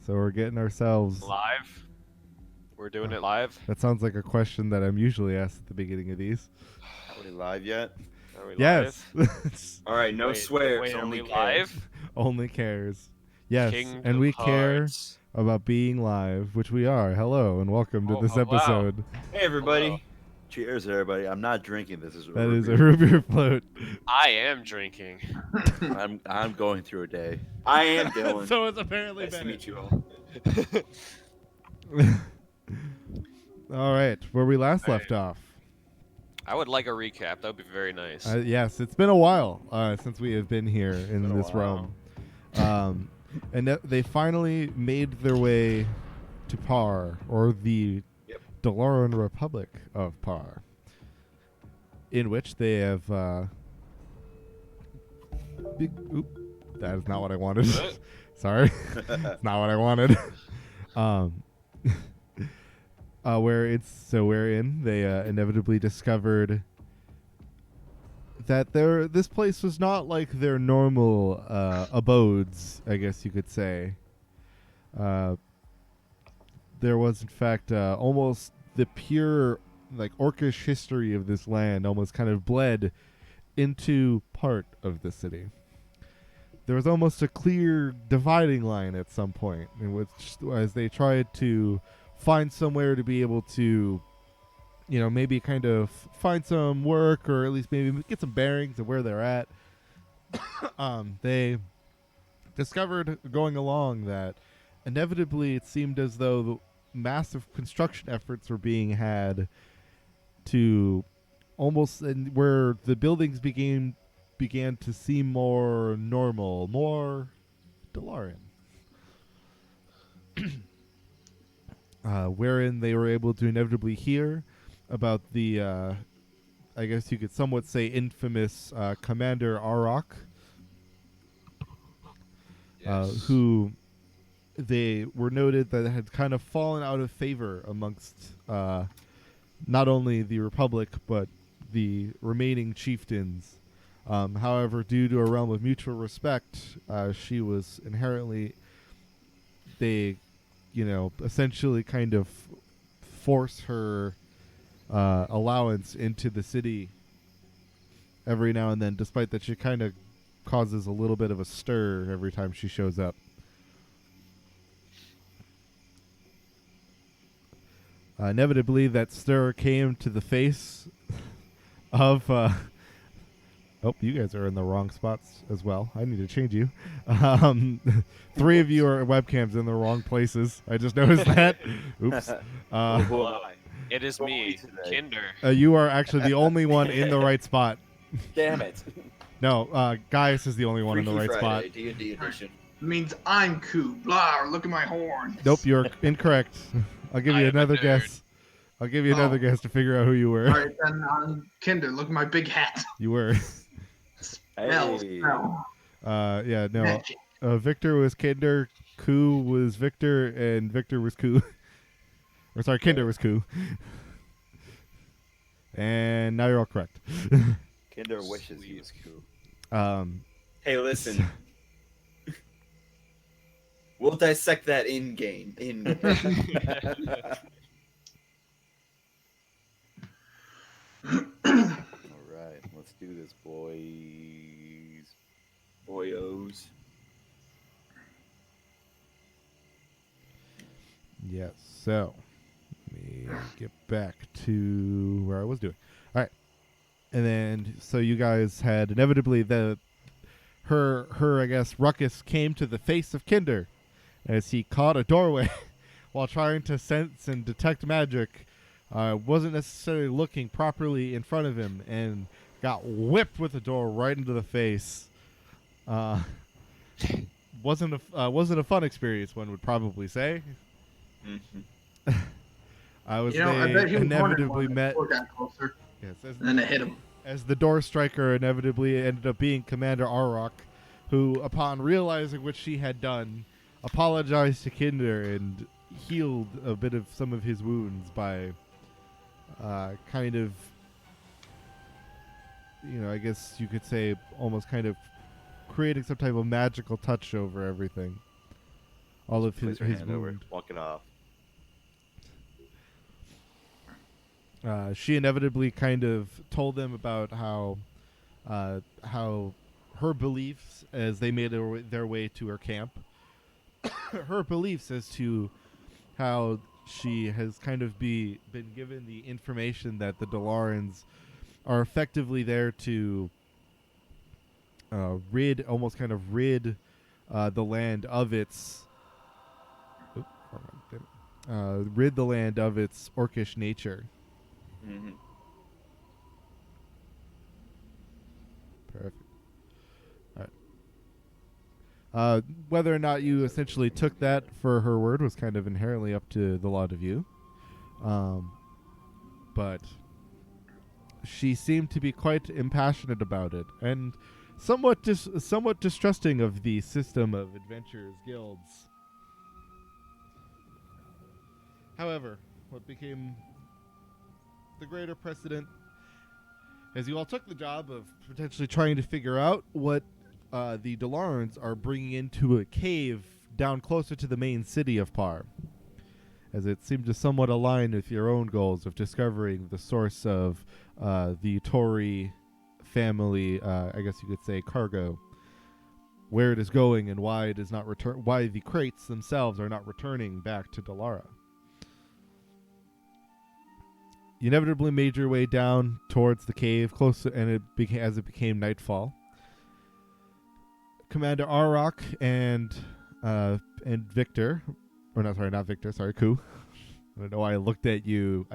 So we're getting ourselves Live? We're doing it live? That sounds like a question that I'm usually asked at the beginning of these. Are we live yet? Are we Yes. live? All right, no Wait, swears. wait, are only we cares. live? Only cares. Yes, Kingdom and we care Hearts. about being live, which we are. Hello, and welcome to this Oh, wow. episode. Hey, everybody. Hello. Cheers, everybody. I'm not drinking. This is That is a root root beer float. I am drinking. beer. I'm going through a day. I am Dylan. So it's apparently Nice to Bennett. meet you all. All right, where we last All left off. I would like a recap. That would be very nice. Yes, it's been a while since we have been here been in a this while. realm. And they finally made their way to Par, or the Yep. Doloran Republic of Par, in which they have that is not what I wanted. What? Sorry. It's not what I wanted. Wherein they inevitably discovered that this place was not like their normal abodes, I guess you could say. There was, in fact, almost the pure, like, orcish history of this land almost kind of bled into part of the city. There was almost a clear dividing line at some point, in which, as they tried to find somewhere to be able to, maybe kind of find some work, or at least maybe get some bearings of where they're at, they discovered going along that inevitably it seemed as though the massive construction efforts were being had to almost, and where the buildings began to seem more normal, more Doloran. Wherein they were able to inevitably hear about the, I guess you could somewhat say, infamous Commander Arok, Yes. who they were noted that had kind of fallen out of favor amongst not only the Republic but the remaining chieftains. However, due to a realm of mutual respect, she was inherently, they, essentially kind of force her allowance into the city every now and then, despite that she kind of causes a little bit of a stir every time she shows up. Inevitably, that stir came to the face of... oh, you guys are in the wrong spots as well. I need to change you. Three of you are webcams in the wrong places. I just noticed that. Oops. Who am I? It is Who are we me, today? Kinder. You are actually the only one in the right spot. Damn it. No, Gaius is the only one in the Freaky right Friday, spot. D&D edition. Means I'm cool. Blah, look at my horn. Nope, you're incorrect. I'll give I you am a another nerd. guess. I'll give you another Oh. guess to figure out who you were. All right, then Kinder, look at my big hat. You were. Smell, Hey. smell. Yeah, no. Magic. Victor was Kinder, Ku was Victor, and Victor was Ku. Or sorry, Kinder was Ku. And now you're all correct. Kinder wishes he Sweet. was cool. s- Hey, listen. We'll dissect that in game. All right, let's do this, boys. Boyos. Yes, so let me get back to where I was doing. All right. And then, so you guys had inevitably her, I guess, ruckus came to the face of Kinder as he caught a doorway while trying to sense and detect magic. Wasn't necessarily looking properly in front of him and got whipped with the door right into the face. Wasn't a fun experience, one would probably say. Mm-hmm. I was I bet he was inevitably wondering met. when the door got closer, Yes, and then it hit him. as the door striker inevitably ended up being Commander Arok, who, upon realizing what she had done, apologized to Kinder and healed a bit of some of his wounds by kind of, I guess you could say almost kind of creating some type of magical touch over everything. all of Place his her hand over, wound. walk it off. She inevitably kind of told them about how her beliefs as they made their way to her camp, her beliefs as to how she has kind of been given the information that the Delarans are effectively there to rid the land of its rid the land of its orcish nature. Mm-hmm. Perfect. All right. Whether or not you essentially took that for her word was kind of inherently up to the lot of you. But she seemed to be quite impassionate about it and somewhat distrusting of the system of adventurers guilds. However, what became the greater precedent as you all took the job of potentially trying to figure out what the Delarans are bringing into a cave down closer to the main city of Par, as it seemed to somewhat align with your own goals of discovering the source of the Tory family, I guess you could say, cargo, where it is going and why it is not why the crates themselves are not returning back to Dalara. You inevitably made your way down towards the cave, close, and as it became nightfall. Commander Arok and Victor, or not Victor, sorry, Ku. I don't know why I looked at you,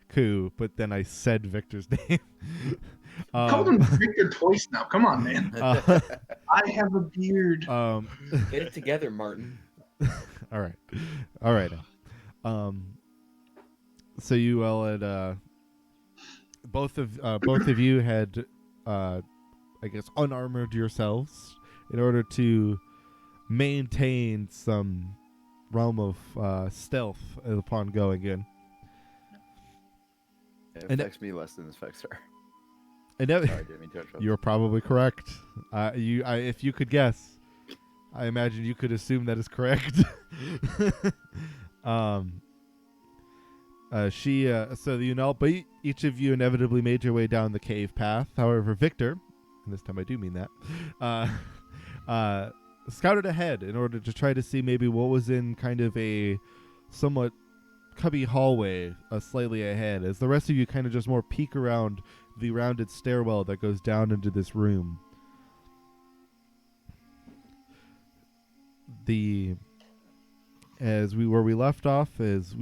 Ku, but then I said Victor's name. Called him Victor twice now. Come on, man. I have a beard. Get it together, Martin. All right. So you all had both of you had I guess unarmored yourselves in order to maintain some realm of stealth upon going in. It And affects me less than it affects her. And Sorry, didn't mean to interrupt. you're probably correct. If you could guess, I imagine you could assume that is correct. But each of you inevitably made your way down the cave path. However, Victor, and this time I do mean that, scouted ahead in order to try to see maybe what was in kind of a somewhat cubby hallway slightly ahead, as the rest of you kind of just more peek around the rounded stairwell that goes down into this room. As we left off as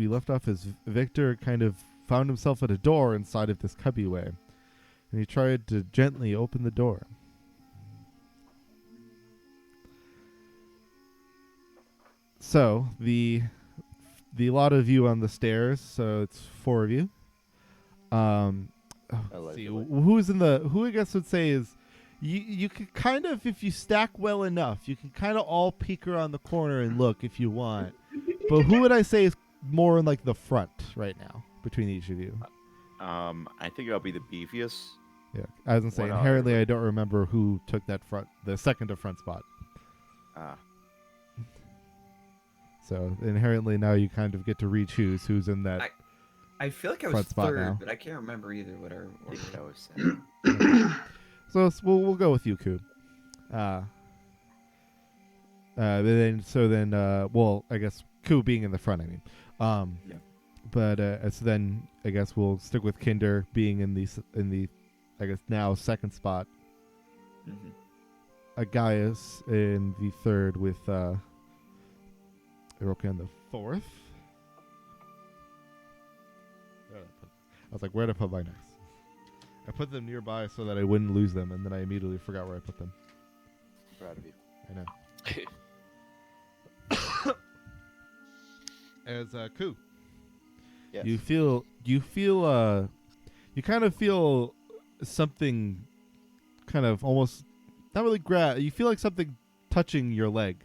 Victor kind of found himself at a door inside of this cubbyway, and he tried to gently open the door. So the lot of you on the stairs, so it's 4 of you. See, who I guess would say is you can kind of, if you stack well enough, you can kind of all peek around the corner and look if you want. But who would I say is more in like the front right now between each of you? I think I'll be the beefiest. Yeah, I was gonna say inherently I don't remember who took the second to front spot. So inherently now you kind of get to re-choose who's in that. I feel like I was front spot third, now. but I can't remember either what our I order think I was. was second. So we'll go with you, Ku. Well, I guess Ku being in the front. I mean, Yeah. But so then I guess we'll stick with Kinder being in the I guess now second spot. Mm-hmm. Gaius in the third with Iroka in the fourth. I was like, where did I put my next? I put them nearby so that I wouldn't lose them, and then I immediately forgot where I put them. I'm proud of you. I know. As Ku, Yes. you kind of feel something kind of almost not really you feel like something touching your leg.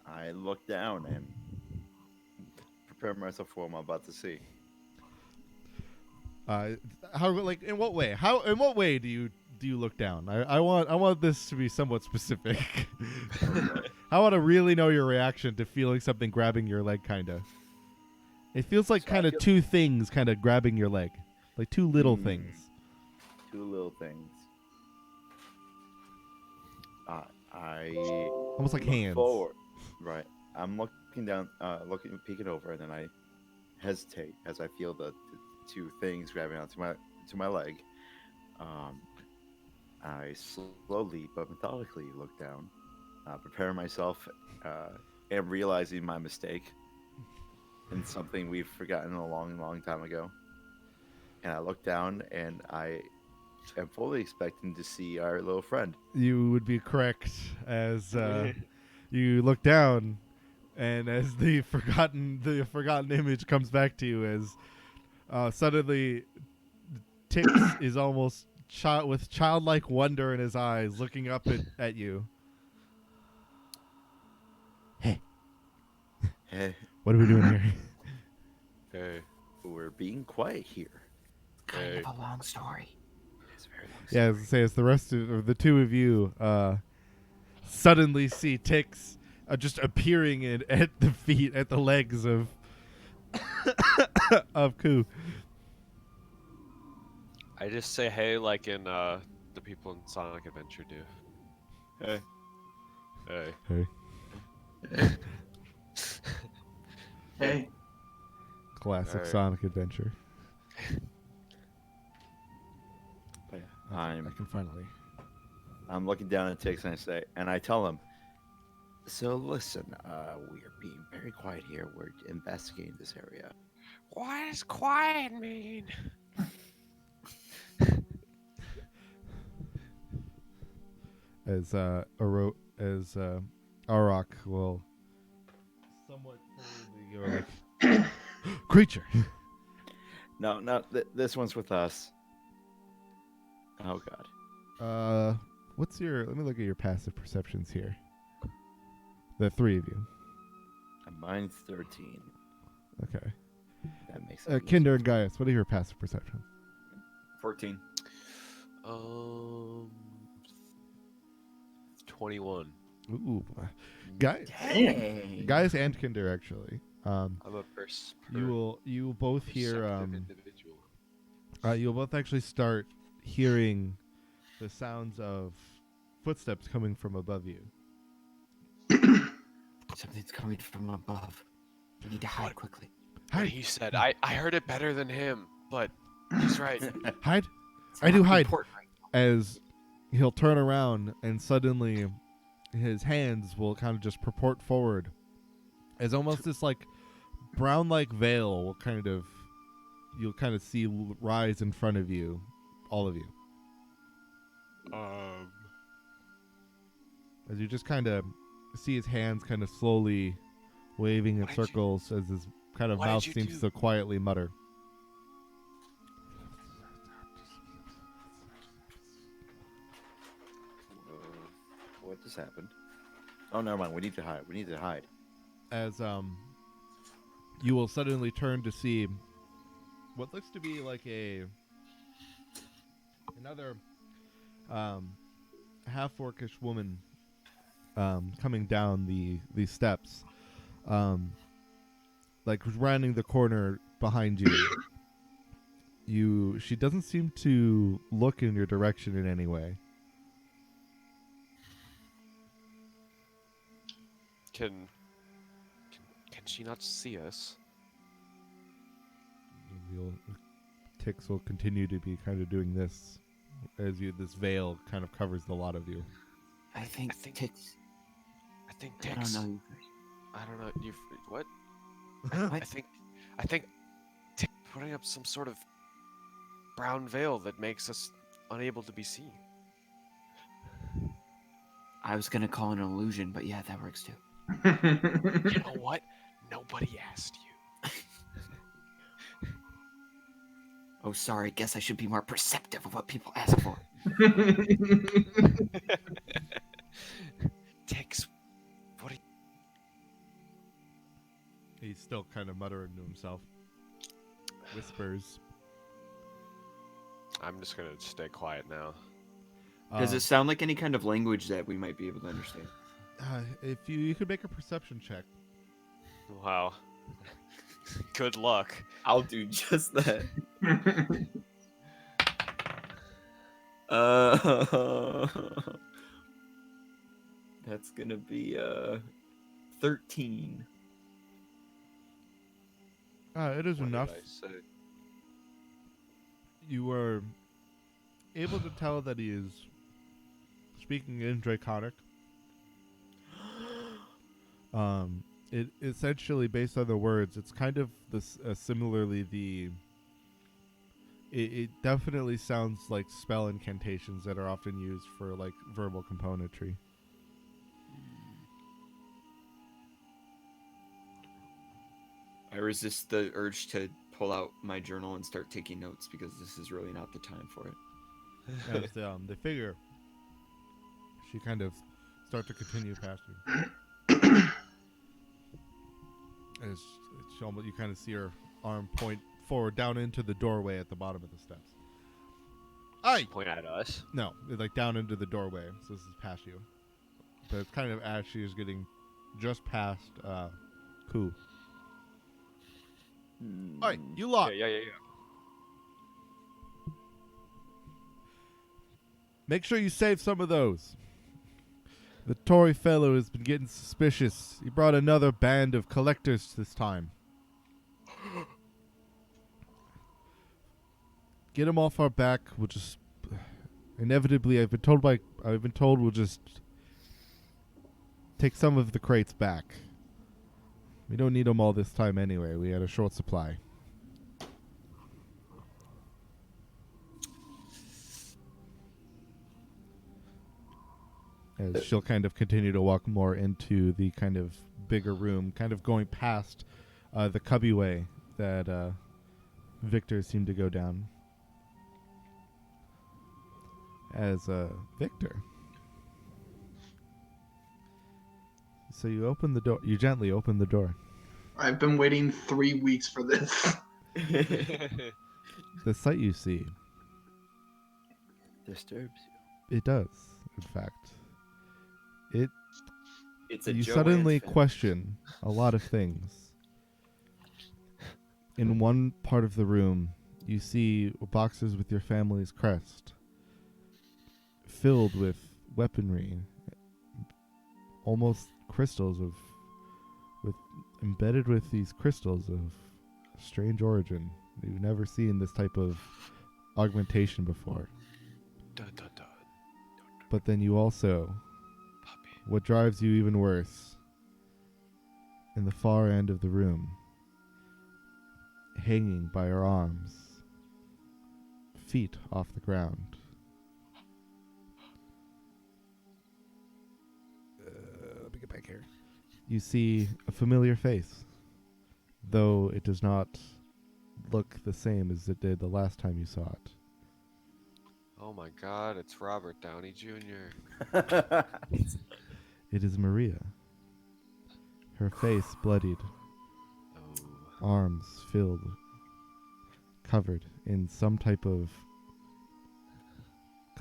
I look down and prepare myself for what I'm about to see. How, like, in what way? In what way do do you look down? I want this to be somewhat specific. I want to really know your reaction to feeling something grabbing your leg, kinda. It feels like So I kind of feel- two things kind of grabbing your leg, like two little things. 2 little things. I Almost like look hands. forward. Right. I'm looking down, peeking over, and then I hesitate as I feel the 2 things grabbing onto my leg. I slowly but methodically look down, prepare myself, and realizing my mistake and something we've forgotten a long, long time ago. And I look down, and I am fully expecting to see our little friend. You would be correct as you look down, and as the forgotten image comes back to you, as suddenly Tix is almost with childlike wonder in his eyes, looking up at you. Hey, Hey, what are we doing here? Hey. we're being quiet here. Kind Hey. of a long story. It's very long Yeah, as I say, as the rest of the two of you suddenly see Tix just appearing at the legs of of Ku. I just say hey like in the people in Sonic Adventure do. Hey. Hey. Hey, Hey, classic Alright. Sonic Adventure. But yeah, I can finally. I'm looking down at Tix, and I tell him, so listen, we're being very quiet here. We're investigating this area. What does quiet mean? As Arok will somewhat forwardly go like creature. No, this one's with us. Oh God. What's your? Let me look at your passive perceptions here. The 3 of you. Mine's 13. Okay. That makes it Kinder and Gaius, what are your passive perceptions? 14. 21. Ooh, Gaius, Dang. Gaius and Kinder actually. I'm a You will both hear perceptive individual. you'll both actually start hearing the sounds of footsteps coming from above you. Something's coming from above. We need to hide quickly. And Hide, he said, I heard it better than him, but he's right. hide. It's I do not hide. important right As he'll turn around and suddenly his hands will kind of just purport forward as almost this like brown like veil will you'll kind of see rise in front of you, all of you, as you just kind of see his hands kind of slowly waving in What did you- circles as his kind of what did mouth you seems do? to quietly mutter. What just happened? Oh, never mind. We need to hide. We need to hide. As you will suddenly turn to see what looks to be like another half orcish woman coming down the steps, like rounding the corner behind you. She doesn't seem to look in your direction in any way. Can she not see us? Tix will continue to be kind of doing this as this veil kind of covers the lot of you. I think I think- Tix. I think I don't Tix. know you guys. I don't know. You what? What? I think Tix putting up some sort of brown veil that makes us unable to be seen. I was gonna call it an illusion, but yeah, that works too. You know what? Nobody asked you. Oh, sorry. Guess I should be more perceptive of what people ask for. Tix, what are you... He's still kind of muttering to himself. Whispers. I'm just gonna stay quiet now. Does it sound like any kind of language that we might be able to understand? If you could make a perception check. Wow. Good luck. I'll do just that. Uh, that's gonna be 13. It is What enough. did I say? You are able to tell that he is speaking in Draconic. It essentially, based on the words, it's kind of this similarly the. It definitely sounds like spell incantations that are often used for like verbal componentry. I resist the urge to pull out my journal and start taking notes because this is really not the time for it. As the figure, she kind of start to continue past you. As she almost, you kind of see her arm point forward down into the doorway at the bottom of the steps. Aye. Point at us. No, like down into the doorway. So this is past you, but it's kind of as she is getting just past Ku. All right, you lot. Yeah. Make sure you save some of those. The Tory fellow has been getting suspicious. He brought another band of collectors this time. Get him off our back. We'll just inevitably. I've been told we'll just take some of the crates back. We don't need them all this time anyway. We had a short supply. As she'll kind of continue to walk more into the kind of bigger room, kind of going past the cubbyway that Victor seemed to go down. As Victor. So you open the door. You gently open the door. I've been waiting 3 weeks for this. The sight you see, Disturbs it does, in fact. It's a You Joanne suddenly film. question a lot of things. In one part of the room, you see boxes with your family's crest, filled with weaponry, almost crystals embedded with these crystals of strange origin. You've never seen this type of augmentation before. Dun, dun, dun. But then you also, Puppy. what drives you even worse, in the far end of the room, hanging by her arms, feet off the ground. Let me get back here. You see a familiar face, though it does not look the same as it did the last time you saw it. Oh my God! It's Robert Downey Jr. It is Maria. Her face bloodied, Oh. arms filled, covered in some type of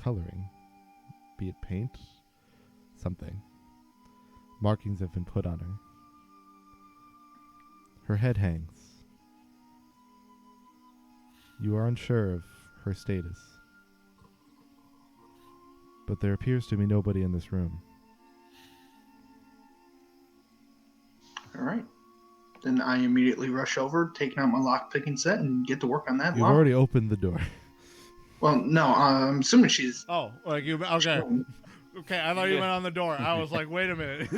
coloring, be it paint, something. Markings have been put on her. Her head hangs. You are unsure of her status, but there appears to be nobody in this room. All right. Then I immediately rush over, taking out my lock-picking set, and get to work on that You've lock. already opened the door. Well, no, I'm assuming she's... Oh, like you? Okay. Okay, I thought you went on the door. I was like, wait a minute.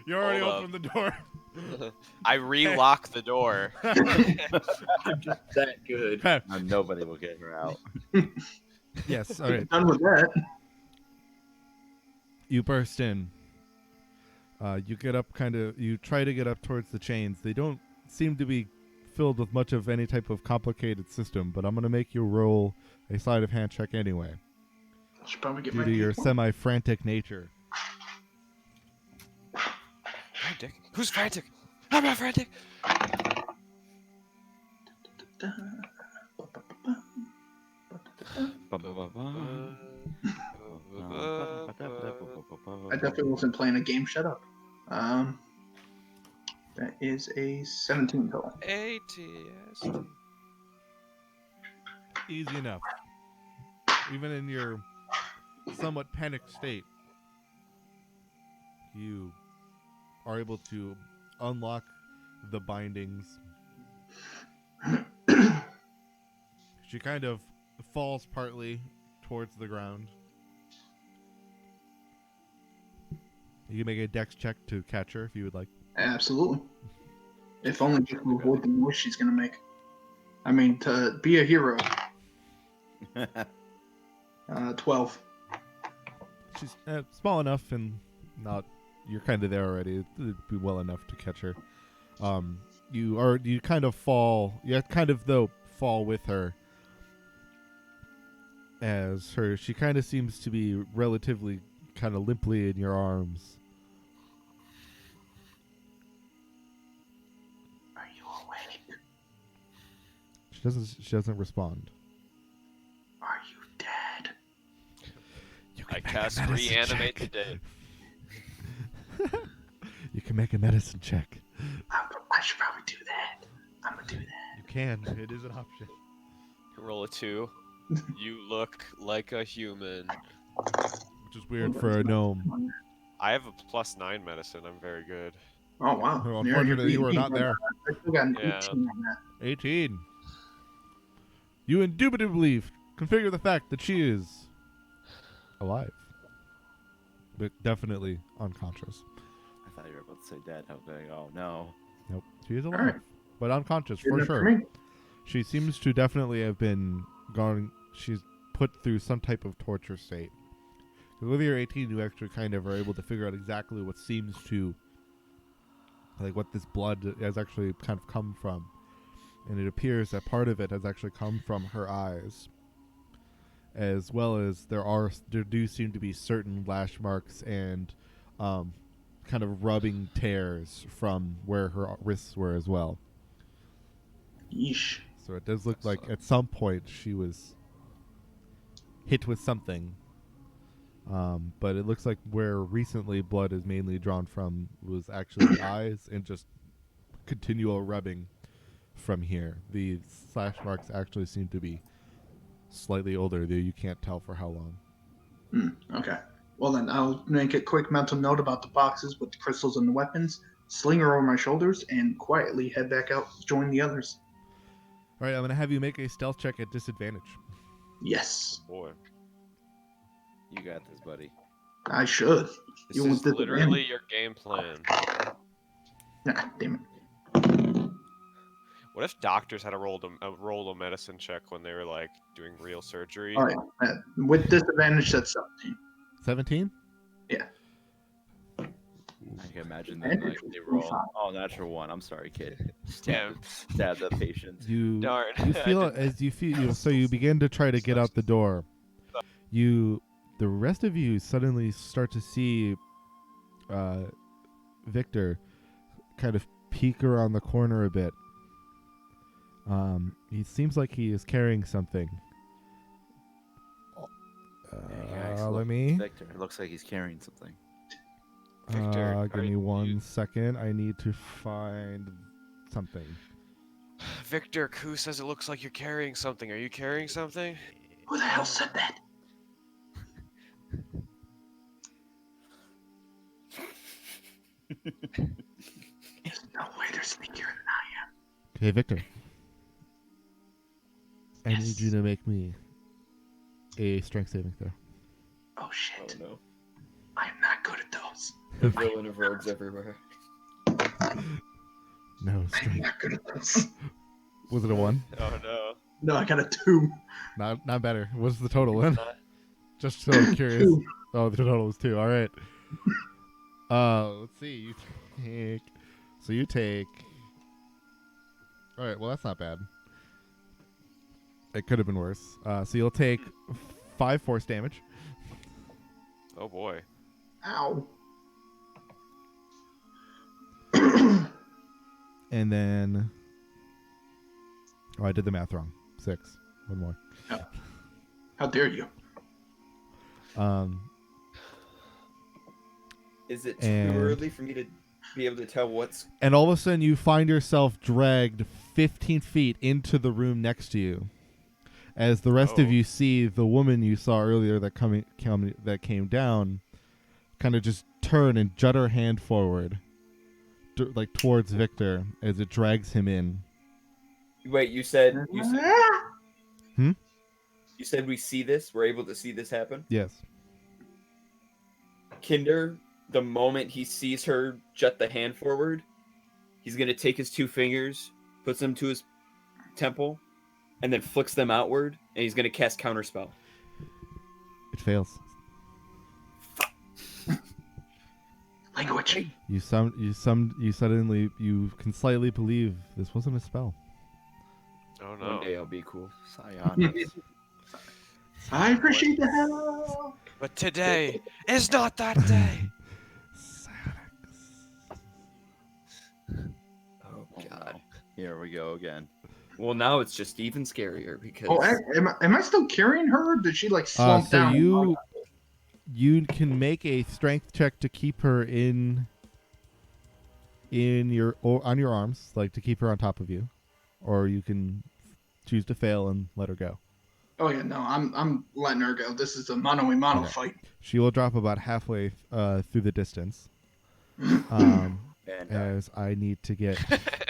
You already Hold up. opened the door. I relock the door. I'm just that good. Okay. Nobody will get her out. Yes, all right. Done with that. You burst in. You get up you try to get up towards the chains. They don't seem to be filled with much of any type of complicated system, but I'm going to make you roll a sleight of hand check anyway, I should probably get due my... to your semi-frantic nature. Frantic? Who's frantic? I'm not frantic. definitely wasn't playing a game. Shut up. That is a 17 total. ATST. Easy enough. Even in your somewhat panicked state, you are able to unlock the bindings. She kind of falls partly towards the ground. You can make a dex check to catch her if you would like. Absolutely. If only just to avoid the noise she's gonna make. I mean, to be a hero. 12. She's small enough and not. You're kind of there already. It'd be well enough to catch her. You kind of fall. You kind of fall with her. As she kind of seems to be relatively kind of limply in your arms. Are you awake? She doesn't respond. Are you dead? I cast reanimate the dead. You can make a medicine check. I should probably do that. I'm gonna do that. You can. It is an option. Roll a 2. You look like a human. Which is weird for a gnome. I have a +9 medicine. I'm very good. Oh wow. Well, You're unfortunately, you were beating not me, there. but I still got an Yeah. 18 on that. 18. You indubitably configure the fact that she is alive. But definitely unconscious. I thought you were about to say dead. I was like, oh no. Nope. She is alive. Alright. But unconscious, Good for enough sure. me. She seems to definitely have been gone. She's put through some type of torture state. Because with your 18, you actually kind of are able to figure out exactly what seems to, like, what this blood has actually kind of come from. And it appears that part of it has actually come from her eyes. As well as there do seem to be certain lash marks and kind of rubbing tears from where her wrists were as well. Yeesh. So it does look like at some point she was hit with something. But it looks like where recently blood is mainly drawn from was actually the eyes and just continual rubbing from here. The slash marks actually seem to be slightly older, though you can't tell for how long. Okay. Well then, I'll make a quick mental note about the boxes with the crystals and the weapons, sling her over my shoulders, and quietly head back out to join the others. All right, I'm going to have you make a stealth check at disadvantage. Yes, Boy, You got this, buddy. I should. this You want is this literally advantage? your game plan. Nah, damn it. What if doctors had to roll a medicine check when they were like doing real surgery? All right. With disadvantage, that's 17. 17? Yeah. I can imagine them like they roll. Oh, natural one. I'm sorry, kid. Damn. Stab the patient. You Darn. you I feel didn't- as you feel so you begin to try to get out the door. The rest of you suddenly start to see Victor kind of peek around the corner a bit. He seems like he is carrying something. Let me. Victor. It looks like he's carrying something. Victor, Give are me one you- second. I need to find something. Victor, Koo says it looks like you're carrying something. Are you carrying something? Who the hell said that? There's no way they're sneakier than I am. Okay, Victor. I need Yes. you to make me a strength saving throw. Oh shit. Oh no. I'm not good at those. The villain of rogues everywhere. No, I'm strength. not good at those. Was it a 1? Oh no. No, I got a 2. Not better. What's the total then? Just so curious. 2. Oh, the total was 2. All right. Let's see. You take. All right. Well, that's not bad. It could have been worse. So you'll take 5 force damage. Oh boy. Ow. And then. Oh, I did the math wrong. 6. One more. How dare you? Is it too And- early for me to be able to tell what's? And all of a sudden, you find yourself dragged 15 feet into the room next to you. As the rest of Oh. you see the woman you saw earlier that came down, kind of just turn and jut her hand forward, like towards Victor, as it drags him in. Wait, you said Hmm? you said we see this. We're able to see this happen. Yes. Kinder, the moment he sees her jut the hand forward, he's gonna take his 2 fingers, puts them to his temple, and then flicks them outward, and he's gonna cast counterspell. It fails. Language. You suddenly can slightly believe this wasn't a spell. Oh no. One day I'll be cool. Psionics. I appreciate the help. But today is not that day. Oh Oh, god. no. Here we go again. Well, now it's just even scarier because Oh, am I still carrying her? Or did she like slump So down? you can make a strength check to keep her on your arms, like to keep her on top of you, or you can choose to fail and let her go. Oh yeah, no, I'm letting her go. This is a mano-a-mano Okay. fight. She will drop about halfway through the distance. And As I need to get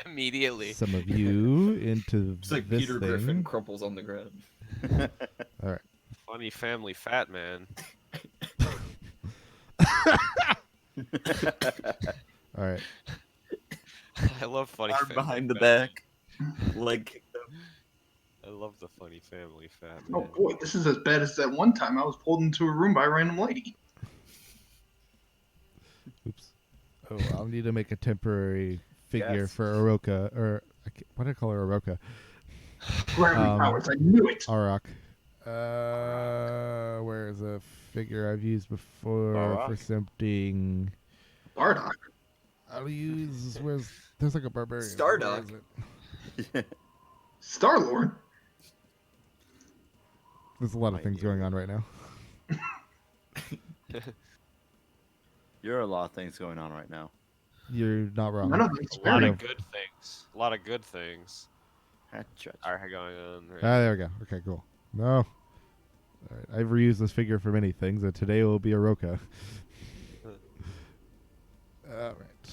Immediately. some of you into it's like this Peter thing. Griffin crumples on the ground. All right. Funny family fat man. All right. I love funny Arm family behind the fat. back, leg kicked up. I love the funny family fat Oh man. boy, this is as bad as that one time I was pulled into a room by a random lady. Oops. Oh, I'll need to make a temporary figure Yes. for Oroka, or what do I call her? Oroka. Gravity powers, I knew it. Arak. Where is a figure I've used before Arak? for something? Bardock. I'll use. There's like a barbarian. Stardock. Where is it? Star-Lord. There's a lot of My things dear. going on right now. There are a lot of things going on right now. You're not wrong. None of them A lot spared of him. good things. A lot of good things Hatchet. are going on. Right Ah, there we go. Okay, cool. No. All right. I've reused this figure for many things, and today will be Oroka. All right.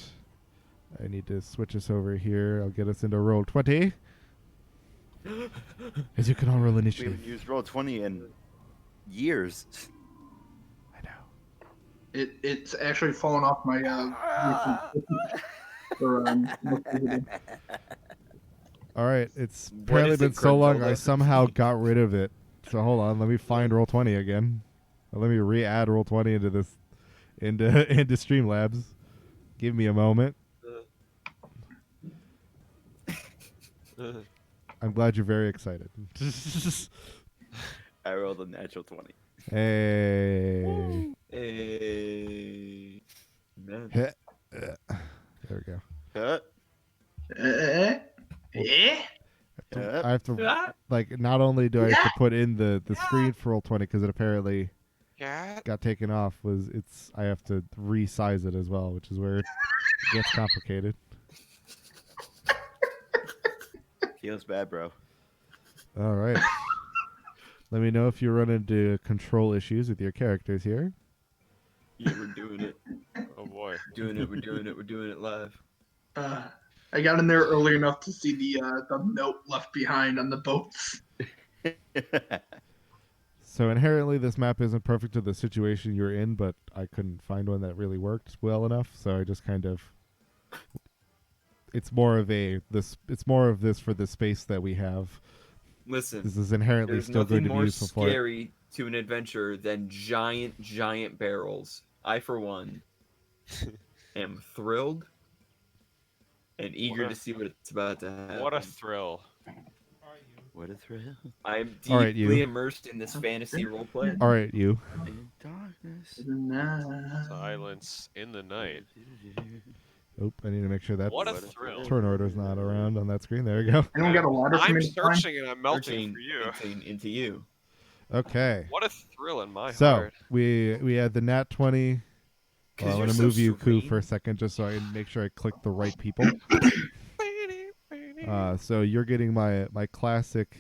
I need to switch us over here. I'll get us into roll 20. As you can all roll We initiative. haven't used roll 20 in years. I know. It's actually fallen off my for, All right. It's What apparently is been it, so long I Granola? somehow got rid of it. So hold on. Let me find roll 20 again. Let me re-add roll 20 into this into Streamlabs. Give me a moment. I'm glad you're very excited. I rolled a natural 20. Hey. Hey, man. Heh. There we go. Huh? yeah. I have to like. Not only do I have to put in the screen for roll 20 because it apparently Yeah. got taken off. I have to resize it as well, which is where it gets complicated. Feels bad, bro. All right. Let me know if you run into control issues with your characters here. Yeah, we're doing it. Oh boy. Doing it. We're doing it. We're doing it live. I got in there early enough to see the note left behind on the boats. So inherently, this map isn't perfect to the situation you're in, but I couldn't find one that really worked well enough, so I just kind of. It's more of this for the space that we have. Listen, This is inherently there's still going nothing to be more useful for it. scary to an adventure than giant barrels. I, for one, am thrilled and eager What a- to see what it's about to happen. What a thrill. What a thrill. I'm All right, you. deeply immersed in this fantasy roleplay. All right, you. In darkness. Silence in the night. Oh, I need to make sure that What a What a thrill. turn order's not around on that screen. There we go. Anyone got a ladder for I'm me to climb? searching and I'm melting Searching for you. into you. Okay. What a thrill in my So heart. we had the nat 20 Well, I'm you're gonna so move you, Ku, for a serene. second, just so I can make sure I click the right people. So you're getting my classic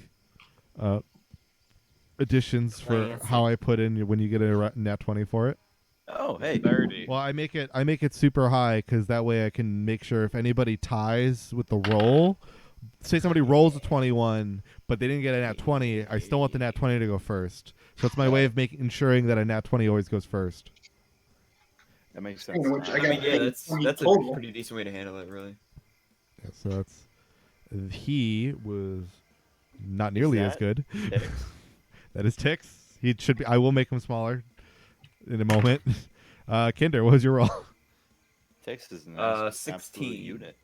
additions for how I put in when you get a nat 20 for it. Oh, hey. 30. Well, I make it super high because that way I can make sure if anybody ties with the roll, say somebody rolls a 21, but they didn't get a nat 20, I still want the nat 20 to go first. So it's my way of ensuring that a nat 20 always goes first. That makes Speaking sense. of which, now. I I got mean, yeah, 20 that's a total. pretty decent way to handle it, really. Yeah, so that's he was not nearly as that good. Tix? That is Tix. He should be. I will make him smaller in a moment. Kinder, what was your roll? Tix is an 16. absolute unit.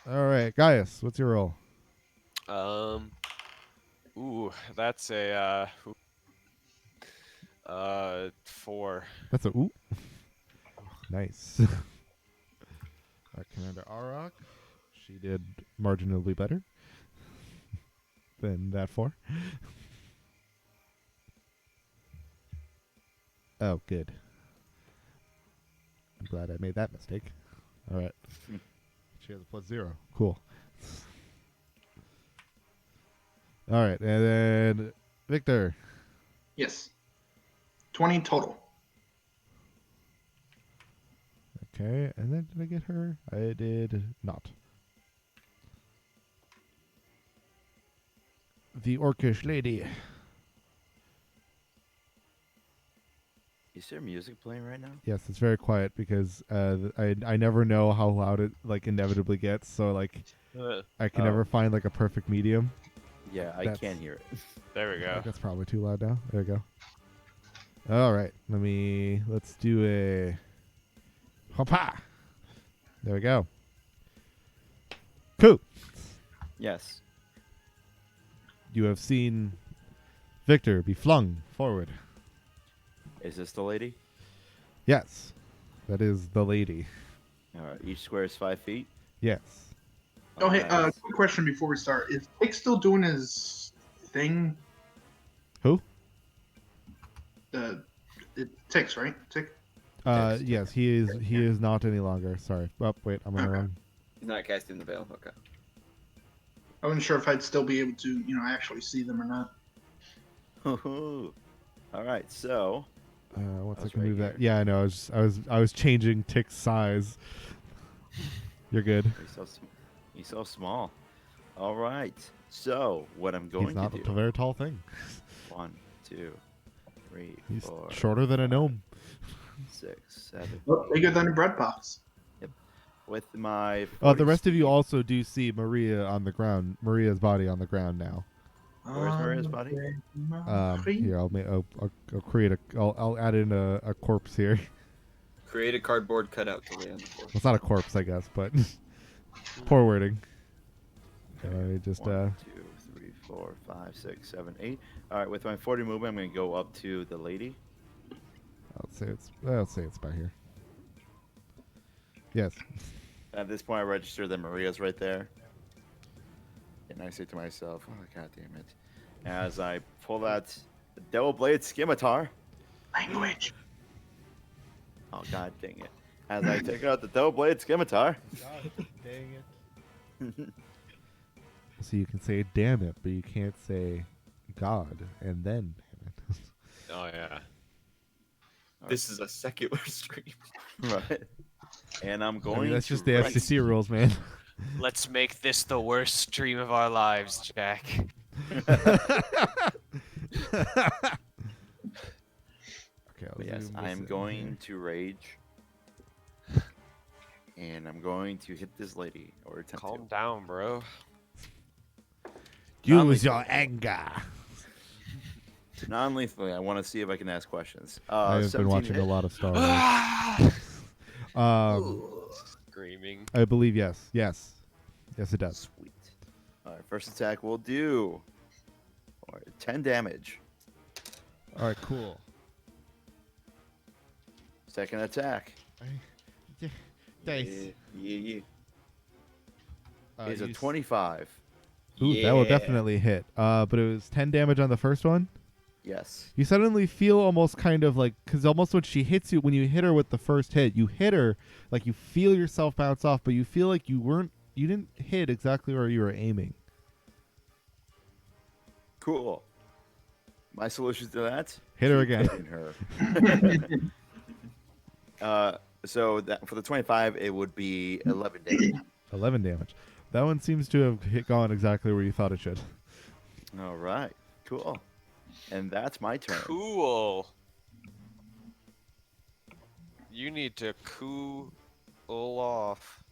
All right, Gaius, what's your roll? Ooh, that's a 4. That's a ooh. Nice. Commander Arak, she did marginally better than that 4. Oh, good. I'm glad I made that mistake. All right. She has a +0. Cool. All right, and then Victor. Yes. 20 total. Okay, and then did I get her? I did not. The Orcish lady. Is there music playing right now? Yes, it's very quiet because I never know how loud it like inevitably gets. So like I can Oh. never find like a perfect medium. Yeah, I That's- can't hear it. There we I go. think that's probably too loud now. There we go. All right, let's do a hoppa. There we go. Cool. Yes. You have seen Victor be flung forward. Is this the lady? Yes, that is the lady. All right. Each square is 5 feet. Yes. Oh, hey, Alright. quick question before we start. Is Tick still doing his thing? Who? Ticks, right? Tick? Text. Yes, he is. He is not any longer. Sorry. Oh, wait, I'm on the wrong. He's not casting the veil. Okay. I wasn't sure if I'd still be able to, actually see them or not. All right. So Once I was can right move that. here. Yeah, I know. I was changing Tick's size. You're good. he's so small. All right. So what I'm going He's not to a do? very tall thing. 1, 2, 3, He's 4, shorter than a 5, gnome. 6, 7. Well, bigger than a bread box. With my. The 40 rest of you speed- also do see Maria on the ground. Maria's body on the ground now. Where's Maria's body? Here, I'll create a. I'll add in a corpse here. Create a cardboard cutout to lay on the floor. Well, it's not a corpse, I guess, but poor wording. Just 1, 2, 3, 4, 5, 6, 7, 8. All right. With my 40 movement, I'm going to go up to the lady. I'll say it's about here. Yes. At this point, I register that Maria's right there. And I say to myself, oh, god damn it. As I pull out the Devil Blade Scimitar. Language. Oh, god dang it. As I take out the Devil Blade Scimitar. God dang it. So you can say damn it, but you can't say God and then damn it. Oh yeah. This is a secular stream. Right. And I'm I going mean, that's to just the write- FCC rules, man. Let's make this the worst stream of our lives, Jack. Okay, But yes, I am going to rage. And I'm going to hit this lady, or attempt Calm down, bro. use your anger. to. Non-lethally, I want to see if I can ask questions. I have been 17 watching hit. a lot of Star Wars. Screaming. I believe yes. Yes, it does. Sweet. All right, first attack will do 10 damage. All right, cool. Second attack Dice. is a Use- 25. Ooh, that will Yeah. definitely hit. But it was 10 damage on the first one. Yes. You suddenly feel almost kind of like, because almost when she hits you, when you hit her with the first hit, you hit her like you feel yourself bounce off, but you feel like you didn't hit exactly where you were aiming. Cool. My solution to that? Hit her Keep again. hitting her. So that for the 25, it would be 11 damage. 11 damage. That one seems to have gone exactly where you thought it should. All right. Cool. And that's my turn. Cool. You need to cool off.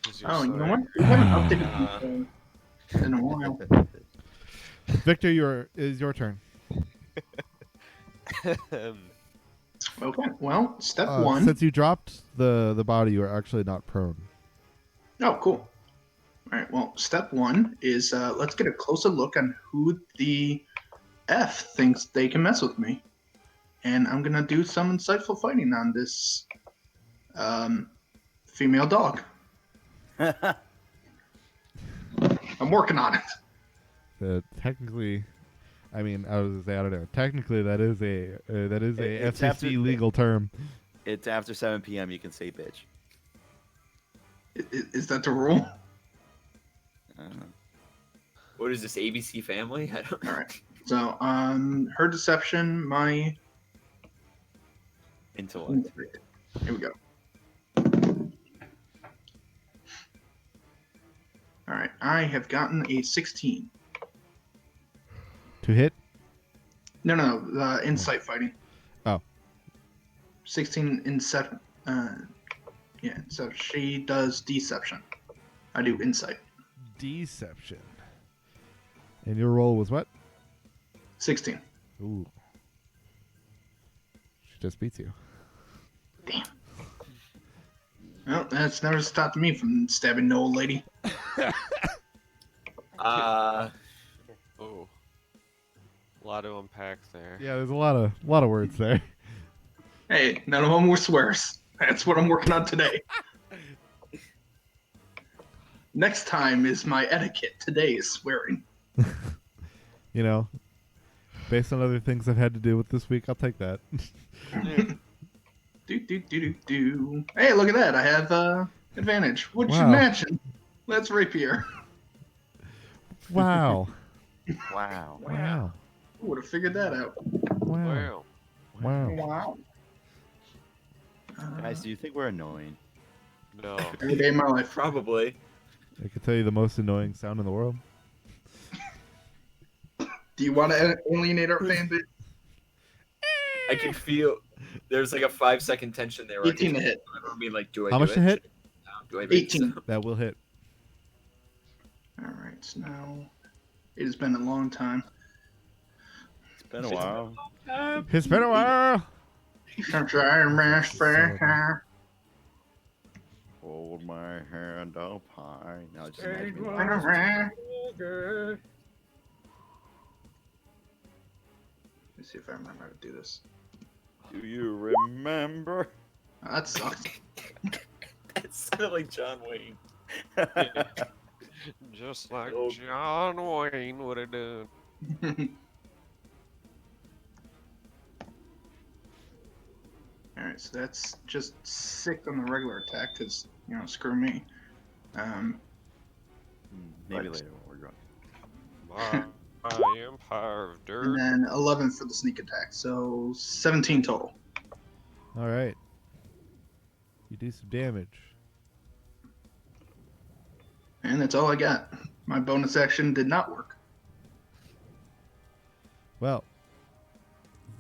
'Cause you're Oh, you so know what? We haven't updated Uh, these, in a while. Victor, is your turn. Okay, well, step one. Since you dropped the body, you are actually not prone. Oh, cool. All right, well, step one is let's get a closer look on who the F thinks they can mess with me. And I'm going to do some insightful fighting on this female dog. I'm working on it. Technically, I mean, I was gonna say I don't know. Technically, that is a It's FCC after- legal term. It's after 7 p.m. You can say bitch. Is that the rule? what is this, ABC Family? I don't know. All right. So her deception, my Intellect. Here we go. All right, I have gotten a 16. To hit? No, insight fighting. Oh. 16 incept. Yeah, so she does deception. I do insight. Deception. And your roll was what? 16. Ooh. She just beats you. Damn. Well, that's never stopped me from stabbing no old lady. Oh. A lot to unpack there. Yeah, there's a lot of words there. Hey, none of them were swears. That's what I'm working on today. Next time is my etiquette. Today is swearing. You know, based on other things I've had to do with this week, I'll take that. Do. Hey, look at that. I have advantage. What you Wow. matching? Let's rapier. Wow. Wow. Wow. Who would have figured that out? Wow. Wow. Wow. Wow. Guys, do you think we're annoying? No. Every day of my life. Probably. I could tell you the most annoying sound in the world. Do you want to alienate our fan base? I can feel there's like a 5-second tension there. where I 18 can- to hit. I mean, like, do I How do much it? to hit? Do I make 18. this? That will hit. All right, so now it has been a long time. It's been a while. It's been a while. Hold my hand up high. Now just imagine me Let's see if I remember how to do this. Do you remember? Oh, that sucks. It sounded like John Wayne. Just like Oh. John Wayne would have done. All right, so that's just 6 on the regular attack because screw me. Maybe But- later when we're drunk. My empire of And dirt. then 11 for the sneak attack, so 17 total. All right. You do some damage. And that's all I got. My bonus action did not work. Well,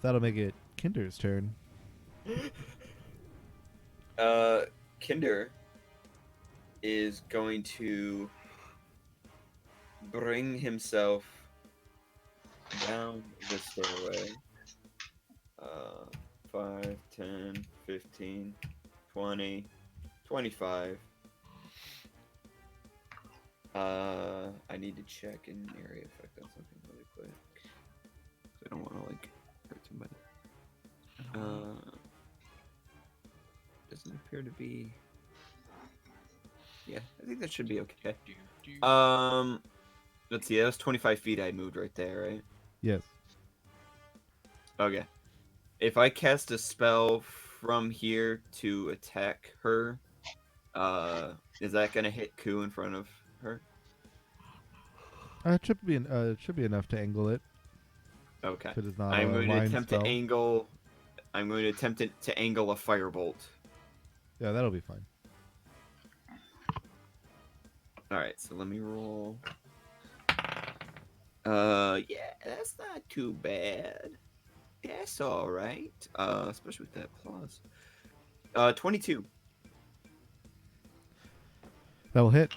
that'll make it Kinder's turn. Kinder is going to bring himself down the stairway. 5, 10, 15, 20, 25. I need to check an area effect on something really quick. I don't want to hurt somebody. Doesn't appear to be. Yeah, I think that should be okay. Let's see. That was 25 feet I moved right there, right? Yes. Okay. If I cast a spell from here to attack her, is that gonna hit Ku in front of her? It should be enough to angle it Okay. if it is not I'm a going to line attempt spell. to angle. I'm going to attempt to angle a firebolt. Yeah, that'll be fine. All right. So let me roll. Yeah, that's not too bad. That's all right. Especially with that plus. 22. That'll hit.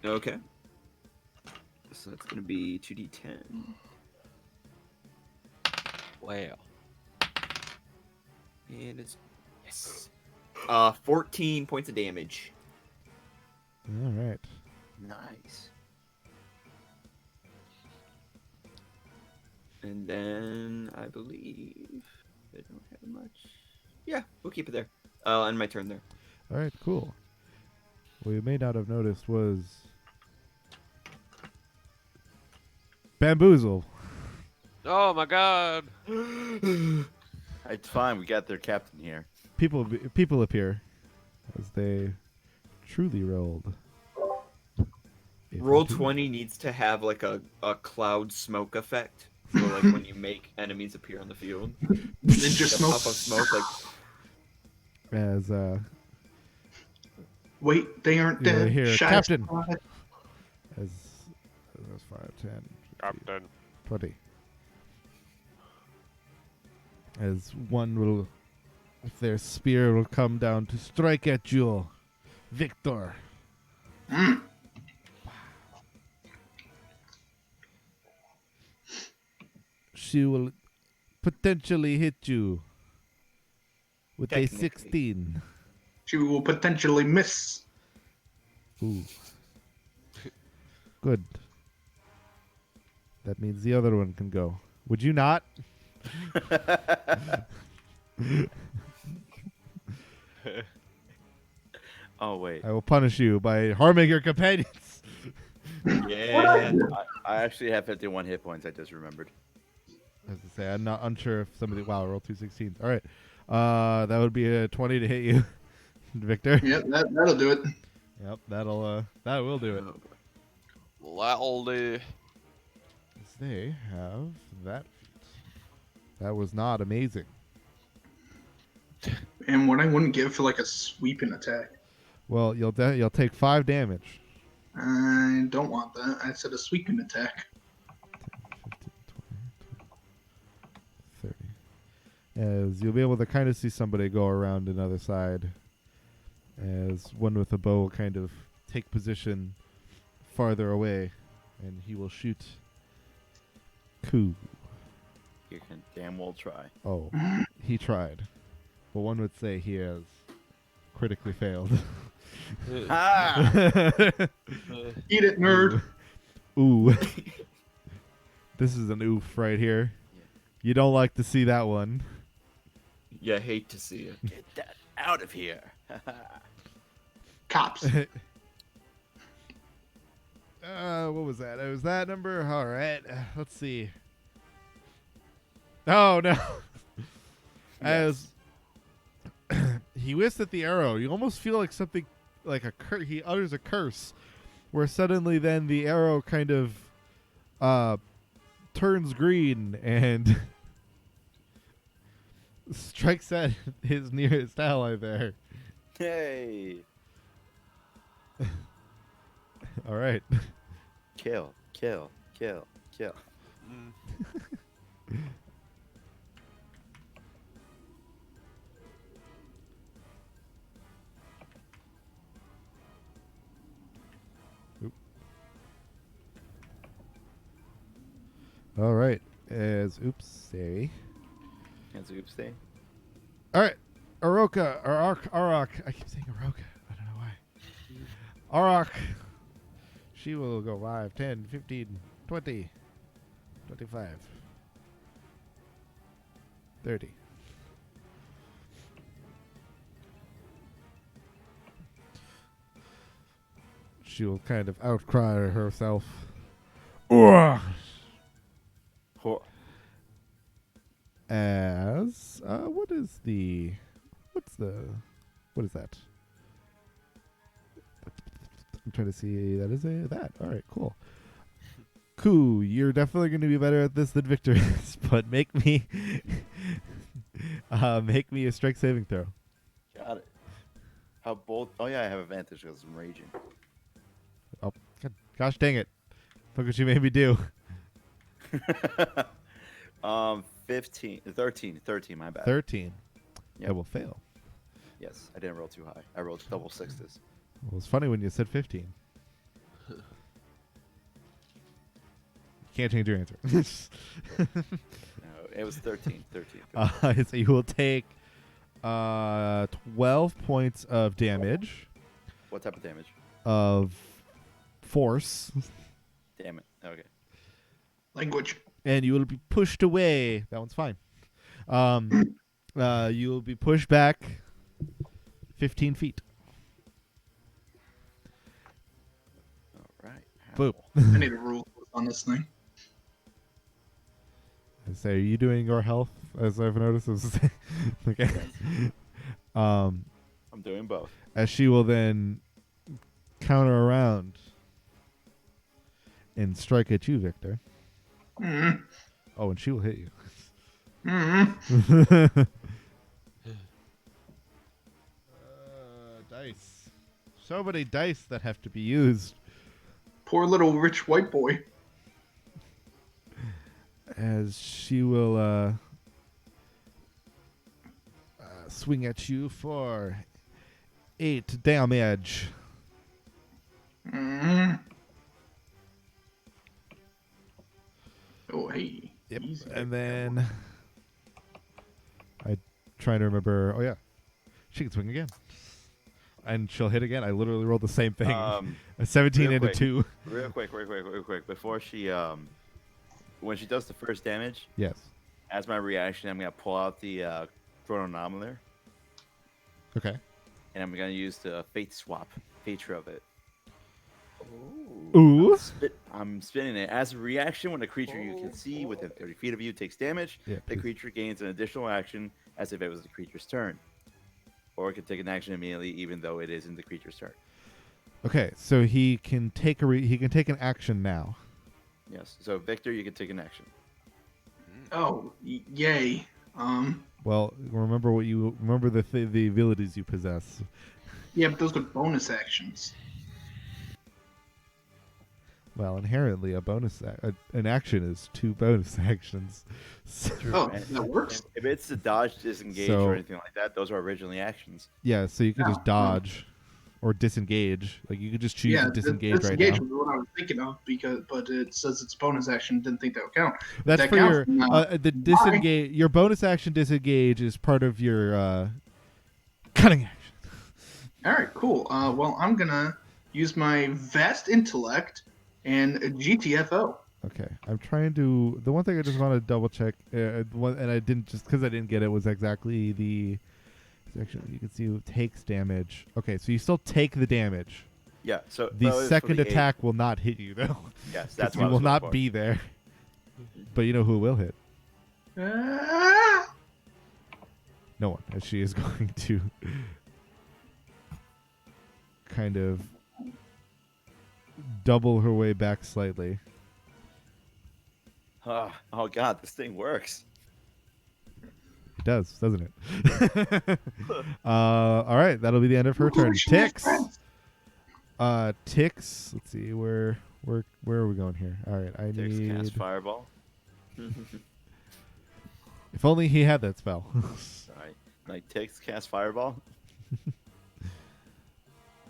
Okay. So that's gonna be 2d10. Wow. And it's yes. 14 points of damage. All right. Nice. And then I believe I don't have much. Yeah, we'll keep it there. I'll end my turn there. All right. Cool. What you may not have noticed was bamboozle. Oh my god. It's fine. We got their captain here. People appear as they truly rolled. Roll 14. 20 needs to have like a cloud smoke effect for like when you make enemies appear on the field. Ninja Like a smoke. puff of smoke, like As Wait, they aren't you dead. hear Shut Captain. up. as that's 5, 10, Captain. 20. As one will, if their spear will come down to strike at you, Victor. Mm. She will potentially hit you with a Technically. 16. She will potentially miss. Ooh. Good. That means the other one can go. Would you not? Oh wait. I will punish you by harming your companions. yeah. I actually have 51 hit points. I just remembered. As I say, I'm not unsure if somebody. Wow, roll 2 16s. All right. That would be a 20 to hit you, Victor. Yep, that'll do it. Yep, that will do it. That'll do. As they have that. That was not amazing. And what I wouldn't give for like a sweeping attack. Well, you'll take 5 damage. I don't want that. I said a sweeping attack. 10, 15, 20, 30. As you'll be able to kind of see somebody go around another side. As one with a bow will kind of take position farther away. And he will shoot Ku. You can damn well try. Oh, he tried. But one would say he has critically failed. Ah! Eat it, nerd. Ooh. This is an oof right here. You don't like to see that one. Yeah, I hate to see it. Get that out of here. Cops. What was that? It was that number? All right. Let's see. Oh, no. As he whiffs at the arrow, you almost feel like something, like he utters a curse, where suddenly then the arrow kind of turns green and strikes at his nearest ally there. Hey. All right. Kill, kill, kill, kill. All right. As oops, say. That's a oops day. All right. Aroka, or Arak. I keep saying Aroka. I don't know why. Arak. She will go 5, 10, 15, 20, 25, 30. She will kind of outcry herself. Ugh. Poor. As what is that? I'm trying to see. That is that. All right, cool. Cool. You're definitely going to be better at this than Victor is, but make me a strength saving throw. Got it. How bold? Oh yeah, I have advantage because I'm raging. Oh, gosh dang it! Look what you made me do. 13, my bad. 13. Yep. That will fail. Yes, I didn't roll too high. I rolled double sixes. Well, it's funny when you said 15. You can't change your answer. No, it was 13. 13. So you will take 12 points of damage What type of damage? of force, Damn it. Okay. Language. and you will be pushed away. That one's fine. You will be pushed back 15 feet. All right. Boop. I need a rule on this thing. I say, are you doing your health? As I've noticed, okay. I'm doing both. As she will then counter around and strike at you, Victor. Mm. Oh, and she will hit you. Mm. Dice. So many dice that have to be used. Poor little rich white boy. As she will swing at you for 8 damage. Mm. Oh, hey. Yep. Easy. And then I trying to remember. Oh yeah, she can swing again, and she'll hit again. I literally rolled the same thing: a 17 real and a quick. 2. Real quick. Before she, when she does the first damage, Yes. as my reaction, I'm gonna pull out the chronometer, Okay. and I'm gonna use the fate swap feature of it. Ooh. I'm spinning it. As a reaction, when a creature you can see within 30 feet of you takes damage, Yeah, the please. creature gains an additional action as if it was the creature's turn. Or it can take an action immediately, even though it isn't the creature's turn. Okay, so he can take he can take an action now. Yes. So, Victor, you can take an action. Oh, yay. Well, remember the abilities you possess. Yeah, but those are bonus actions. Well, inherently, an action is 2 bonus actions. So, Oh, And- that works? If it's a dodge, disengage, So- or anything like that, those are originally actions. yeah, so you can just Oh, dodge or disengage. Like you could just choose to disengage right disengage now. was what I was thinking of but it says it's bonus action. Didn't think that would count. That's that for your counts. the disengage. Your bonus action disengage is part of your cutting action. All right, cool. Well, I'm gonna use my vast intellect and GTFO. Okay, I'm trying to. The one thing I just want to double check, and I didn't just because I didn't get it was exactly the section. You can see who takes damage. Okay, so you still take the damage. Yeah. So The that was for second the eight. attack will not hit you though. Yes, that's what you I will was not looking for. be there. But you know who will hit? Ah! No one, as she is going to kind of double her way back slightly. Oh God, this thing works. It does, doesn't it? All right, that'll be the end of her turn. Tix. Tix. Let's see where are we going here? All right, I Takes need. cast fireball. If only he had that spell. Sorry. Like Tix cast fireball.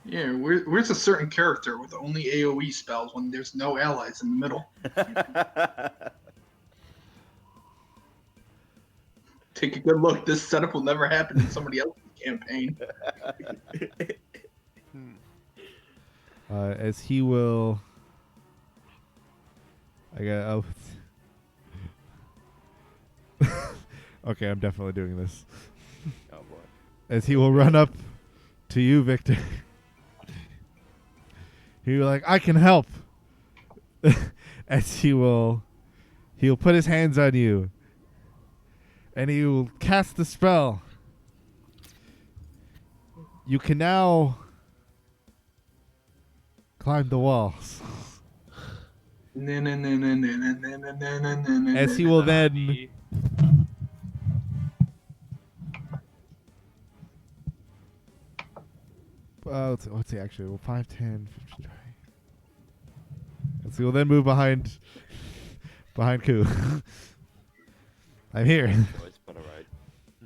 Yeah, where's a certain character with only AoE spells when there's no allies in the middle? Take a good look. This setup will never happen in somebody else's campaign. As he will. I got. Okay, I'm definitely doing this. Oh boy. As he will run up to you, Victor. He'll be like, I can help. As he will He'll put his hands on you, and he will cast the spell. You can now climb the walls. As he will then let's see actually. Well, 5, 10, 15, 20. And so he will then move behind Ku. I'm here. It's been a ride.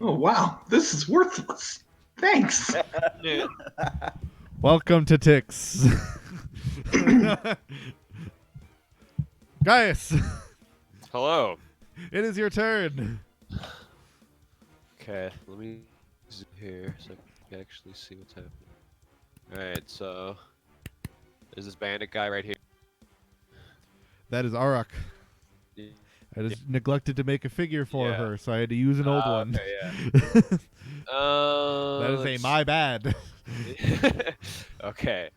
Oh wow, this is worthless. Thanks. Yeah. Welcome to Tix. Gaius, Hello. it is your turn. Okay, let me zoom here so I can actually see what's happening. Alright, so there's this bandit guy right here. That is Arak. Yeah. I just neglected to make a figure for Yeah. her, so I had to use an old one. Okay, yeah. That is a my bad. Okay.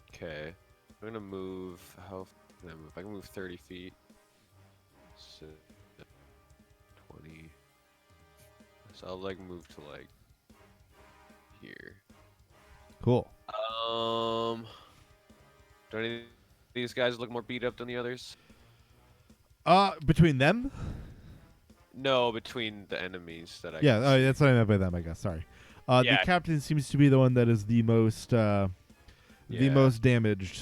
Okay. I'm gonna move. How can I move? I can move 30 feet. So, 20. So I'll like move to like here. Cool. Do any of these guys look more beat up than the others? Between them? No, between the enemies that I. Yeah, can see. that's what I meant by them, I guess. Sorry. The Yeah. captain seems to be the one that is the most Yeah. damaged,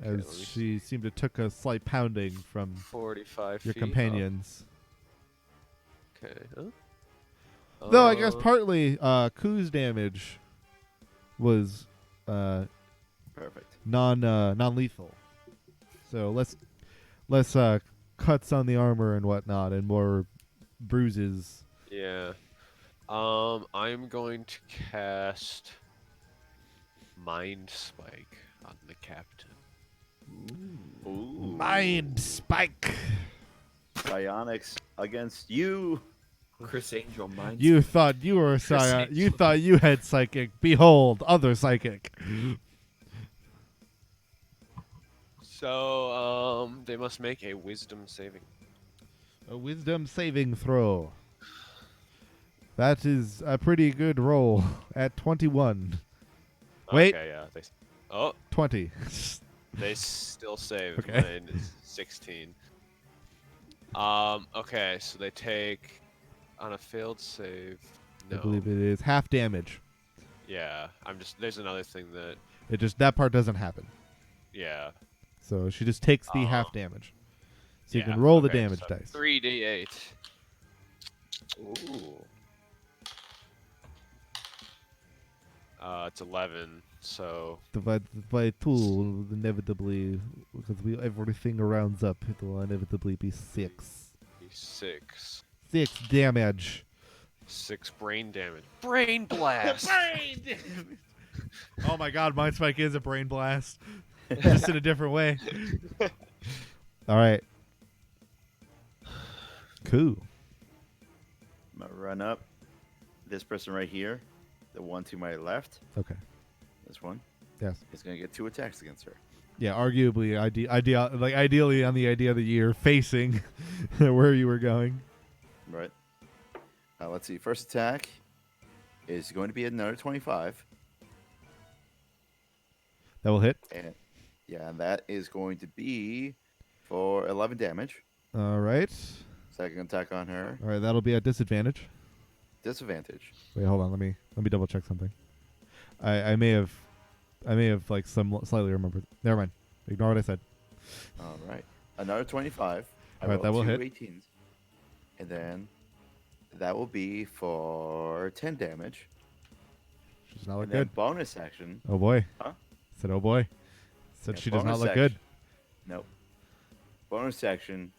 Okay, as let me she seemed to took a slight pounding from 45 your feet. companions. Oh, okay. Huh? Though I guess partly Ku's damage was Perfect. non-lethal, so less cuts on the armor and whatnot, and more bruises. Yeah. I'm going to cast Mind Spike on the captain. Ooh. Mind spike. Psionics against you. Chris Angel mind. You thought you were Scion. You thought you had psychic. Behold, other psychic. So, they must make a Wisdom saving. A wisdom saving throw. That is a pretty good roll at 21. Wait. Okay, yeah. Oh, 20. they still save. Okay. Mine is 16. Okay, so they take on a failed save. I No. believe it is half damage. Yeah, there's another thing that. It just that part doesn't happen. Yeah. So she just takes the half damage. So you Yeah, can roll the okay, damage so dice. 3d8. Ooh. It's 11. So Divided by 2 will inevitably, because everything rounds up, it will inevitably be 6. 6. 6 damage. 6 brain damage. Brain blast. Oh my god, Mind Spike is a brain blast. Just in a different way. Alright. Cool. I'm gonna run up. This person right here, the one to my left, Okay. this one, Yes. is gonna get 2 attacks against her. Yeah, arguably, ideally on the idea that you're facing where you were going. Right. Let's see. First attack is going to be another 25, That will hit. and yeah, and that is going to be for 11 damage. Alright. Second attack on her, Alright, that'll be at disadvantage. disadvantage. Wait, hold on. Let me double check something. I may have like slightly remembered. Never mind. Ignore what I said. All right. Another 25. I All right, rolled that will 2 hit. 18s. And then that will be for 10 damage. She does not look And then good. bonus action. Oh boy. Huh? Said oh boy. Said Yeah, she does not bonus look action. good. Nope. Bonus action.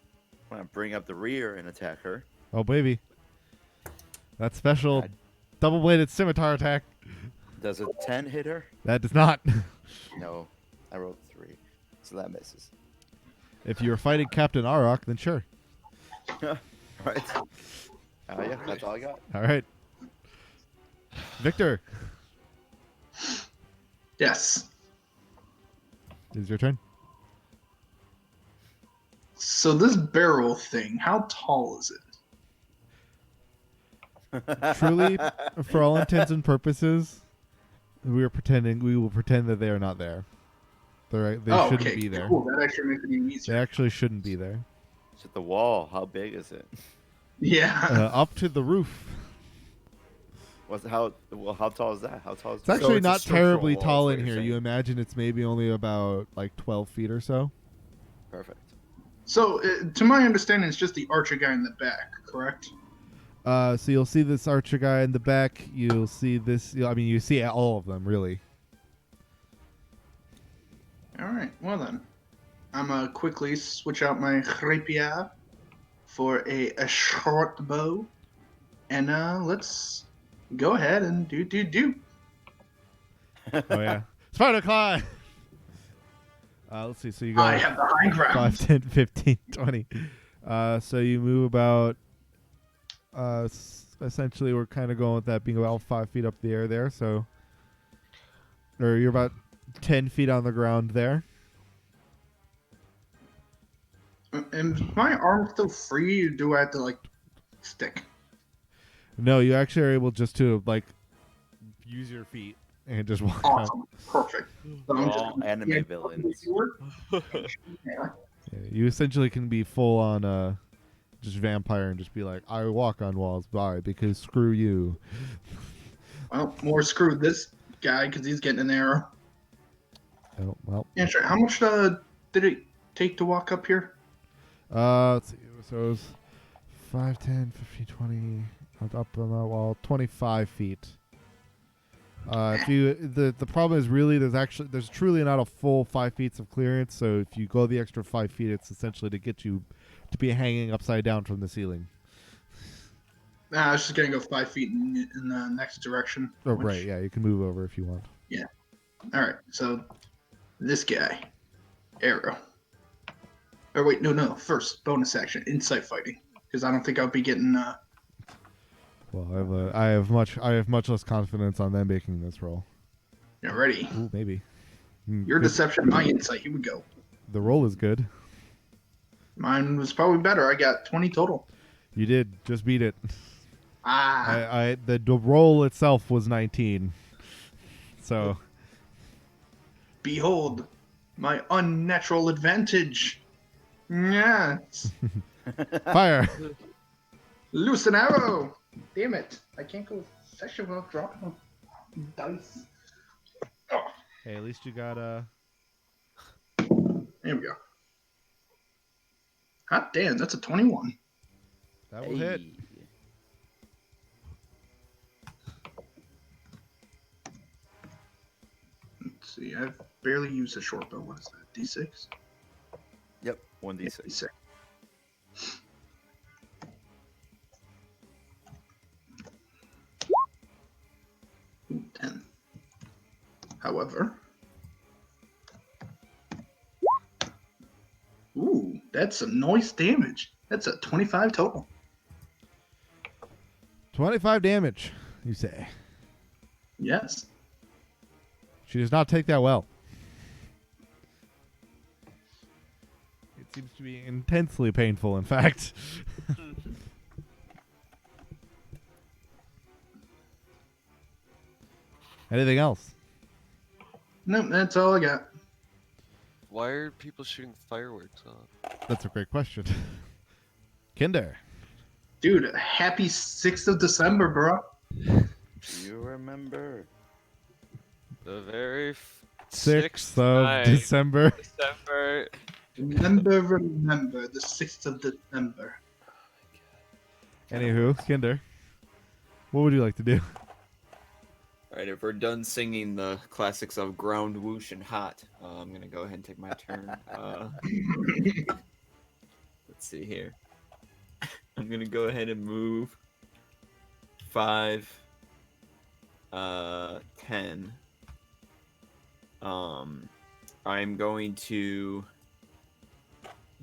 I'm going to bring up the rear and attack her. Oh baby. That special God. double-bladed scimitar attack. Does a 10 hit her? That does not. No. I rolled 3. So that misses. If you were fighting Captain Arak, then sure. Right. Yeah, that's all I got. All right. Victor, Yes. it is your turn. So this barrel thing, how tall is it? Truly, for all intents and purposes, we will pretend that they are not there. They Oh, shouldn't okay, be there. cool. That actually makes it even They easier. actually shouldn't be there. It's at the wall. How big is it? Yeah. Up to the roof. How tall is that? How tall is It's the actually roof? it's a not structural terribly wall, is tall what in you're here. saying. You imagine it's maybe only about like 12 feet or so. Perfect. So, to my understanding, it's just the archer guy in the back, correct? So you'll see this archer guy in the back. You'll see this. I mean, you see all of them really. All right. Well then, I'm gonna quickly switch out my rapier for a short bow, and let's go ahead and do. Oh yeah, Spider Climb. Let's see. So you I go have the high ground. 5, 10, 15, 20. So you move about. Essentially, we're kind of going with that being about 5 feet up the air there. So, or you're about 10 feet on the ground there. And is my arm still free, or do I have to like stick? No, you actually are able just to like use your feet and just walk out. Awesome, perfect. So We're I'm just all anime villains. Yeah. Yeah, you essentially can be full on just vampire and just be like, I walk on walls. Why? Because screw you. Well, more screw this guy because he's getting an arrow. Oh, well. Yeah, sure. How much did it take to walk up here? Let's see. So it was 5, 10, 15, 20. Up on that wall, 25 feet. If you the problem is really there's truly not a full 5 feet of clearance. So if you go the extra 5 feet, it's essentially to get you to be hanging upside down from the ceiling. Nah, I was just gonna go 5 feet in the next direction. Oh right, yeah, you can move over if you want. All right, so this guy, arrow. Or wait, no. First, bonus action, insight fighting, because I don't think I'll be getting. Well, I have much less confidence on them making this roll. Ready. Ooh, maybe. Your Good. deception, my insight. Here we go. The roll is good. Mine was probably better. I got 20 total. You did just beat it. Ah. The roll itself was 19. So Behold, my unnatural advantage. Yes. fire. Loose an arrow. Damn it. I can't go session without dropping dice. Oh, Hey, at least you got there we go. Hot damn, that's a 21. that will hit. Let's see, I've barely used a short bow. What is that? D6? Yep, 1d6. D6. Ooh, 10. However, ooh, that's some noise damage. That's a 25 total. 25 damage, you say. Yes. She does not take that well. It seems to be intensely painful, in fact. Anything else? Nope, that's all I got. Why are people shooting fireworks off? That's a great question. Kinder. Dude, happy 6th of December, bro. Do you remember? The very 6th of December. December. Remember, the 6th of December. Anywho, Kinder, what would you like to do? All right, if we're done singing the classics of Ground, Whoosh, and Hot, I'm gonna go ahead and take my turn. Let's see here. I'm gonna go ahead and move 5, 10. I'm going to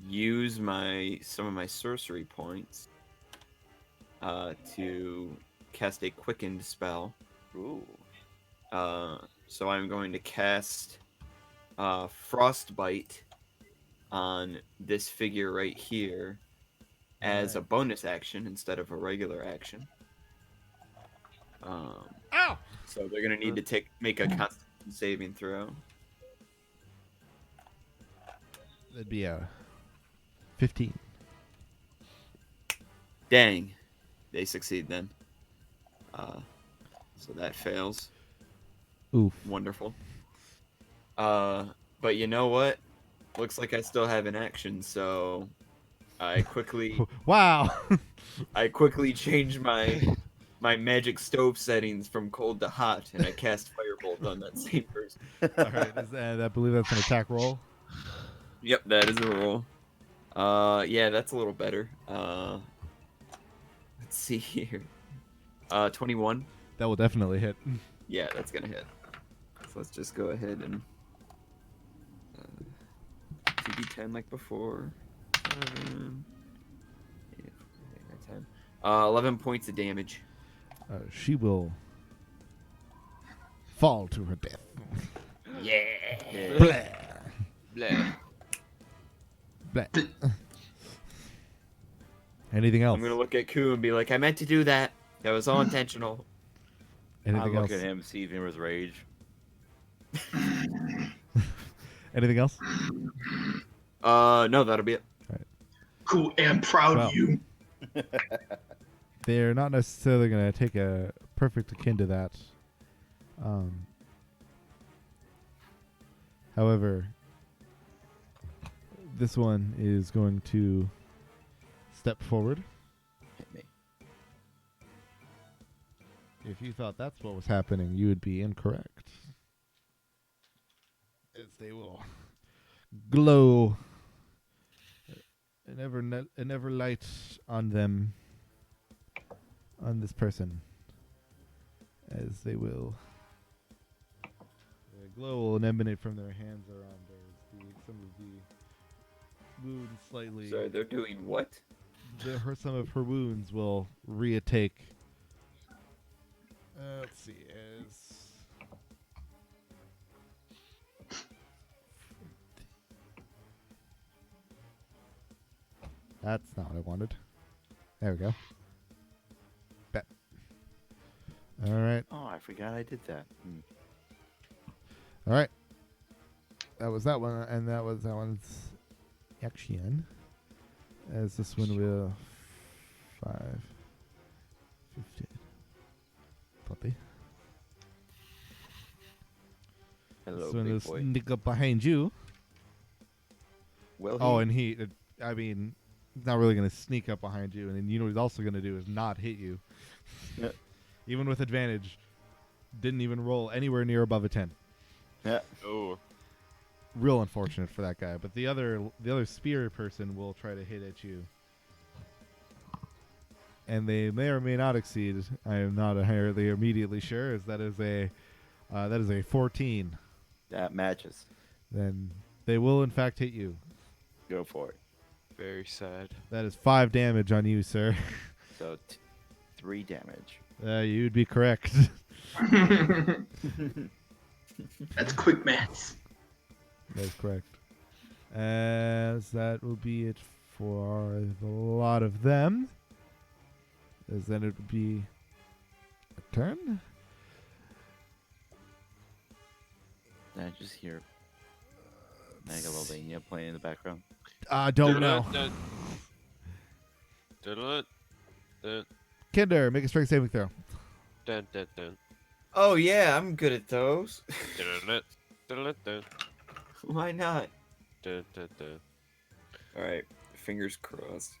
use some of my sorcery points to cast a quickened spell. Ooh. So I'm going to cast Frostbite on this figure right here as a Alright. bonus action instead of a regular action. Ow! So they're gonna need to make a Constitution saving throw. That'd be a 15. Dang, they succeed then. So that fails. Oof. Wonderful. But you know what? Looks like I still have an action, so I quickly Wow. changed my magic stove settings from cold to hot, and I cast firebolt on that same person. All right. I believe that's an attack roll. Yep, that is a roll. Yeah, that's a little better. Let's see here. 21. That will definitely hit. Yeah, that's gonna hit. So let's just go ahead and 2d10 like before. 7, 8, 10. 11 points of damage. She will fall to her death. Yeah. Blah. Blah. Blah. Anything else? I'm gonna look at Ku and be like, I meant to do that. That was all intentional. I Anything look else? at him, seething with rage. Anything else? No, that'll be it. Cool and proud Well. of you. They're not necessarily going to take a perfect akin to that. However, this one is going to step forward. Hit me. If you thought that's what was happening, you would be incorrect. As they will glow an ever light on them, on this person, as they will. The glow will emanate from their hands around some of the wounds slightly. Sorry, they're doing what? Some of her wounds will retake. Let's see. That's not what I wanted. There we go. Bet. All right. Oh, I forgot I did that. All right. That was that one, and that one's action. As this one will 5, 15. Puppy. Hello, This one big will boy. sneak up behind you. Well, Oh, and he's not really going to sneak up behind you. And then you know what he's also going to do is not hit you. Yeah. Even with advantage. Didn't even roll anywhere near above a 10. Yeah. Oh. Real unfortunate for that guy. But the other spear person will try to hit at you. And they may or may not exceed. I am not entirely immediately sure, as that is a 14. That matches. Then they will in fact hit you. Go for it. Very sad. That is 5 damage on you, sir. So 3 damage. You'd be correct. That's quick maths. That is correct. As that will be it for a lot of them. As then it would be a turn. I just hear Megalovania playing in the background. Don't know. Dun, dun, Kinder, make a strength saving throw. dun, dun, dun, Oh yeah, I'm good at those. dun, dun, dun, dun, Why not? dun, dun, dun. All right, fingers crossed.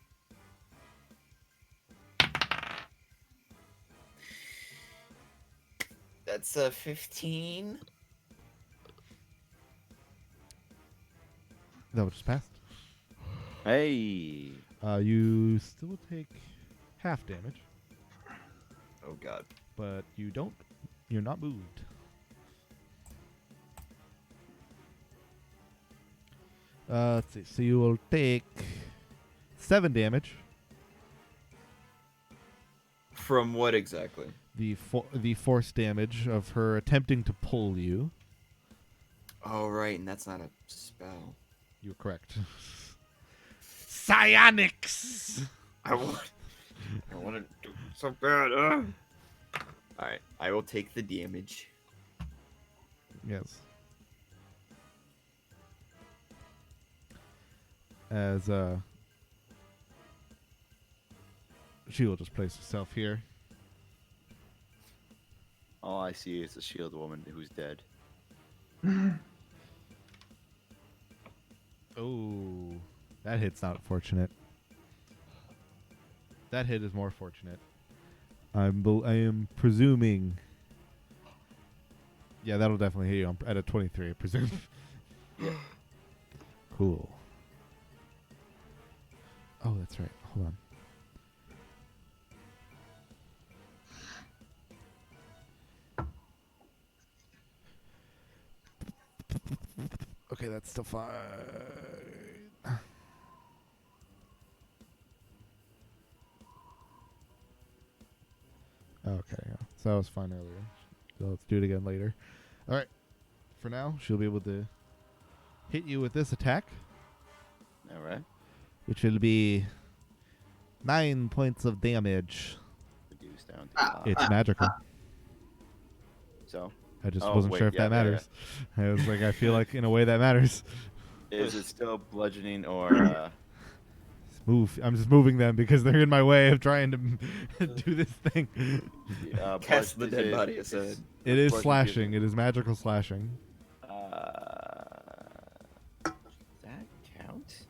That's a 15. That just passed. Hey. You still take half damage, Oh god. but you're not moved. Let's see. So you will take 7 damage. From what exactly? The force damage of her attempting to pull you. Oh right, and that's not a spell. You're correct. Psionics. I want to do so bad. All right, I will take the damage. Yes. As she will just place herself here. All I see is a shield woman who's dead. Oh, that hit's not fortunate. That hit is more fortunate. I am presuming. Yeah, that'll definitely hit you. I'm at a 23, I presume. Yeah. Cool. Oh, that's right. Hold on. Okay, that's still fine. Okay, yeah. So that was fine earlier. So let's do it again later. All right. For now, she'll be able to hit you with this attack, All right. which will be 9 points of damage. Reduced down to 5. It's magical. So, I just Oh, wasn't wait, sure if yeah, that yeah, matters. I was like, I feel like in a way that matters. is it still bludgeoning or? Move. I'm just moving them because they're in my way of trying to do this thing. Cast the is dead it- body aside. is It is bludgeon slashing. piercing? It is magical slashing. That count?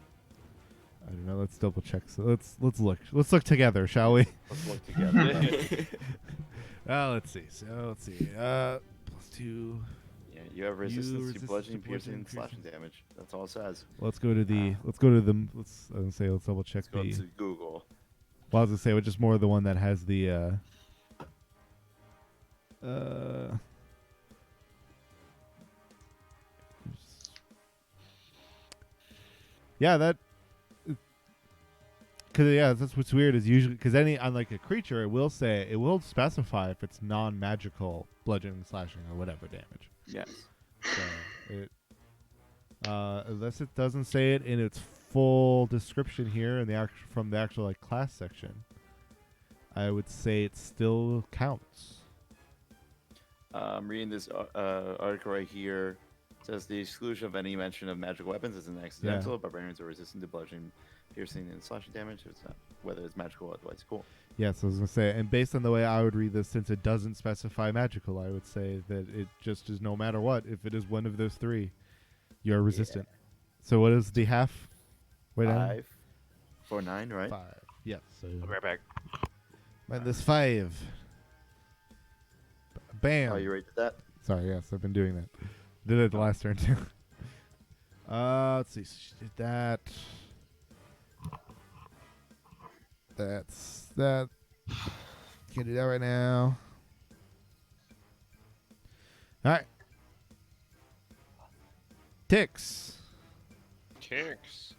I don't know. Let's double check. So let's look. Let's look together, shall we? Let's look together. Let's see. So let's see. +2. Yeah, you have resistance resist to bludgeoning, to piercing, bludgeoning, slashing damage. That's all it says. Let's go to the. Let's go to the. Let's. I was gonna say. Let's double check Let's go the. to Google. Well, I was gonna say, which is more the one that has the. Yeah, that. Because yeah, that's what's weird is usually because any unlike a creature, it will specify if it's non-magical bludgeoning, slashing, or whatever damage. Yes. So it unless it doesn't say it in its full description here in the from the actual like class section, I would say it still counts. I'm reading this article right here. It says the exclusion of any mention of magical weapons is an accidental. Barbarians are resistant to bludgeoning, piercing, and slashing damage. It's not, whether it's magical or otherwise. Cool. Yes, I was gonna say, and based on the way I would read this, since it doesn't specify magical, I would say that it just is no matter what. If it is one of those three, you're resistant. So what is the half? Wait, 5 for 9, right? 5. Yes. So I'll be right back. minus 5. Bam. Oh, you rated that? Sorry, yes, I've been doing that. Did it the last turn too. Let's see. So she did that. That's that. Can't do that right now. All right. Ticks. Kicks.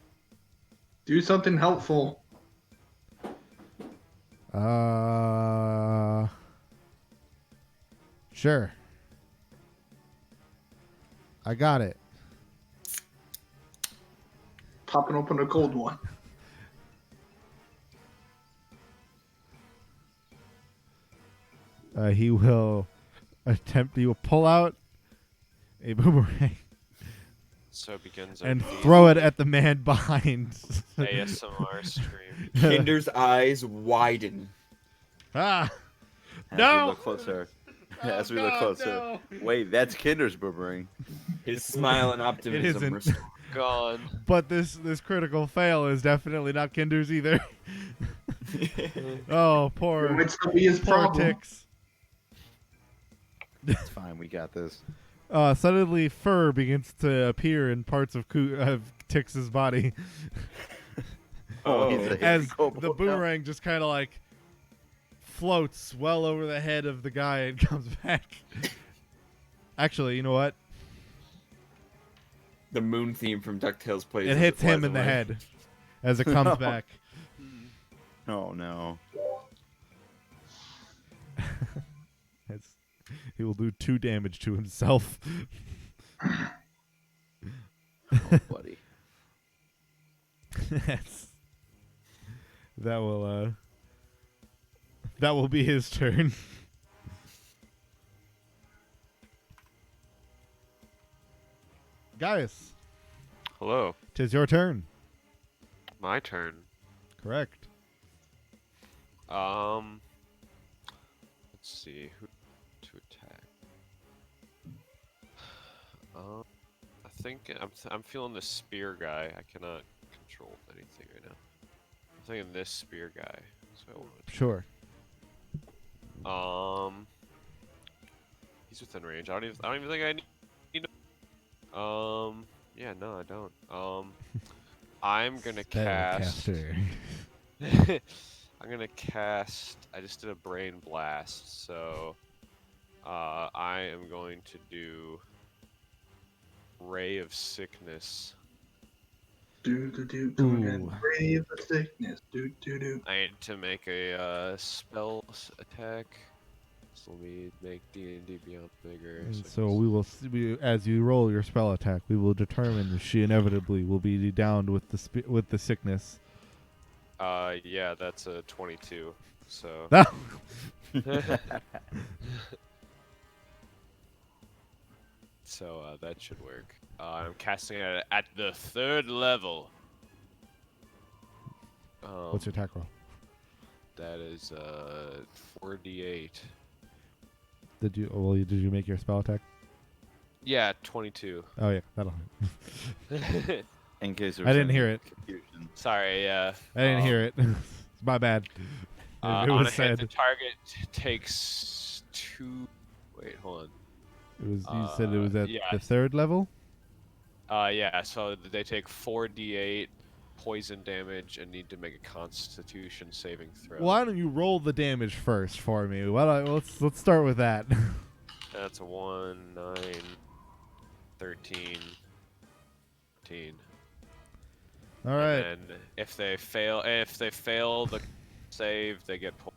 Do something helpful. Sure. I got it. Popping open a cold one. He will he will pull out a boomerang So begins our and theme throw it at the man behind. ASMR stream. Kinder's eyes widen. Ah! As No! we look closer. As we look God, closer. no. Wait, that's Kinder's boomerang. His smile and optimism. isn't. restored. Gone. But this critical fail is definitely not Kinder's either. Oh, It poor might still be his poor problem. Ticks. It's fine, we got this. Suddenly, fur begins to appear in parts of Tix's body Oh, he's a as kobold the now. boomerang just kind of like floats well over the head of the guy and comes back. Actually, you know what? The moon theme from DuckTales plays. It as hits flies him in the away. head as it comes back. Oh no. He will do 2 damage to himself. Oh, buddy. That's- that will be his turn. Gaius, Hello. 'tis your turn. My turn. Correct. Let's see who to attack. I think I'm feeling the spear guy. I cannot control anything right now. I'm thinking this spear guy. So I want Sure. he's within range. I don't even think I need to. Yeah, no, I don't. I'm gonna cast. Spellcaster. I'm gonna cast. I just did a brain blast, so I am going to do Ray of Sickness. Ooh. Brave of sickness. I need to make a spell attack. So let me make D&D Beyond bigger. And I so can we will see, as you roll your spell attack, we will determine if she inevitably will be downed with the sickness. yeah, that's a 22. So so that should work. I'm casting it at the 3rd level. What's your attack roll? That is 4d8. Did you make your spell attack? Yeah, 22. Oh yeah, that'll. In case I didn't hear it. Confusion. Sorry, yeah. I didn't hear it. It's my bad. It On was a hit, said. the target takes 2. Wait, hold on. It was. You said it was at yeah. the 3rd level. Yeah. So they take 4d8 poison damage and need to make a Constitution saving throw. Why don't you roll the damage first for me? Let's start with that. That's a 1, 9, 13, 14. All right. And if they fail the save, they get pulled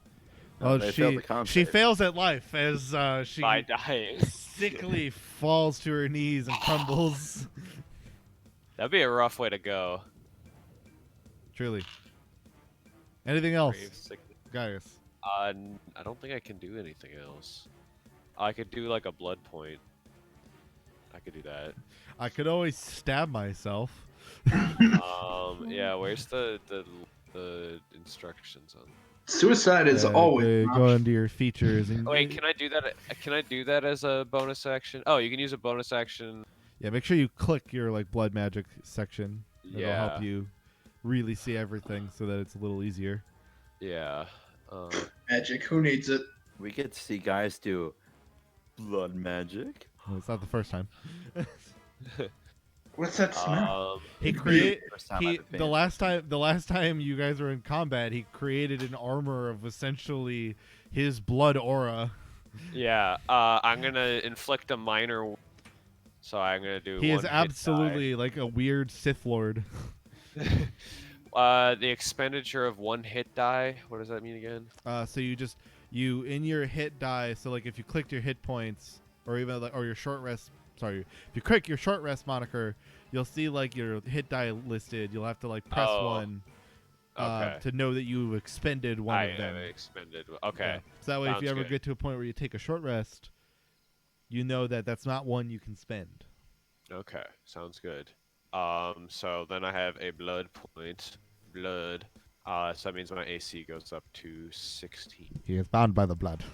Oh, they failed the she con she save. fails at life as she by dying. sickly falls to her knees and crumbles. That'd be a rough way to go. Truly. Anything else, Brave sickness. Gaius? I don't think I can do anything else. I could do like a blood point. I could do that. I could always stab myself. Yeah. Where's the instructions on? Suicide is always an go option. into your features and Wait, can I do that? Can I do that as a bonus action? Oh, you can use a bonus action. yeah, make sure you click your like blood magic section. It'll help Yeah. you really see everything so that it's a little easier. Yeah. Magic. Who needs it? We get to see guys do blood magic. Well, it's not the first time. What's that smell? He It's create the first time he I've been. the last time you guys were in combat, he created an armor of essentially his blood aura. Yeah. I'm gonna inflict a minor. So I'm gonna do. He one is hit absolutely like a weird Sith Lord. die. The expenditure of 1 hit die. What does that mean again? So you in your hit die. So like if you clicked your hit points or even like, or your short rest. Sorry, if you click your short rest moniker, you'll see like your hit die listed. You'll have to like press Oh, one Okay. to know that you expended one I of them. have expended. Okay. Yeah. So that way, if Sounds you ever good. get to a point where you take a short rest, you know that that's not one you can spend. Okay. Sounds good. So then I have a blood point. Blood. So that means my AC goes up to 16. He is bound by the blood.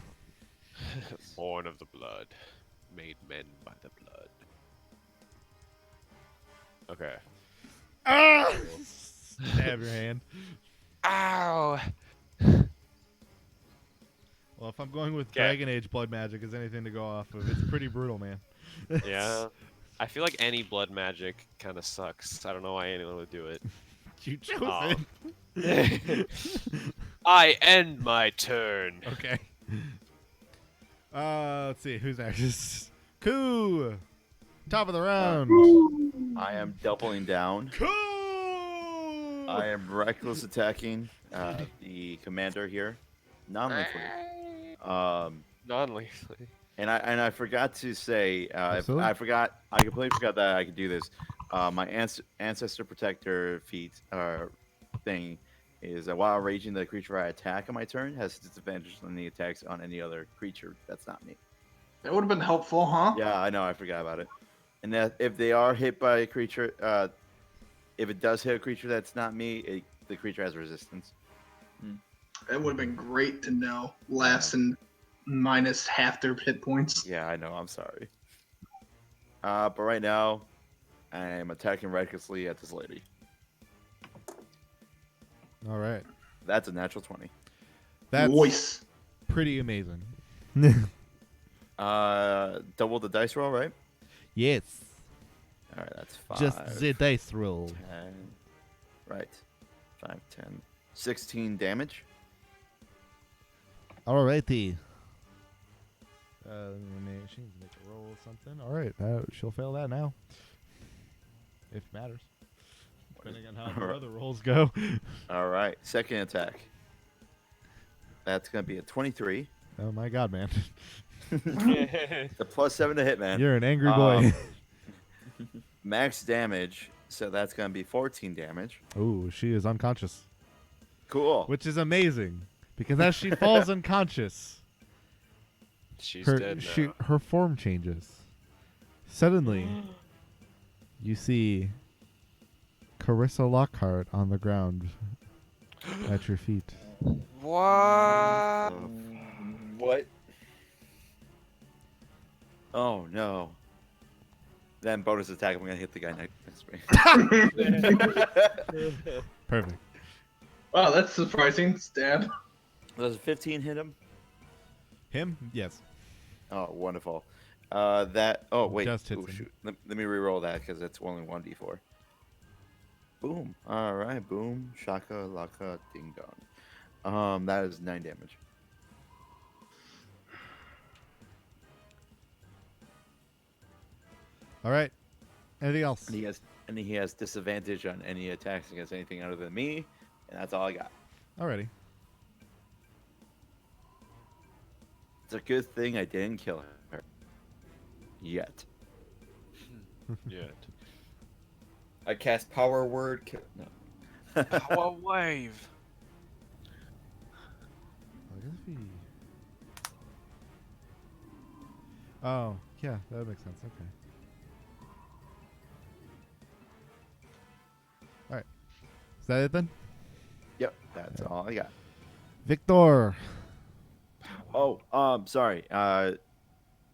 Born of the blood. Made men by the blood. Okay. Ah! Stab your hand. Ow! Well, if I'm going with Okay. Dragon Age blood magic as anything to go off of, it's pretty brutal, man. Yeah. I feel like any blood magic kind of sucks. I don't know why anyone would do it. You chose Oh. it. I end my turn. Okay. Let's see. Who's next? Koo! Top of the round. I am doubling down. Koo! I am reckless attacking the commander here, non-lethally. Non-lethally. And I forgot to say, Absolutely. I completely forgot that I could do this. My ancestor protector feat thing is while raging, the creature I attack on my turn has disadvantage on the attacks on any other creature that's not me. That would have been helpful, huh? Yeah, I know. I forgot about it. And that if they are hit by a creature, if it does hit a creature that's not me, the creature has resistance. That would have been great to know. Laughs and minus half their hit points. Yeah, I know. I'm sorry. But right now, I am attacking recklessly at this lady. All right. That's a natural 20. That's Voice. pretty amazing. Double the dice roll, right? Yes. All right, that's 5. Just the dice roll. 10. Right. 5, 10. 16 damage. Alrighty. She needs to make a roll or something. All right. She'll fail that now. If it matters. Depending on how the Alright. other rolls go. All right. Second attack. That's going to be a 23. Oh my god, man. The +7 to hit, man. You're an angry boy. Max damage. So that's going to be 14 damage. Ooh, she is unconscious. Cool. Which is amazing. Because as she falls unconscious, She's her dead now. her form changes. Suddenly, you see Carissa Lockhart on the ground at your feet. What? What? Oh, no. Then bonus attack. I'm going to hit the guy next to me. Perfect. Wow, that's surprising. Stab. Does a 15 hit him? Him? Yes. Oh, wonderful. Oh, wait. Just hits Ooh, him. shoot. Let me re-roll that because it's only 1d4. Boom. All right. Boom. Shaka, laka, ding dong. That is 9 damage. All right. Anything else? And he has disadvantage on any attacks against anything other than me, and that's all I got. Alrighty. It's a good thing I didn't kill her. Yet. Yeah. I cast power word. No. Power wave. I guess we... Oh, yeah, that makes sense. Okay. All right. Is that it then? Yep. That's all I got. Victor. Oh, sorry.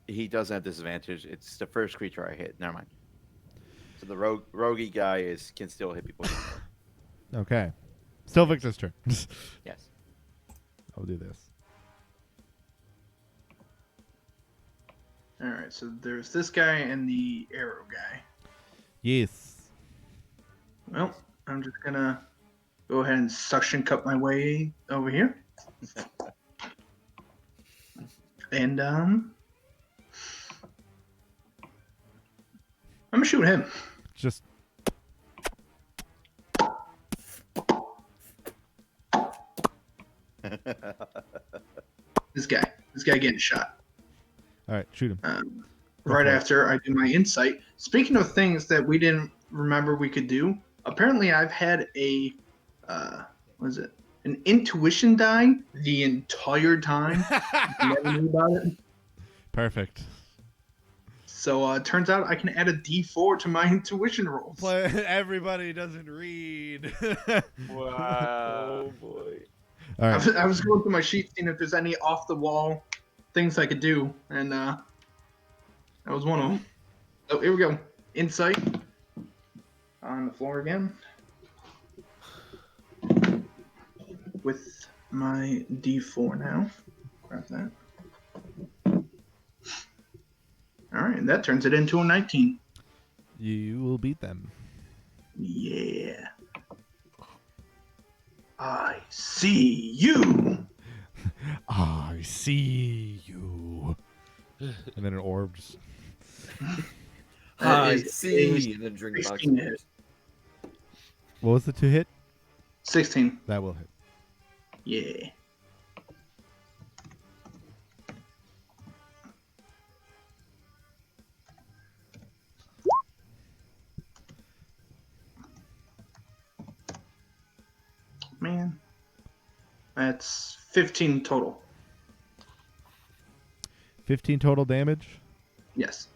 He doesn't have disadvantage. It's the first creature I hit. Never mind. So the roguey guy can still hit people. Okay. Still Victor's turn. Yes. I'll do this. All right, so there's this guy and the arrow guy. Yes. Well, I'm just gonna go ahead and suction cup my way over here. And I'm gonna shoot him. Just This guy getting shot. all right. Shoot him. Right for it. after I do my insight. Speaking of things that we didn't remember we could do, apparently I've had a what is it? An intuition die the entire time. Never knew about it. Perfect. So it turns out I can add a D4 to my intuition rolls. Everybody doesn't read. Wow. Oh boy. All right. I was going through my sheet seeing if there's any off the wall things I could do, and that was one of them. So here we go. Insight on the floor again with my D4 now. Grab that. All right, that turns it into a 19. You will beat them. Yeah. I see you. I see you. And then an orb just... I is see. And then drink the 16 box. hit. What was the 2 hit? 16. That will hit. Yeah. man. That's 15 total. 15 total damage. Yes.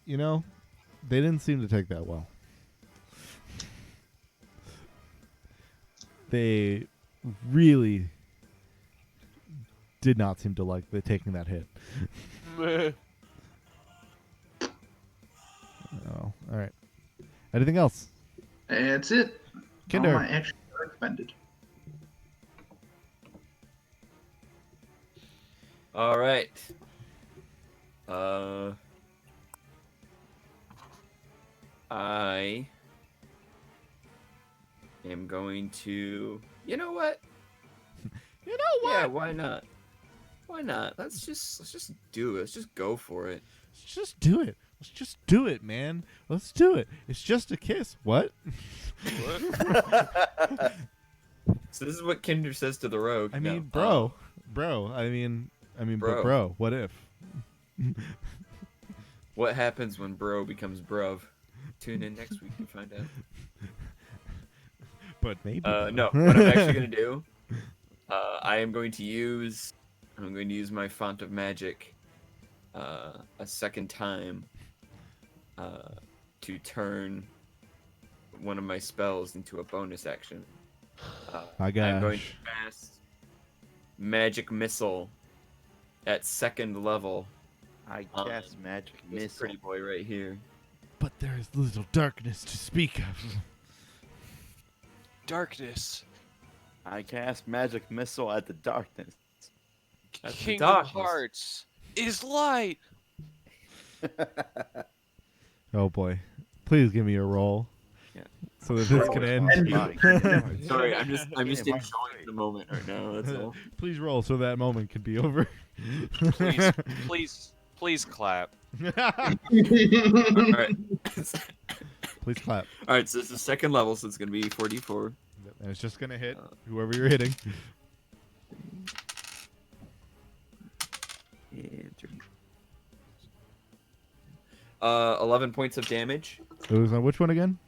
You know, they didn't seem to take that well. They really did not seem to like taking that hit. Oh, all right. Anything else? That's it. Kinder. All my actions are expended. All right. I am going to. You know what? You know what? Yeah, why not? Why not? Let's just do it. Let's just go for it. Let's just do it. Let's just do it, man. Let's do it. It's just a kiss. What? So this is what Kinder says to the rogue. I No, mean, bro. I mean, but Bro. bro, what if? What happens when bro becomes bruv? Tune in next week to find out. But maybe. No, what I'm actually gonna do, I'm going to use my font of magic, a second time, to turn one of my spells into a bonus action. My I'm going gosh. to cast Magic Missile at second level. I Um, cast magic This missile. pretty boy right here. But there is little darkness to speak of. Darkness. I cast magic missile at the darkness. That's the Kingdom darkness. Hearts is light. Oh boy. Please give me a roll. Yeah. So that this can end. Sorry, I'm just enjoying the moment right now. That's all. Please roll so that moment can be over. Please clap. All right. Please clap. All right. So it's the second level, so it's gonna be 4d4. And it's just gonna hit whoever you're hitting. And 11 points of damage. It was on which one again?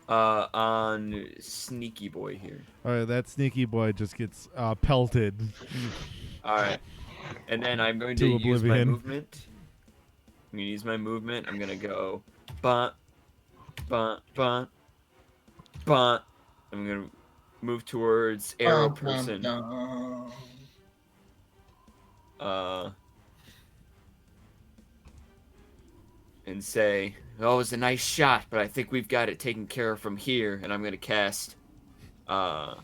On Sneaky Boy here. All right, that sneaky boy just gets pelted. All right. And then I'm going to To use my oblivion. movement. I'm gonna use my movement. I'm gonna go, bunt, bunt, bunt, bunt. I'm gonna move towards arrow person. And say, "Oh, it was a nice shot, but I think we've got it taken care of from here." And I'm gonna cast, Firebolt.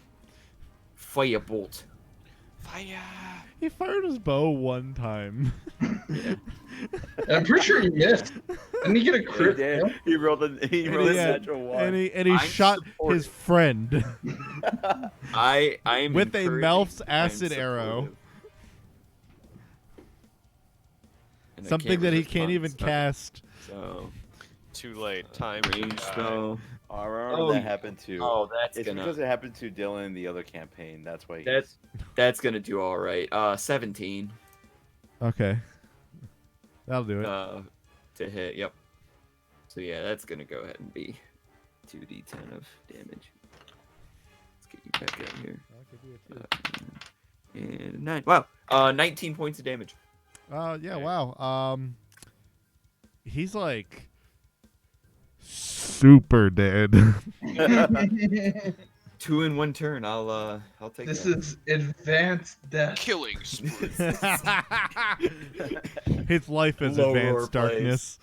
Fire. He fired his bow one time. I'm pretty sure he missed. Didn't he get a crit? fail? He rolled a Yeah, natural one. and he I'm shot supportive. his friend I am with a encouraging, Melf's I am acid arrow. supportive. And I Something can't that he resist can't blunt even stuff, cast. So Too late. Time range spell. I remember Oh, that happened to. Oh, that's It's gonna because it happened to Dylan in the other campaign. That's why. that's gonna do all right. 17 Okay. That'll do it. to hit. Yep. So yeah, that's gonna go ahead and be 2d10 of damage. Let's get you back out here. And 9. Wow. 19 points of damage. Yeah, wow. He's like super dead. 2 in 1 turn. I'll take This that. is advanced death. Killing spree. His life is Low advanced roar darkness.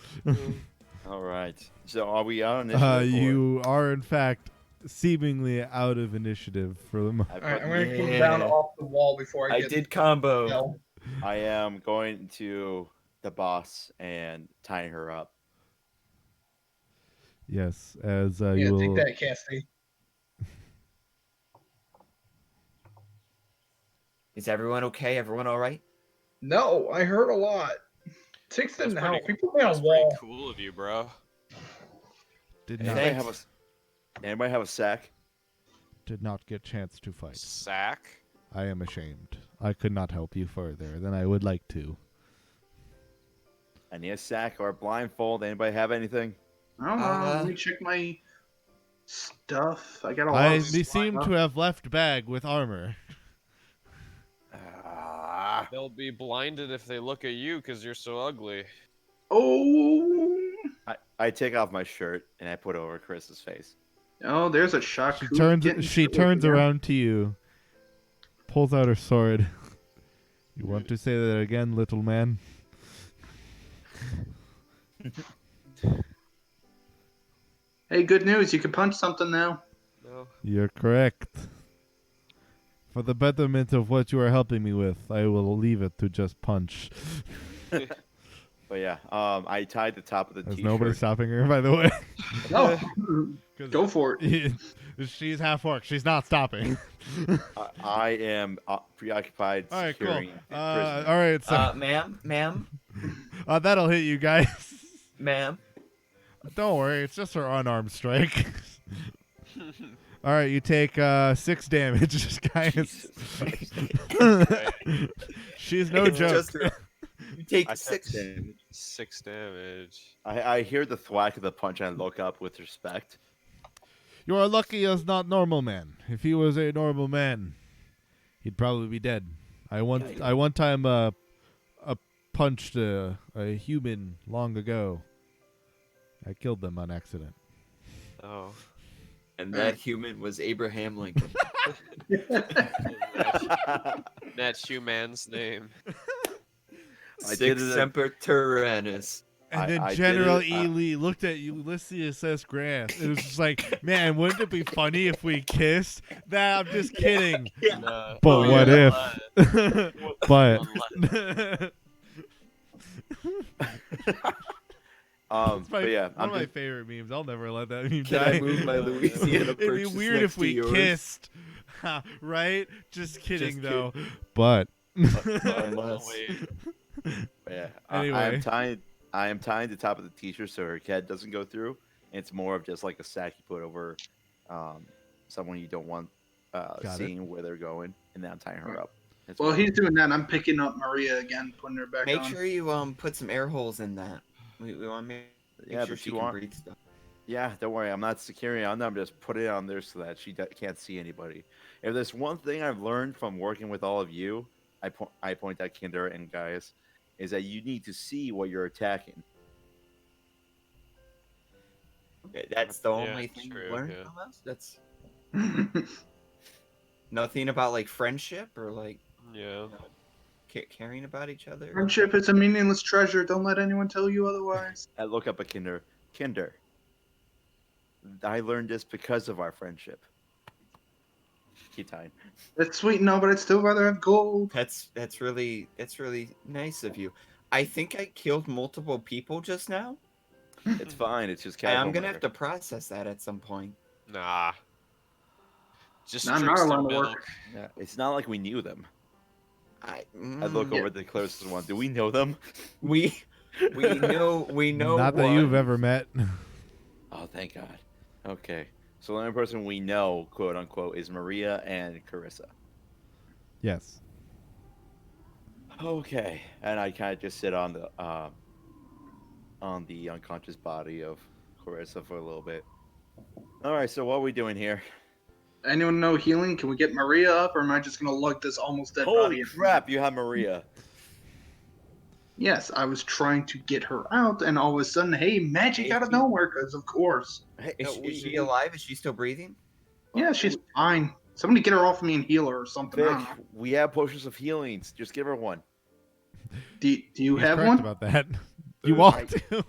All right. So are we out on initiative? or- You are in fact seemingly out of initiative for the moment. I All right, I'm put- gonna come down off the wall before I I get. did combo. Hell. I am going to the boss and tying her up. Yes, as Yeah, you will. take that, Cassidy. Is everyone okay? Everyone all right? No, I heard a lot. Six That's didn't help. pretty- He put me on That's a pretty wall. cool of you, bro. Did Anybody not have a sack? did not get chance to fight. Sack. I am ashamed. I could not help you further than I would like to. I need a sack or a blindfold. Anybody have anything? I don't know. Uh, Let me check my Stuff. I got a lot of They stuff. seem to have left bag with armor. Ah, They'll be blinded if they look at you because you're so ugly. Oh. I take off my shirt and I put it over Chris's face. Oh, there's a shock. She turns around to you, pulls out her sword. You want to say that again, little man? Hey, good news. You can punch something now. No. You're correct. For the betterment of what you are helping me with, I will leave it to just punch. But yeah, I tied the top of the There's t-shirt. nobody stopping her, by the way. No. Go for it. She's half orc. She's not stopping. I am preoccupied All right, cool. securing the prisoner. All right, so Ma'am, that'll hit you guys. ma'am. Don't worry, it's just her unarmed strike. All right, you take 6 damage, guys. She's no joke. You take I 6 took damage. 6 damage. I hear the thwack of the punch and I look up with respect. You are lucky he's not normal man. If he was a normal man, he'd probably be dead. I one time punched a human long ago. I killed them on accident. Oh. And that human was Abraham Lincoln. That's human's name. I did Six it- Semper Tyrannis. And then I General did it, E. Lee looked at Ulysses S. Grant. It was just like, man, wouldn't it be funny if we kissed? Nah, I'm just kidding. No. But what if? But But yeah, one I'm of my just, favorite memes. I'll never let that meme Can die. I move my Louisiana It'd be purchase weird next if we to yours? kissed. Right? Just kidding, Just though. But Unless- Wait. yeah. Anyway. I am tying the top of the t-shirt so her head doesn't go through. It's more of just like a sack you put over someone you don't want Got it. seeing where they're going, and then I'm tying her up. That's Well, what- he's doing that. I'm picking up Maria again, putting her back Make on. sure you put some air holes in that. We want to make yeah, sure but she you can want. breathe stuff. Yeah, don't worry. I'm not securing it on them. Just put it on there so that she can't see anybody. If there's one thing I've learned from working with all of you, I point at Kinder and guys, is that you need to see what you're attacking. Okay, that's the Yeah, only thing true, you learned yeah. from us? That's nothing about like friendship or like Yeah. caring about each other? Friendship is a meaningless treasure. Don't let anyone tell you otherwise. I look up at Kinder. Kinder, I learned this because of our friendship. Keep tying. That's sweet, no, but I'd still rather have gold. That's really nice of you. I think I killed multiple people just now. It's fine. It's just And casual. I'm gonna murder. have to process that at some point. Nah. Just Not in drink our some line of milk. work. Yeah, it's not like we knew them. I I look Yeah. over at the closest one. Do we know them? we know not that you've one. ever met. Oh, thank God. Okay. So the only person we know, quote unquote, is Maria and Carissa. Yes. Okay. And I kind of just sit on the unconscious body of Carissa for a little bit. All right. So what are we doing here? Anyone know healing? Can we get Maria up, or am I just gonna lug this almost dead body? Holy in? crap! You have Maria. Yes, I was trying to get her out, and all of a sudden, hey, magic out of nowhere, because of course. Hey, Is she alive? Is she still breathing? Yeah, she's fine. Somebody get her off me and heal her or something. I Vic, don't know. we have potions of healings. Just give her one. Do you He's have correct one? about that. You Dude, want to?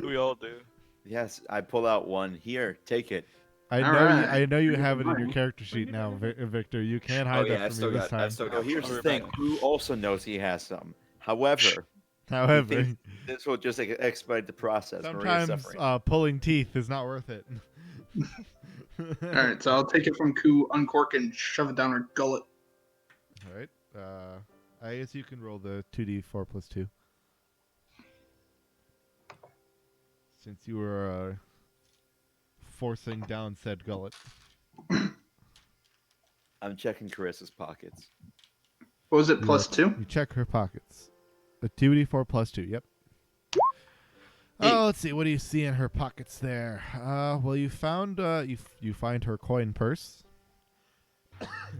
We all do. Yes, I pull out one. Here, take it. I All know. right. I know you have it in your Fine. character sheet now, Victor. You can't hide Oh yeah, that I've from still me this got. time. I've still Now got. here's the I'll thing. remember. Who also knows he has some. However, However, thinks this will just expedite the process. Maria's sometimes suffering. pulling teeth is not worth it. All right, so I'll take it from Koo, uncork it, and shove it down her gullet. All right. I guess you can roll the 2d4 plus 2. Since you were forcing down said gullet. I'm checking Carissa's pockets. What was it, plus 2? You check her pockets. The 2d4 plus 2, yep. Oh, let's see. What do you see in her pockets there? Well, you found you find her coin purse,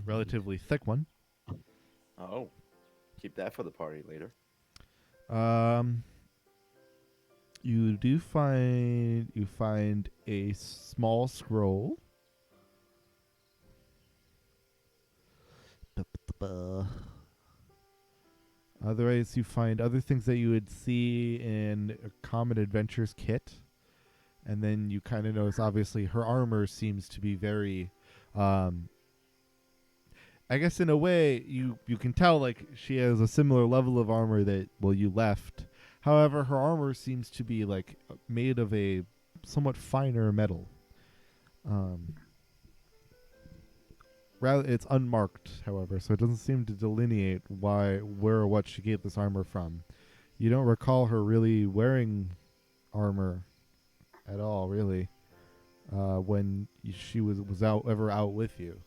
relatively thick one. Oh, keep that for the party later. You do find a small scroll. Otherwise, you find other things that you would see in a common adventures kit, and then you kind of notice. Obviously, her armor seems to be very. I guess in a way, you can tell like she has a similar level of armor that you left. However, her armor seems to be like made of a somewhat finer metal. Rather, it's unmarked, however, so it doesn't seem to delineate where or what she get this armor from. You don't recall her really wearing armor at all, really, when she was out with you.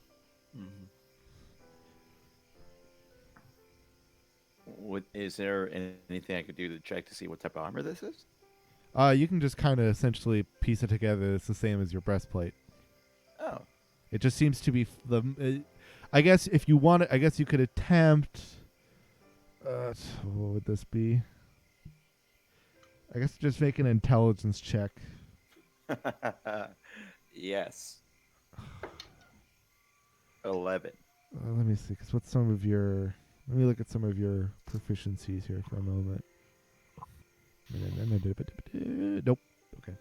Is there anything I could do to check to see what type of armor this is? You can just kind of essentially piece it together. It's the same as your breastplate. Oh, It just seems to be I guess if you want it, I guess you could attempt. What would this be? I guess just make an intelligence check. yes. 11. Let me see. Cause what's some of your? Let me look at some of your proficiencies here for a moment. Nope. Okay.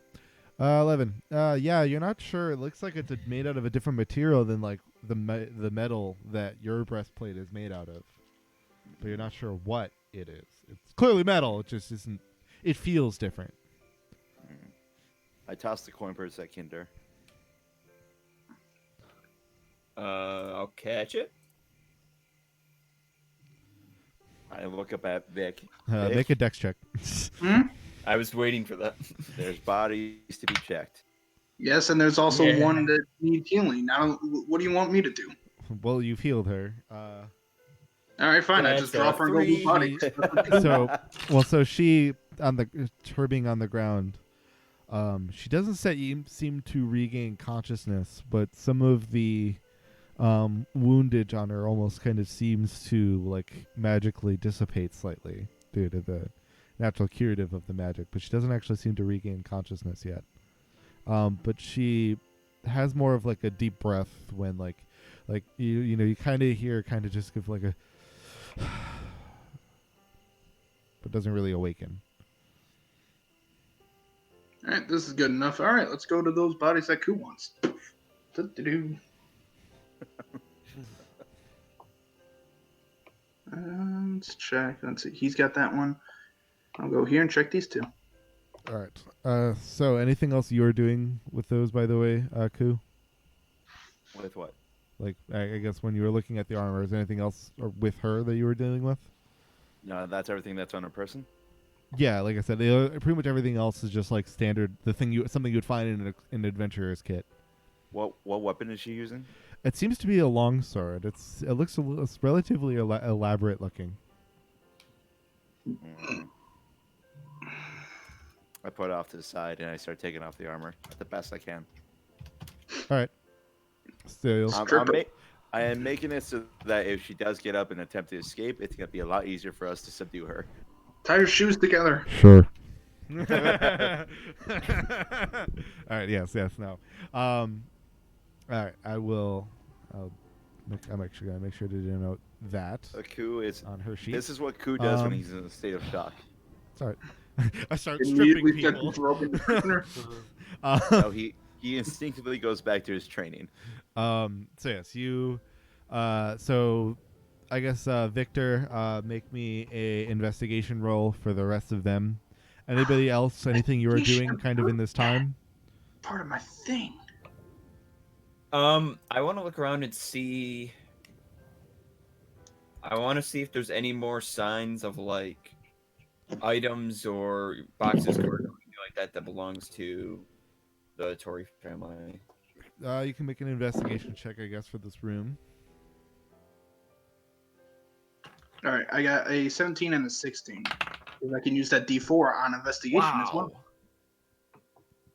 11. Yeah, you're not sure. It looks like it's made out of a different material than like the metal that your breastplate is made out of. But you're not sure what it is. It's clearly metal. It just isn't. It feels different. I tossed the coin purse at Kinder. I'll catch it. I look up at Vic. Make a dex check. I was waiting for that. There's bodies to be checked. Yes, and there's also Yeah. one that needs healing. Now, what do you want me to do? Well, you've healed her. All right, fine. I just That's drop her and go three. move body. So she her being on the ground. She doesn't seem to regain consciousness, but some of the woundage on her almost kind of seems to like magically dissipate slightly due to the natural curative of the magic, but she doesn't actually seem to regain consciousness yet. But she has more of like a deep breath when like you kind of hear kind of just give like a but doesn't really awaken. All right, this is good enough. All right, let's go to those bodies that Ku wants. Do-do-do. Let's check. Let's see. He's got that one. I'll go here and check these two. All right. So anything else you're doing with those, by the way, Ku? With what? Like, I guess when you were looking at the armor, is there anything else with her that you were dealing with? No, that's everything that's on a person. Yeah, like I said, pretty much everything else is just like standard. Something you would find in an adventurer's kit. What weapon is she using? It seems to be a longsword. It looks it's relatively elaborate looking. I put it off to the side and I start taking off the armor the best I can. All right. Still, I am making it so that if she does get up and attempt to escape, it's gonna be a lot easier for us to subdue her. Tie your shoes together. sure. All right. Yes. No. All right. I'm actually gonna make sure to denote that Ku is on her sheet. This is what Ku does when he's in a state of shock. Sorry. I start stripping Immediately start people. broken prisoner. No, he instinctively goes back to his training. So yes, you. So, I guess Victor, make me a investigation roll for the rest of them. Anybody else? Anything you were doing kind of in this time? Part of my thing. I want to look around and see. I want to see if there's any more signs of like items or boxes or anything like that belongs to the Tory family. You can make an investigation check, I guess, for this room. All right, I got a 17 and a 16. If I can use that D4 on investigation as well.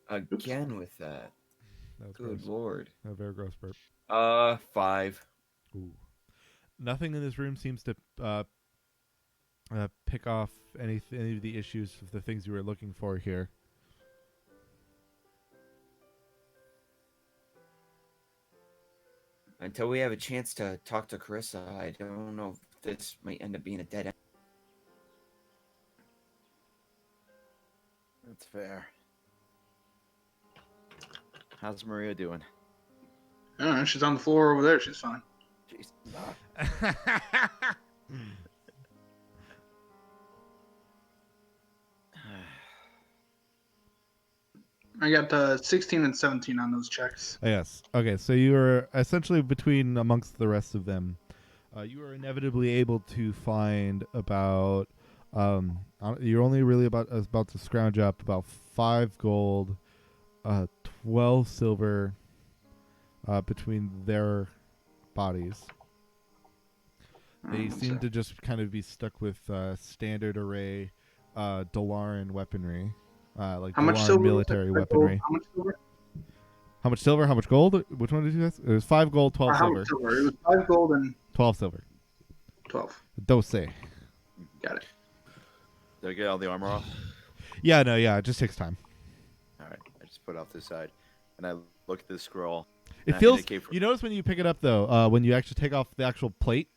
Again with that. That was Good gross. lord. A very gross burp. 5. Ooh. Nothing in this room seems to pick off any of the issues of the things you were looking for here. Until we have a chance to talk to Carissa, I don't know if this might end up being a dead end. That's fair. How's Maria doing? I don't know. She's on the floor over there. She's fine. Jeez. I got 16 and 17 on those checks. Yes. Okay, so you are essentially between amongst the rest of them. You are inevitably able to find about you're only really about to scrounge up about 5 gold, 12 silver between their bodies. They seem to just kind of be stuck with standard array Dalaran weaponry, like How much Dalaran silver? military weaponry. How much silver? How much silver? How much gold? Which one did you guys? It was 5 gold, 12 How silver. much silver? It was 5 gold and 12 silver. 12. Dose. Got it. Did I get all the armor off? Yeah, no, yeah, it just takes time. All right. I just put it off to the side, and I look at the scroll. It and I feels. indicate for- You notice when you pick it up though, when you actually take off the actual plate,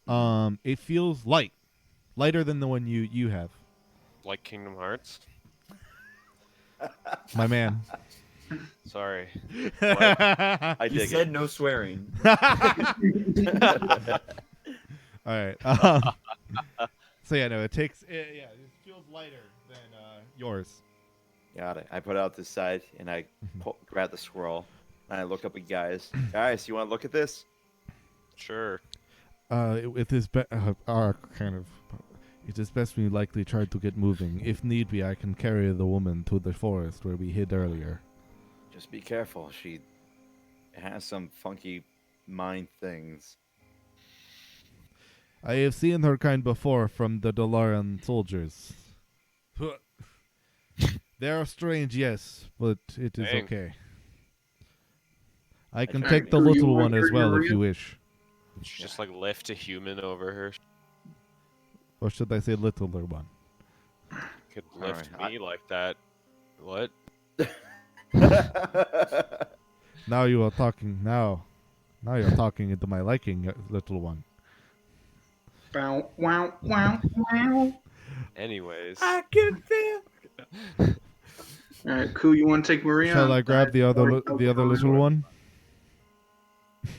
it feels lighter than the one you have. Like Kingdom Hearts. My man. Sorry. I He dig said no swearing. All right. So yeah, no, it takes. It feels lighter than yours. Got it. I put it out to the side, and I grab the scroll, and I look up at guys. Guys, you want to look at this? Sure. It is it is best we likely try to get moving. If need be, I can carry the woman to the forest where we hid earlier. Just be careful. She has some funky mind things. I have seen her kind before from the Dalaran soldiers. They are strange, yes, but it is Dang. okay. I can Alright, take the so you little want one as her, well if Maria? you wish. She just like lift a human over her. Or should I say littler one? Could lift Alright, me like that. What? Now you are talking. Now you're talking into my liking, little one. Bow, wow, wow, wow. Anyways. I can feel. All right, cool. You want to take Maria? Shall I grab the other little one?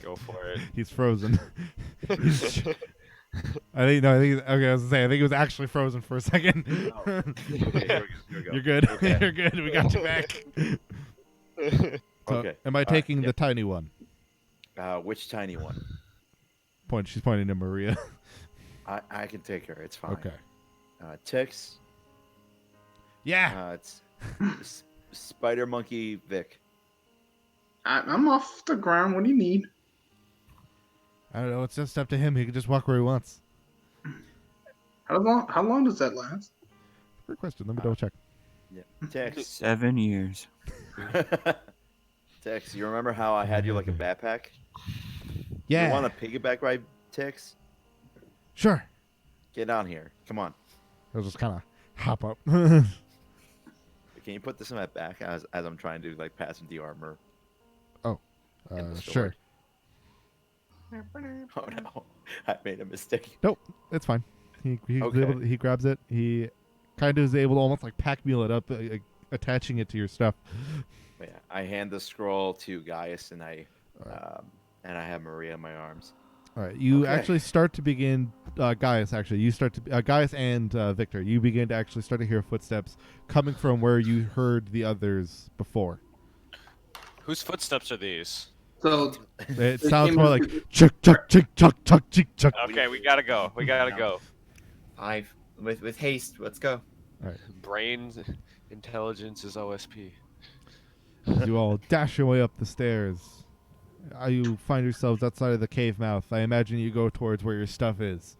Go for it. He's frozen. I think okay. I was gonna say I think it was actually frozen for a second. Okay, here we go. You're good. Okay. You're good. We got you back. So, Okay. am I taking the tiny one? Which tiny one? She's pointing to Maria. I can take her. It's fine. Okay. Tix. Yeah. It's Spider Monkey Vic. I'm off the ground. What do you need? I don't know. It's just up to him. He can just walk where he wants. How long does that last? Good question. Let me double check. Yeah. Tix. 7 years. Tix, you remember how I had you like a backpack? Yeah. You want a piggyback ride, Tix? Sure. Get down here. Come on. I'll just kind of hop up. Can you put this in my back as I'm trying to like pass the armor? And the Sure. sword? Oh no, I made a mistake. Nope. It's fine. He Okay. he grabs it. He kind of is able to almost like pack mule it up, attaching it to your stuff. But yeah, I hand the scroll to Gaius, and I Alright. have Maria in my arms. All right. You Okay. actually start to begin. Gaius, actually, you start to Gaius and Victor. You begin to actually start to hear footsteps coming from where you heard the others before. Whose footsteps are these? So It They sounds came more in- like chuck chuck chuck chuck chuck chuck chuck. Okay, we gotta go. We gotta go. 5. With haste. Let's go. Brains, intelligence is OSP. As you all dash your way up the stairs, you find yourselves outside of the cave mouth. I imagine you go towards where your stuff is.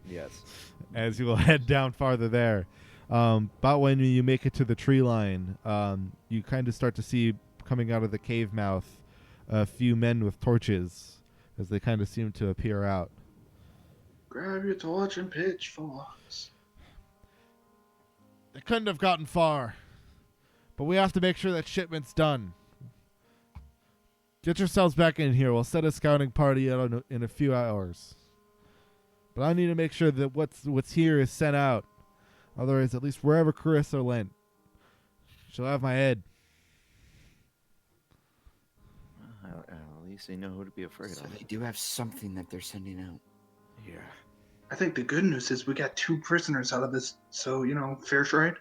Yes. As you will head down farther there, About when you make it to the tree line, you kind of start to see coming out of the cave mouth a few men with torches as they kind of seem to appear out. Grab your torch and pitchforks. They couldn't have gotten far, but we have to make sure that shipment's done. Get yourselves back in here. We'll set a scouting party out in a few hours. But I need to make sure that what's here is sent out. Otherwise, at least wherever Carissa went, she'll have my head. At least they know who to be afraid So of. they do have something that they're sending out. Yeah. I think the good news is we got 2 prisoners out of this, so, fair trade.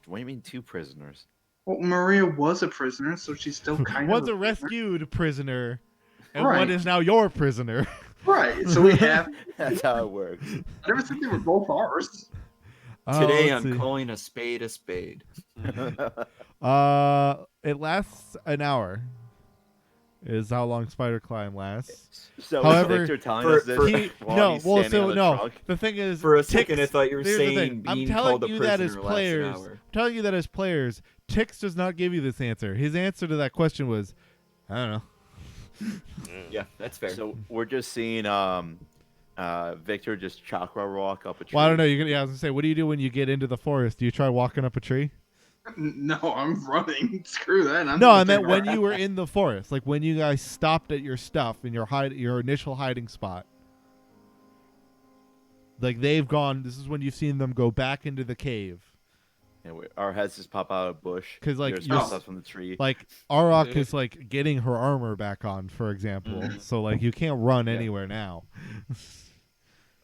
What do you mean 2 prisoners? Well, Maria was a prisoner, so she's still kind One's of a rescued prisoner, and Right. one is now your prisoner. Right, so we have. That's how it works. I never think they were both ours. Today let's I'm see. calling a spade a spade. It lasts an hour. Is how long Spider Climb lasts. So However, Victor telling for- us this for- while he's standing on the trunk? The thing is, For a second, I Ticks- thought you were here's the saying thing, I'm being telling called a you that as prisoner lasts an players. hour. I'm telling you that as players, Tix does not give you this answer. His answer to that question was, I don't know. Yeah, that's fair. So we're just seeing Victor just chakra walk up a tree. Well, I don't know. I was gonna say, what do you do when you get into the forest? Do you try walking up a tree? No, I'm running. Screw that. No, I meant when you were in the forest, like when you guys stopped at your stuff in your initial hiding spot. Like they've gone. This is when you've seen them go back into the cave. And our heads just pop out of a bush. 'Cause, like, There's you're- stuff from the tree. Like Arok is like getting her armor back on, for example. So like you can't run anywhere now.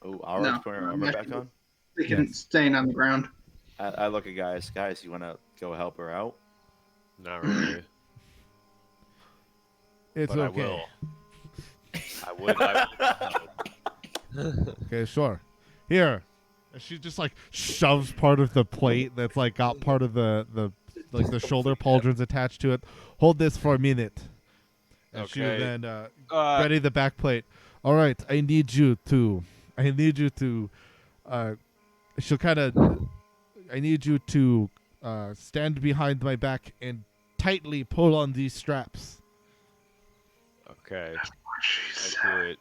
Oh, our No, putting our no, armor no. back on. They can Yes. staying on the ground. I look at guys. Guys, you want to go help her out? Not really. It's but okay. I will. I would. I would. Okay, sure. Here. And she just like shoves part of the plate that's like got part of the like the shoulder pauldrons attached to it. Hold this for a minute. And she Okay. then ready the back plate. All right, I need you to she'll kind of I need you to stand behind my back and tightly pull on these straps. Okay. Jeez. I do it.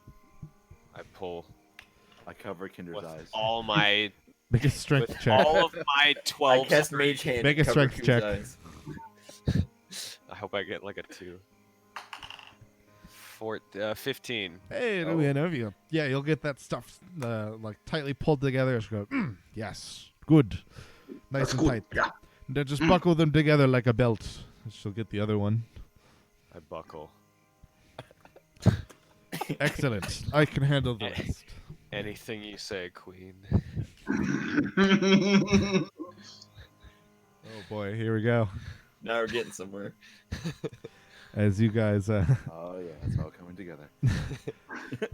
I pull I cover Kinder's with eyes. all my Make a strength with check. all of my I 12. cast Mage Hand. Make to a cover strength Q's check. eyes. I hope I get like a 2. 15. Hey, Oh. yeah, you'll get that stuff like tightly pulled together. She'll go, yes, good, nice That's and cool. tight. Yeah. And then just buckle them together like a belt. She'll get the other one. I buckle. Excellent. I can handle the Eh. rest. Anything you say, Queen. Oh boy, here we go. Now we're getting somewhere. As you guys, Oh yeah, it's all coming together.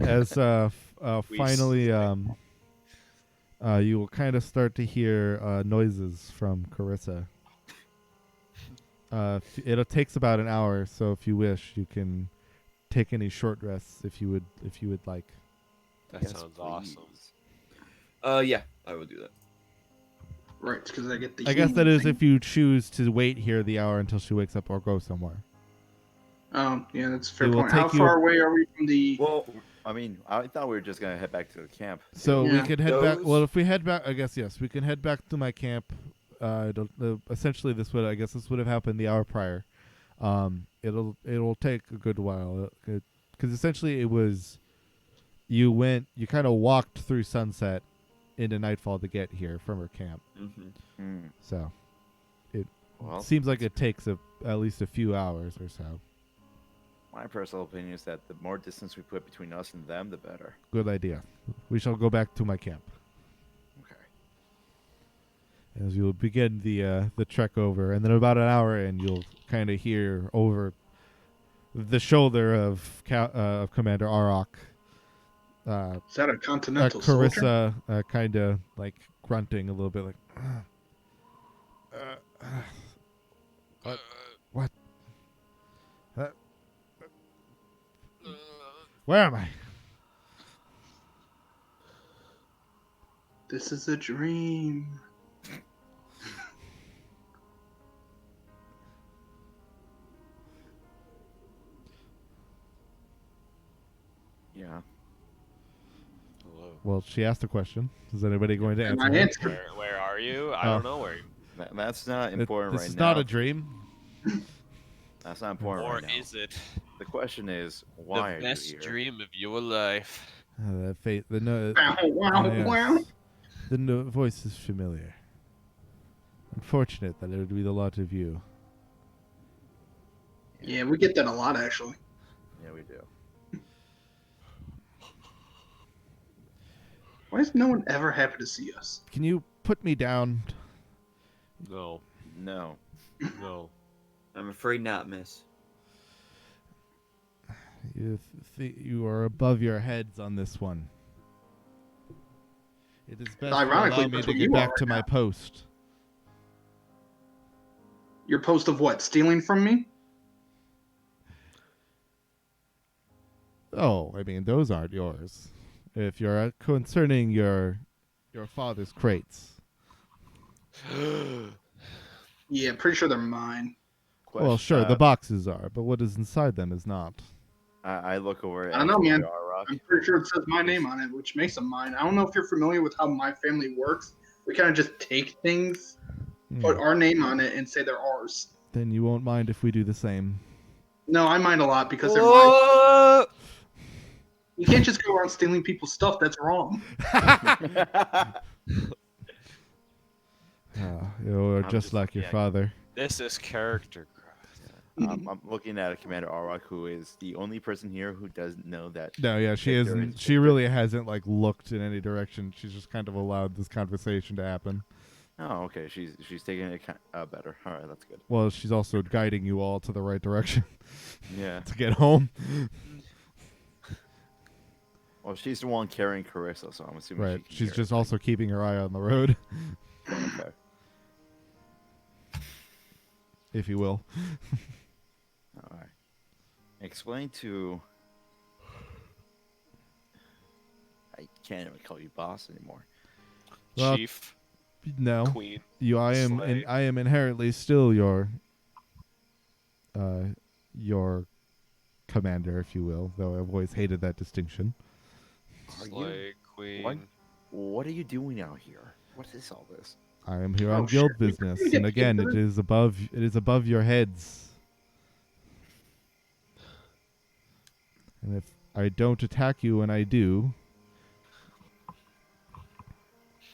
as We finally, you will kind of start to hear noises from Carissa. It takes about an hour, so if you wish, you can take any short rests if you would like. That Yes, sounds please. awesome. Yeah, I will do that. Right, because I get the. I guess that healing is thing. if you choose to wait here the hour until she wakes up or go somewhere. Yeah, that's a fair It will point. How take you- far away are we from the? Well, I mean, I thought we were just gonna head back to the camp. So we Yeah. could head back. Those- Well, if we head back, I guess yes, we can head back to my camp. Essentially, this would have happened the hour prior. It'll take a good while because essentially it was you kind of walked through sunset into nightfall to get here from her camp. Mm-hmm. So Well, seems like it takes at least a few hours or so. my personal opinion is that the more distance we put between us and them, the better. Good idea. We shall go back to my camp. Okay. As you'll begin the trek over, and then about an hour in, you'll kind of hear over the shoulder of Commander Arok, Is that a continental soldier? Carissa, kind of like grunting a little bit, like, what? Where am I? This is a dream. Well, she asked a question. Is anybody going to And answer I her? answered. Where are you? I Oh. don't know where you That's not important This right is now. not a dream. That's not important Or right now. is it The question is, why the are best you here? dream of your life? That fate. The no. Wow, wow, yes. wow. The no, voice is familiar. Unfortunate that it would be the lot of you. Yeah, we get that a lot, actually. Yeah, we do. Why is no one ever happy to see us? Can you put me down? No, No. no. I'm afraid not, miss. You are above your heads on this one. It is best Ironically, to allow me that's to what get you back are to right my now. post. Your post of what? Stealing from me? Oh, I mean, those aren't yours. If you're concerning your father's crates. Yeah, pretty sure they're mine. Well, sure, the uh, boxes are, but what is inside them is not. I look over I don't at know, man. Rock. I'm pretty sure it says my name on it, which makes them mine. I don't know if you're familiar with how my family works. We kind of just take things, put our name on it, and say they're ours. Then you won't mind if we do the same. No, I mind a lot because they're mine. What? You can't just go around stealing people's stuff. That's wrong. You're I'm just just- like your yeah. father. This is character growth. I'm looking at Commander Arrock, who is the only person here who doesn't know that. No, yeah, she Victor isn't. is She Victor. really hasn't like looked in any direction. She's just kind of allowed this conversation to happen. Oh, okay. She's taking it better. All right, that's good. Well, she's also guiding you all to the right direction Yeah. to get home. Well, she's the one carrying Carissa, so I'm assuming Right. she can She's carry just everything. also keeping her eye on the road, Okay. if you will. All right. Explain to. I can't even call you boss anymore. Well, Chief, No, queen. I am. Slay. I am inherently still your commander, if you will. Though I've always hated that distinction. Are you? Slay, queen. What are you doing out here? What is all this? I am here Oh, on guild shit. business, You get and again, paid it for is above. It is above your heads. And if I don't attack you when I do,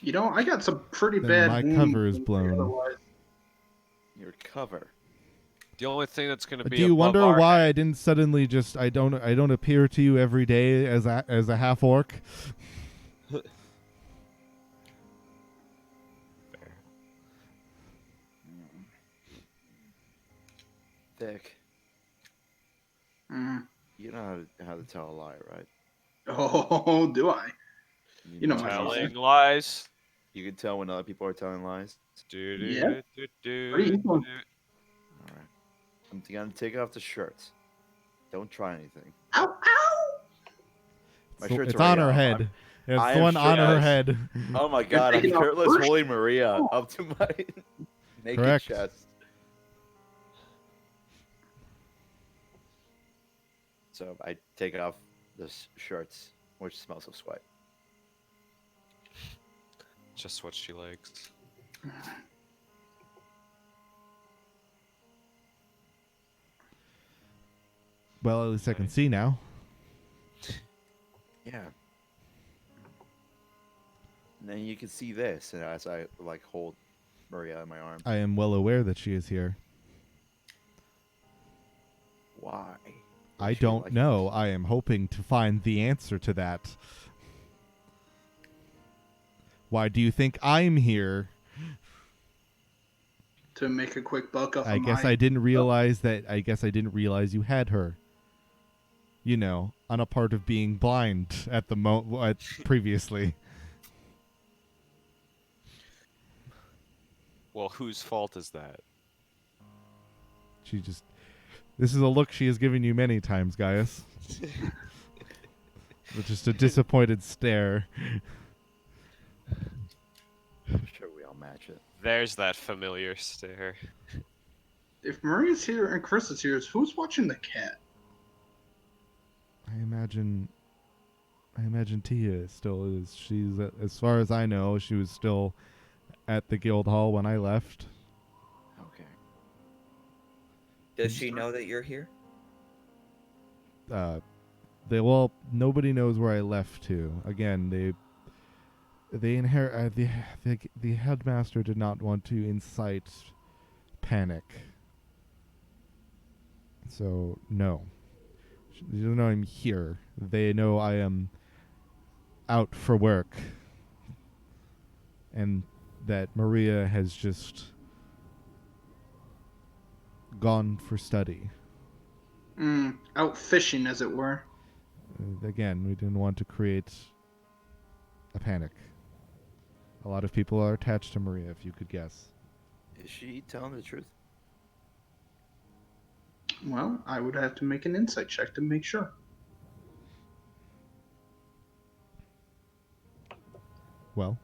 You know, I got some pretty then bad my wounds cover is from blown. otherwise. Your cover. The only thing that's gonna be Do you above wonder our why head- I didn't suddenly just I don't appear to you every day as a half orc? Thick. Mm. You know how to tell a lie, right? Oh, do I? You know my telling lies? You can tell when other people are telling lies. Do, Yeah. do, do, do, Pretty do, easily. do. All right. I'm gonna take off the shirts. Don't try anything. Ow, ow! My So shirt's it's already on her off. head. It's I the am one on her shirtless. head. Oh my god, I'm taking off shirtless, first? holding Maria up to my naked Correct. chest. So I take off the shirts, which smells of sweat. Just what she likes. Well, at least I can see now. Yeah. And then you can see this, and as I like hold Maria in my arms. I am well aware that she is here. Why? I Would she don't like- know. I am hoping to find the answer to that. Why do you think I'm here? To make a quick buck off I of guess my... I didn't realize that. I guess I didn't realize you had her. You know, on a part of being blind at the previously. Well, whose fault is that? She just. This is a look she has given you many times, Gaius. With just a disappointed stare. I'm sure we all match it. There's that familiar stare. If Maria's here and Chris is here, who's watching the cat? I imagine I imagine Tia still is. She's, as far as I know, she was still at the guild hall when I left. Okay. Does she know that you're here? Nobody knows where I left to. Again, they inherit the headmaster did not want to incite panic. So no, they don't know I'm here. They know I am out for work, and that Maria has just gone for study. Out fishing, as it were. Again, we didn't want to create a panic. A lot of people are attached to Maria, if you could guess. Is she telling the truth? Well, I would have to make an insight check to make sure. Well,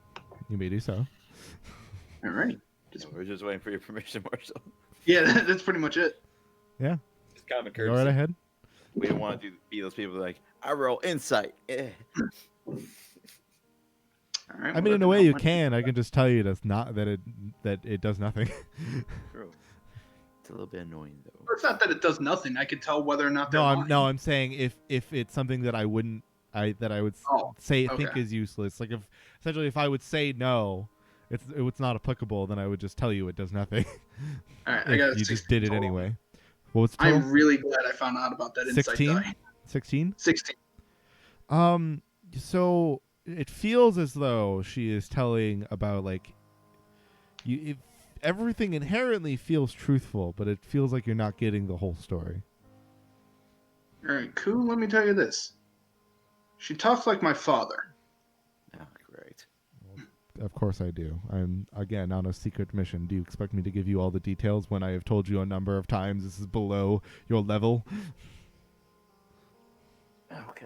you may do so. All right. We're just waiting for your permission, Marshall. Yeah, that's pretty much it. Yeah, Just common go right courtesy. ahead. We don't want to be those people like, I roll insight. All right. I mean, in a way, you can. I can just tell you that's not that it does nothing. True. It's a little bit annoying though. It's not that it does nothing. I could tell whether or not they're lying. I'm saying if it's something that I would Oh, think okay. is useless. Like if I would say no, it's not applicable, then I would just tell you it does nothing. All right, I got a you 16 just did it total. anyway. What was the total? I'm really glad I found out about that insight 16? die. 16? 16. So it feels as though she is telling about like everything inherently feels truthful, but it feels like you're not getting the whole story. All right, cool. Let me tell you this. She talks like my father. Oh, great. Of course I do. I'm, again, on a secret mission. Do you expect me to give you all the details when I have told you a number of times this is below your level? Okay.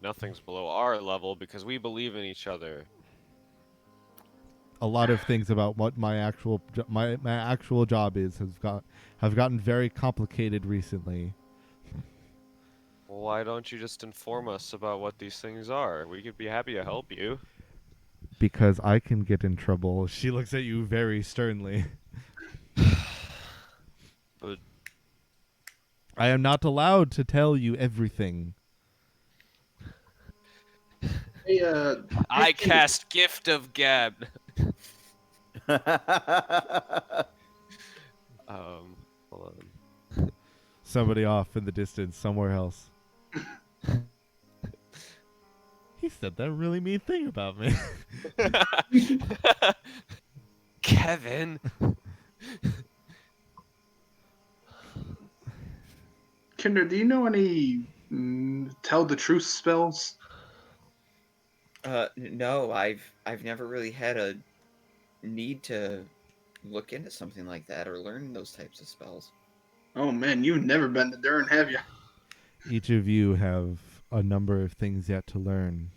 Nothing's below our level because we believe in each other. A lot of things about what my actual job is have gotten very complicated recently. Well, why don't you just inform us about what these things are? We could be happy to help you. Because I can get in trouble. She looks at you very sternly. But I am not allowed to tell you everything. Hey, I cast Gift of Gab. Hold on. Somebody off in the distance, somewhere else. He said that really mean thing about me. Kevin. Kinder, do you know any tell the truth spells? No, I've never really had a need to look into something like that or learn those types of spells. Oh man, you've never been to Durham, have you? Each of you have a number of things yet to learn.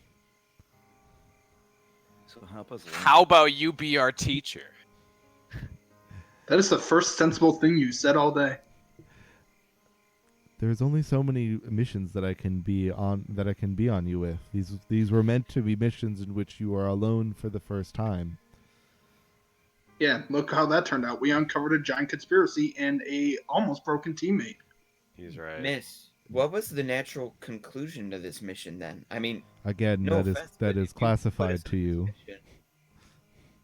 So help us. How about you be our teacher? That is the first sensible thing you said all day. There's only so many missions that I can be on you with. These were meant to be missions in which you are alone for the first time. Yeah, look how that turned out. We uncovered a giant conspiracy and a almost broken teammate. He's right. Miss, what was the natural conclusion to this mission then? I mean, Again, no that offense, but is if you put classified us to on you. this mission,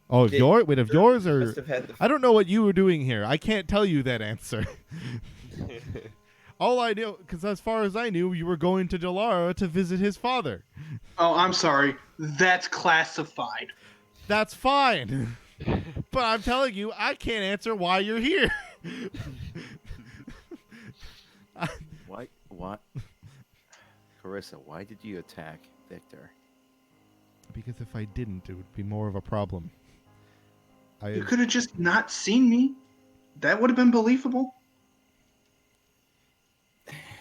Oh, if Did- yours you are. must have had the I don't know what you were doing here. I can't tell you that answer. All I knew, because as far as I knew, you were going to Delara to visit his father. Oh, I'm sorry. That's classified. That's fine. But I'm telling you, I can't answer why you're here. Why? What? Carissa, why did you attack Victor? Because if I didn't, it would be more of a problem. You could have just not seen me. That would have been believable.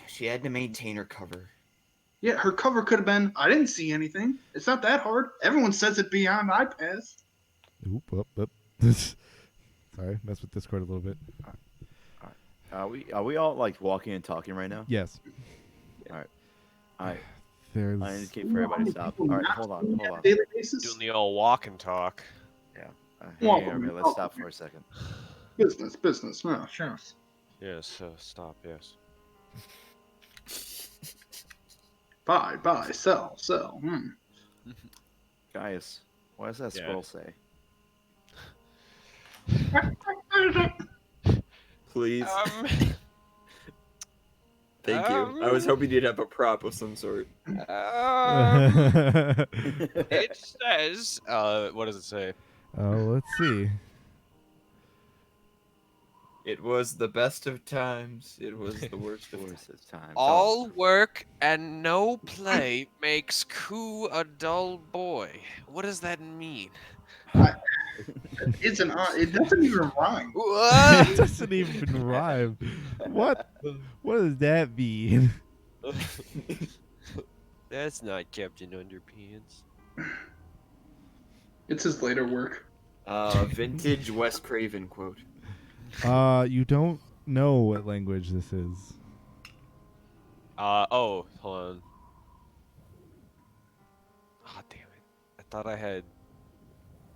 She had to maintain her cover. Yeah, her cover could have been, I didn't see anything. It's not that hard. Everyone says it beyond iPads. Oop. Sorry, mess with Discord a little bit. Are we all like walking and talking right now? Yes. All right. There's I indicate for everybody to stop. All right, hold on. Daily basis. Doing the old walk and talk. Yeah. Well, Hey, everybody, let's stop for a second. Business. No, sure. Yes, stop, yes. Buy, sell. Gaius, what does that Yeah. scroll say? Please. Um, Thank you. I was hoping you'd have a prop of some sort. It says, what does it say? let's see. It was the best of times. It was the worst of Worst of times. All work and no play makes Ku a dull boy. What does that mean? It's it doesn't even rhyme. It doesn't even rhyme. What does that mean? That's not Captain Underpants. It's his later work. Vintage Wes Craven quote. You don't know what language this is. Oh, hold on. Oh, damn it. I thought I had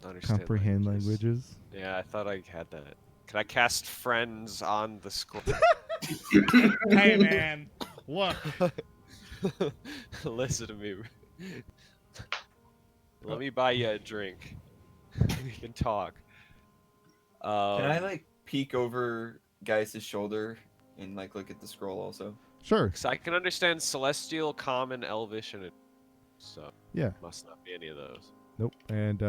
understand Comprehend languages. Yeah, I thought I had that. Can I cast friends on the scroll? Hey man, look. Listen to me. Let me buy you a drink. We can talk. Can I like peek over Gaius' shoulder and like look at the scroll also? Sure. Because I can understand Celestial, Common, Elvish, and so Yeah. must not be any of those. Nope. And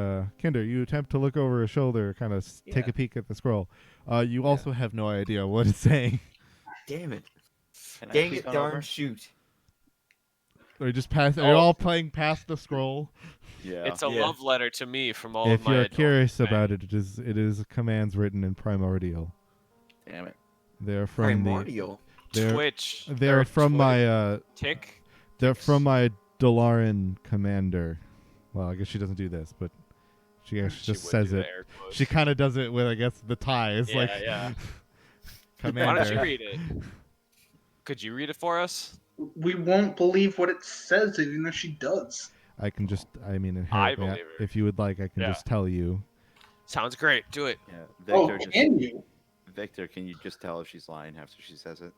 Kinder, you attempt to look over his shoulder, kind of take Yeah. a peek at the scroll. You also have no idea what it's saying. Damn it. Can I Dang peek it, on darn over? shoot. Are you all playing past the scroll? Yeah. It's a Yeah. love letter to me from all If of my you're adult curious men. about it, it is commands written in primordial. Damn it. They're from Primordial. they're Twitch. they're or from Twitch, my Tick. they're from my Dolaran commander. Well, I guess she doesn't do this, but she She just would says do the it. air quotes. She kind of does it with, I guess, the tie. It's Yeah, like yeah. commander. Why don't you read it? Could you read it for us? We won't believe what it says, even if she does. I can just, inherently, believe her. if you would like, I can Yeah. just tell you. Sounds great. Do it. Yeah. Oh, Victor, can you? Victor, can you just tell if she's lying after she says it?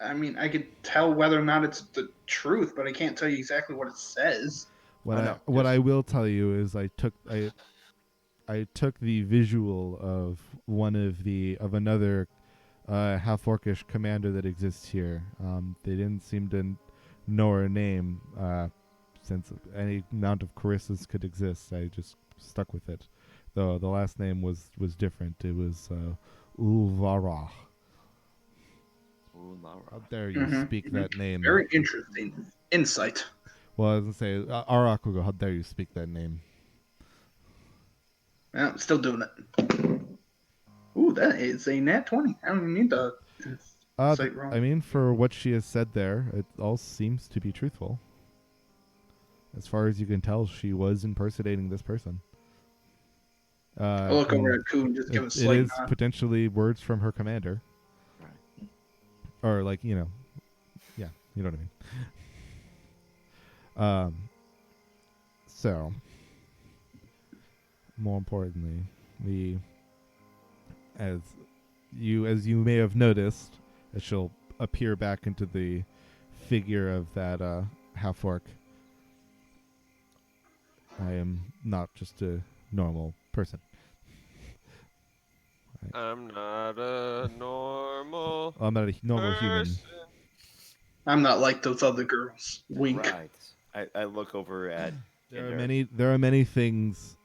I mean, I could tell whether or not it's the truth, but I can't tell you exactly what it says. What I I know, what just- I will tell you is I took the visual of another half orcish commander that exists here. They didn't seem to know her name. Since any amount of Carissas could exist, I just stuck with it. Though the last name was different. It was Ulvara. Ooh, Laura. How dare you Mhm, speak mhm. that name? Very interesting insight. Well, I was gonna say Arak will go. How dare you speak that name? Well, still doing it. Ooh, that is a nat 20. I don't even need the insight roll. I mean, for what she has said there, it all seems to be truthful. As far as you can tell, she was impersonating this person. I'll look over and at Koo and just give a it slight is nod. potentially words from her commander. Right. Or like, yeah, you know what I mean. So more importantly, as you may have noticed, as she'll appear back into the figure of that half orc, I am not just a normal person. I'm not a normal. I'm not a normal human. person. I'm not like those other girls. Wink. Right. I look over at There Kinder. are many things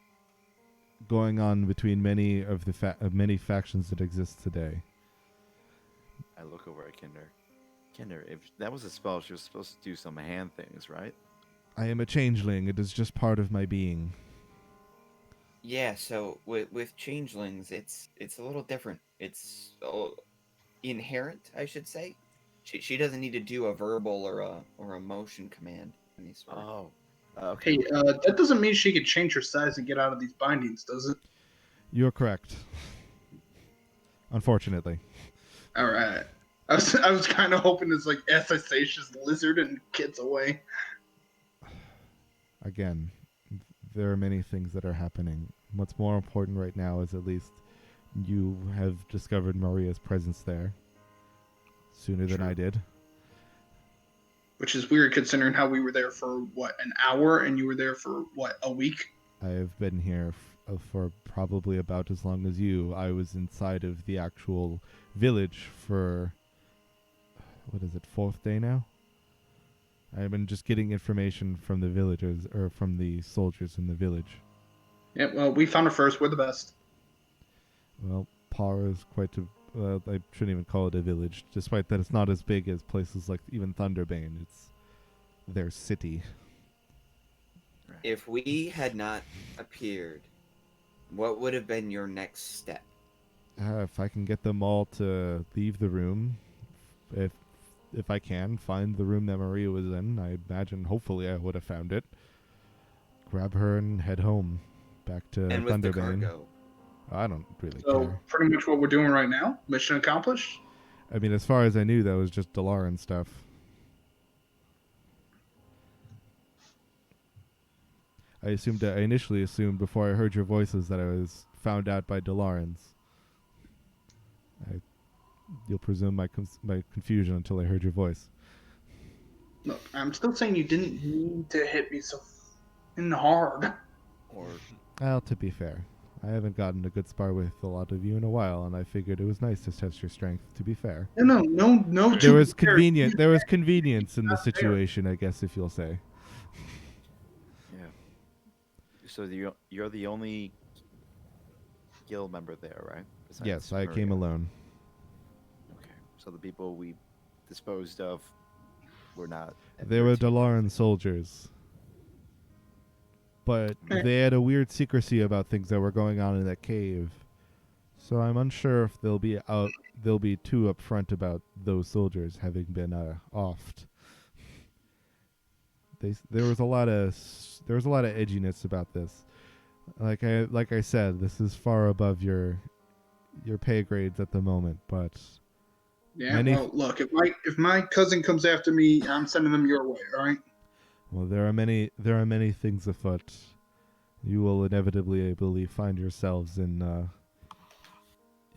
going on between many of the many factions that exist today. I look over at Kinder. Kinder, if that was a spell, she was supposed to do some hand things, right? I am a changeling. It is just part of my being. Yeah, so with changelings, it's a little different. It's inherent, I should say. She doesn't need to do a verbal or a motion command. of any sort. Oh. Okay. Hey, that doesn't mean she could change her size and get out of these bindings, does it? You're correct. Unfortunately. All right. I was kind of hoping it's like SSH's lizard and gets away. again, there are many things that are happening. What's more important right now is at least you have discovered Maria's presence there sooner than True. I did. Which is weird considering how we were there for what, an hour, and you were there for what, a week? I have been here for probably about as long as you. I was inside of the actual village for, what is it, 4th day now? I've been just getting information from the villagers, or from the soldiers in the village. Yeah, well, we found it first. We're the best. Well, Par is quite a. I shouldn't even call it a village, despite that it's not as big as places like even Thunderbane. It's their city. If we had not appeared, what would have been your next step? If I can get them all to leave the room, if I can find the room that Maria was in, I imagine hopefully I would have found it. Grab her and head home, back to And with the Thunderbane. cargo? I don't really So care. pretty much what we're doing right now. Mission accomplished. I mean, as far as I knew, that was just Dalaran stuff. I initially assumed before I heard your voices that I was found out by Dalarans. You'll presume my confusion until I heard your voice. Look, I'm still saying you didn't need to hit me so f***ing hard. Or Well, to be fair, I haven't gotten a good spar with a lot of you in a while, and I figured it was nice to test your strength. To be fair, No. there was fair. convenience in the situation, I guess, if you'll say. Yeah. So you're the only guild member there, right? Besides Yes, I came Maria. alone. Okay. So the people we disposed of were not. at They your were team. Dalaran soldiers. But Eh. they had a weird secrecy about things that were going on in that cave. So I'm unsure if they'll be too upfront about those soldiers having been offed. There was a lot of edginess about this. Like I said, this is far above your pay grades at the moment, but Yeah, many well, look, if my cousin comes after me, I'm sending them your way, all right? well, there are many things afoot. You will inevitably, I believe, find yourselves in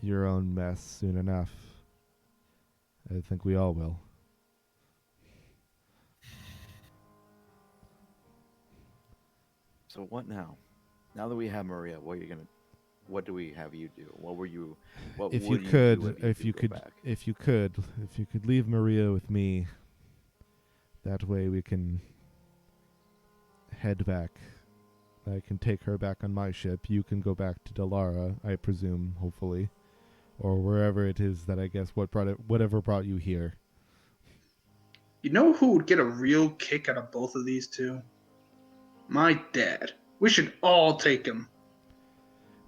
your own mess soon enough. I think we all will. So what now? Now that we have Maria, what do we have you do? What would you do If if you go could, back? if you could leave Maria with me, that way we can head back. I can take her back on my ship. You can go back to Dalara, I presume, hopefully, or wherever it is that I guess whatever brought you here. You know who would get a real kick out of both of these two? My dad. We should all take him.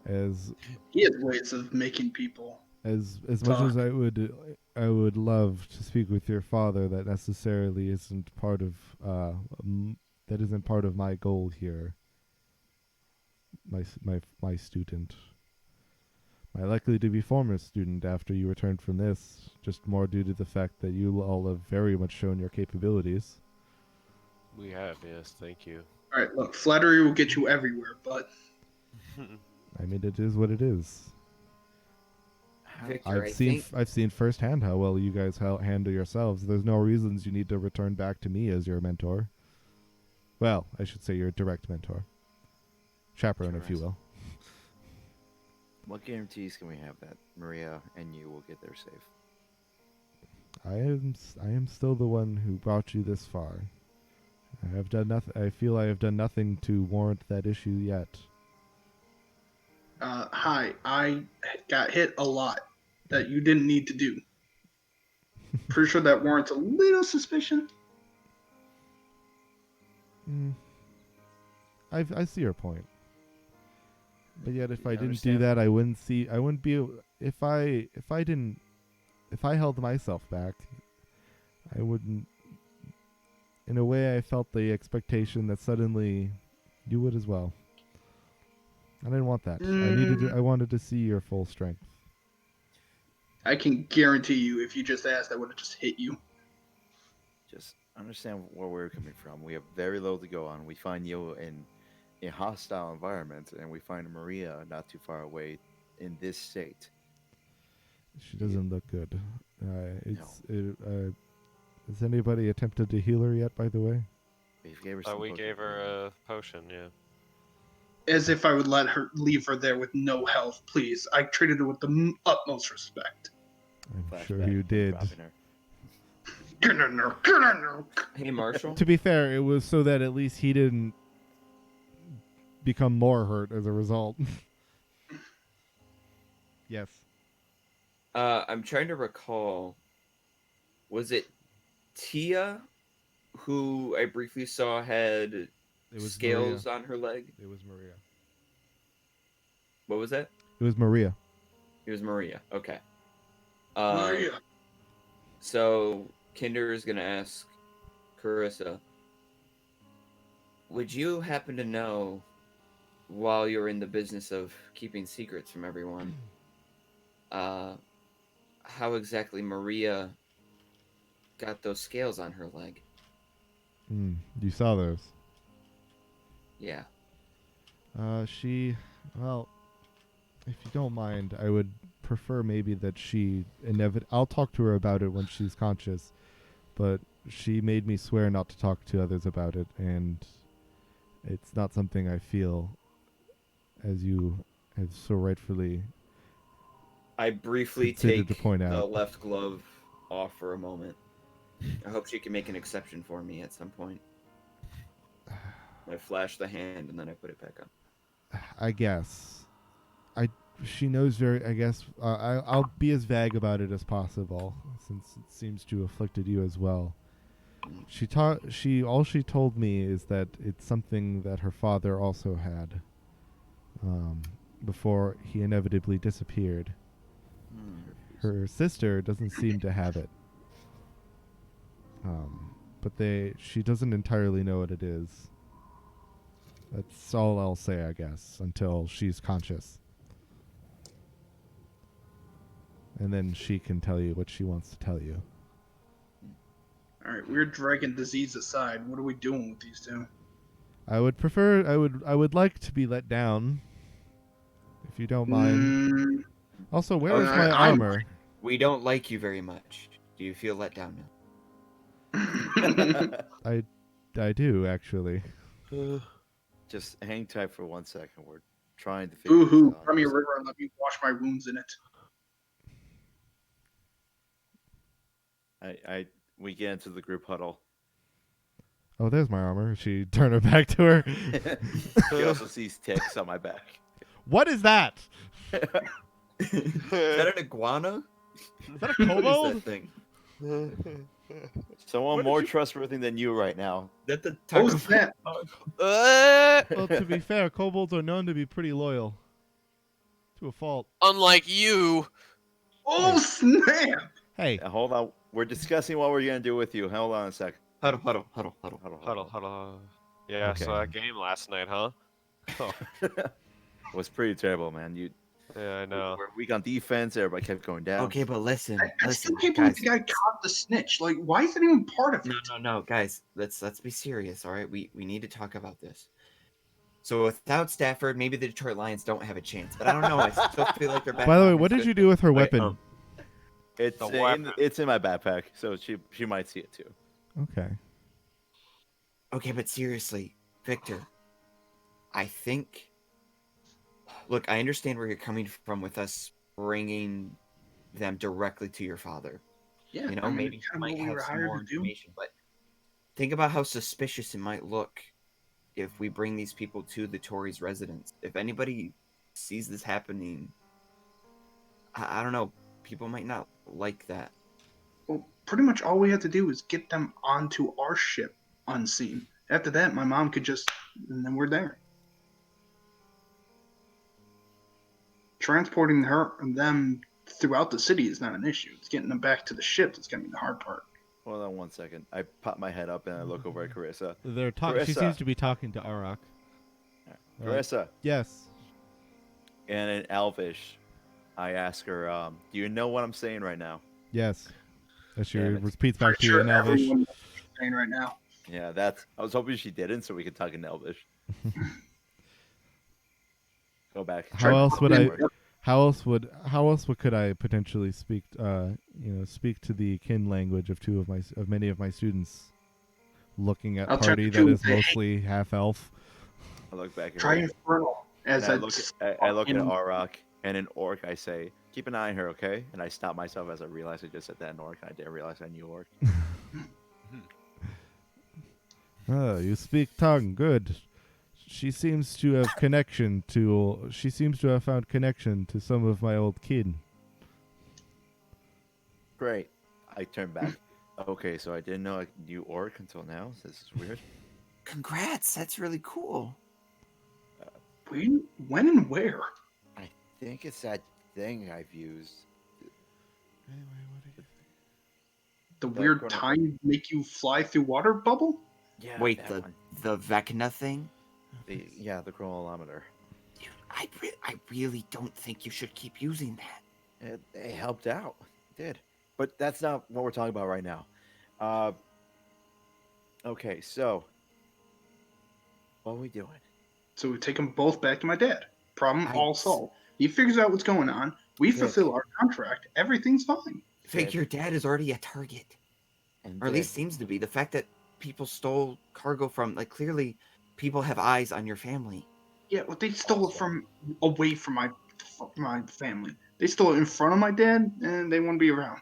As He has ways of making people. much as I would love to speak with your father, that necessarily isn't part of that isn't part of my goal here. My student, my likely to be former student after you returned from this, just more due to the fact that you all have very much shown your capabilities. We have, yes, thank you. All right, look, flattery will get you everywhere, but I mean, it is what it is. Victor, I've seen firsthand how well you guys handle yourselves. There's no reasons you need to return back to me as your mentor. Well, I should say your direct mentor. Chaperone, if you will. What guarantees can we have that Maria and you will get there safe? I am still the one who brought you this far. I have done nothing. I feel I have done nothing to warrant that issue yet. hi, I got hit a lot that you didn't need to do. Pretty sure that warrants a little suspicion. I see your point. But yet, if You I didn't understand? do that, I wouldn't be. If I held myself back, I wouldn't. In a way, I felt the expectation that suddenly you would as well. I didn't want that. I wanted to see your full strength. I can guarantee you, if you just asked, I would have just hit you. just understand where we're coming from. We have very little to go on. We find you in a hostile environment, and we find Maria not too far away in this state. She doesn't look good. Has anybody attempted to heal her yet, by the way? We gave her some We potion. gave her a potion, yeah. As if I would leave her there with no health, please. I treated her with the utmost respect. I'm sure Flashback you from did. dropping her. Get in there, get in there. Hey, Marshall. To be fair, it was so that at least he didn't become more hurt as a result. Yes. I'm trying to recall. Was it Tia who I briefly saw had It was scales Maria. on her leg? It was Maria. What was that? It was Maria. It was Maria. Okay. Maria. So Kinder is gonna ask Carissa, would you happen to know, while you're in the business of keeping secrets from everyone, how exactly Maria got those scales on her leg? You saw those. Yeah. Well, if you don't mind, I would prefer maybe that she I'll talk to her about it when she's conscious, but she made me swear not to talk to others about it, and it's not something I feel, as you have so rightfully I briefly considered take to point the out. left glove off for a moment. I hope she can make an exception for me at some point. I flash the hand and then I put it back on. I guess. She knows I guess. I'll be as vague about it as possible, since it seems to have afflicted you as well. All she told me is that it's something that her father also had, before he inevitably disappeared. Her sister doesn't seem to have it. But she doesn't entirely know what it is. That's all I'll say, I guess, until she's conscious. And then she can tell you what she wants to tell you. All right, we're dragging disease aside. What are we doing with these two? I would like to be let down, if you don't mind. Also, where is my armor? We don't like you very much. Do you feel let down now? I do, actually. Just hang tight for 1 second. We're trying to figure this Boo-hoo, out. pour me a river and let me wash my wounds in it. We get into the group huddle. Oh, there's my armor. She turned her back to her. She also sees ticks on my back. What is that? Is that an iguana? Is that a What is kobold? that thing? Someone What did more you- trustworthy than you right now. That the Oh, taco snap. Well, to be fair, kobolds are known to be pretty loyal. To a fault. Unlike you. Oh, snap. Hey, Hold on. We're discussing what we're going to do with you. Hold on a second. Huddle. Huddle. Yeah, Okay. so that game last night, huh? Oh, It was pretty terrible, man. yeah, I know. We're weak on defense. Everybody kept going down. Okay, but listen, I still listen, can't believe guys. the guy caught the snitch. Like, why is that even part of it? No, guys. Let's be serious, all right? We need to talk about this. So without Stafford, maybe the Detroit Lions don't have a chance. But I don't know. I still feel like they're back. by the way, on what this did you good- do with her Wait, weapon? It's The in, weapon. it's in my backpack, so she might see it too. Okay. Okay, but seriously, Victor, I think. Look, I understand where you're coming from with us bringing them directly to your father. Yeah, You know, I mean, maybe you kind of might what we have were some hired more to do. information, but think about how suspicious it might look if we bring these people to the Tories' residence. If anybody sees this happening, I don't know, people might not like that. Well, pretty much all we had to do was get them onto our ship unseen. After that, my mom could just, and then we're there. Transporting her and them throughout the city is not an issue. It's getting them back to the ship that's going to be the hard part. Hold on 1 second. I pop my head up and I look over at Carissa. She Carissa. seems to be talking to Arak. Carissa. Yes. And in Elvish, I ask her, do you know what I'm saying right now? Yes. As she Damn it. repeats back to you Sure, in Elvish. everyone saying right now. Yeah, that's. I was hoping she didn't, so we could talk in Elvish. Go back. How else would I- How else would could I potentially speak speak to the kin language of many of my students, looking at I'll turn party to you that and is say, hey, mostly half elf. I look back at try her. Infernal. And As I I look at Arok and an orc. I say, "Keep an eye on her, okay?" And I stop myself as I realize I just said that in orc. And I didn't realize I knew orc. You speak tongue, good. She seems to have connection to. She seems to have found connection to some of my old kin. Great. I turn back. Okay, so I didn't know I knew orc until now. This is weird. Congrats, that's really cool. when and where? I think it's that thing I've used. Anyway, what do you think? The The weird chrono- time make you fly through water bubble? Yeah. Wait, that the one. Vecna thing? The chronolometer. Dude, I really don't think you should keep using that. It helped out. It did. But that's not what we're talking about right now. Okay, so what are we doing? So we take them both back to my dad. Problem I- all solved. He figures out what's going on. We Vic. fulfill our contract. Everything's fine. Fig, Vic. your dad is already a target. And Or at least seems to be. The fact that people stole cargo from, like, clearly people have eyes on your family. Yeah, well, they stole it from away from my family. They stole it in front of my dad, and they want to be around.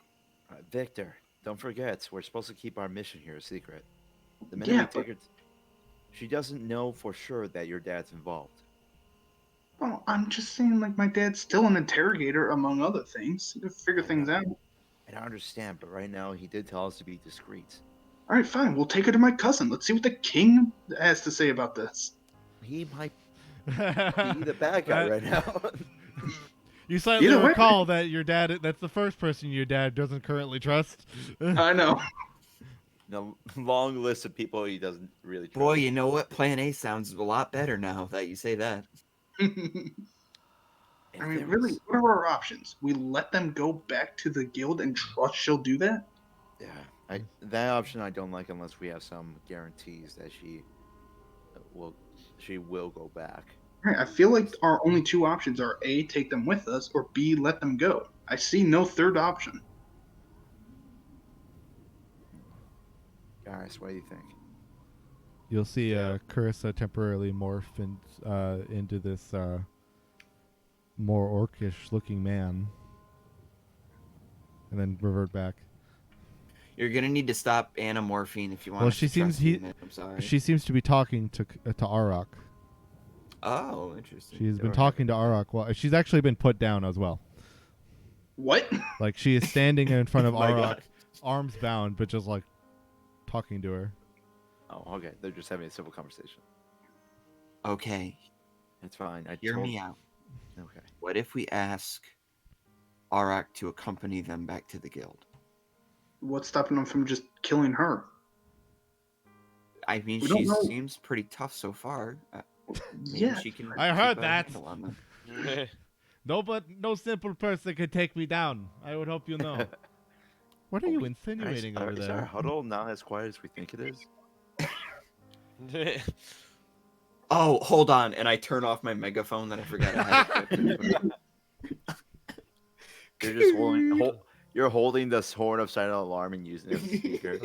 Victor, don't forget, we're supposed to keep our mission here a secret. The minute Yeah, we take her, she doesn't know for sure that your dad's involved. Well, I'm just saying, like, my dad's still an interrogator, among other things. To figure I things know. out. And I understand, but right now he did tell us to be discreet. All right, fine. We'll take her to my cousin. Let's see what the king has to say about this. He might be the bad guy right now. You slightly Either way. recall that your dad. That's the first person your dad doesn't currently trust. I know. The long list of people he doesn't really trust. Boy, you know what? Plan A sounds a lot better now that you say that. If I mean, there really, was- what are our options? We let them go back to the guild and trust she'll do that? Yeah, that option I don't like unless we have some guarantees that she will go back. Right, I feel like our only two options are A, take them with us, or B, let them go. I see no third option. Guys, what do you think? You'll see Carissa temporarily morph into this more orcish looking man, and then revert back. You're gonna need to stop anamorphine if you want. Well, us she to seems trust you, man. I'm sorry. She seems to be talking to Arok. Oh, interesting. She's been Okay. talking to Arok. Well, she's actually been put down as well. What? Like she is standing in front of My Arok, God. arms bound, but just like talking to her. Oh, okay. They're just having a civil conversation. Okay, It's fine. hear me out. Okay. What if we ask Arak to accompany them back to the guild? What's stopping them from just killing her? I mean, We don't she know. seems pretty tough so far. Maybe Yeah. she can. I heard keep a that. handle on them. No simple person could take me down. I would hope you know. What are you insinuating over Is our there? huddle not as quiet as we think it is? Oh, hold on, and I turn off my megaphone that I forgot I had. equipped. You're just you're holding this horn of silent alarm and using it as a speaker.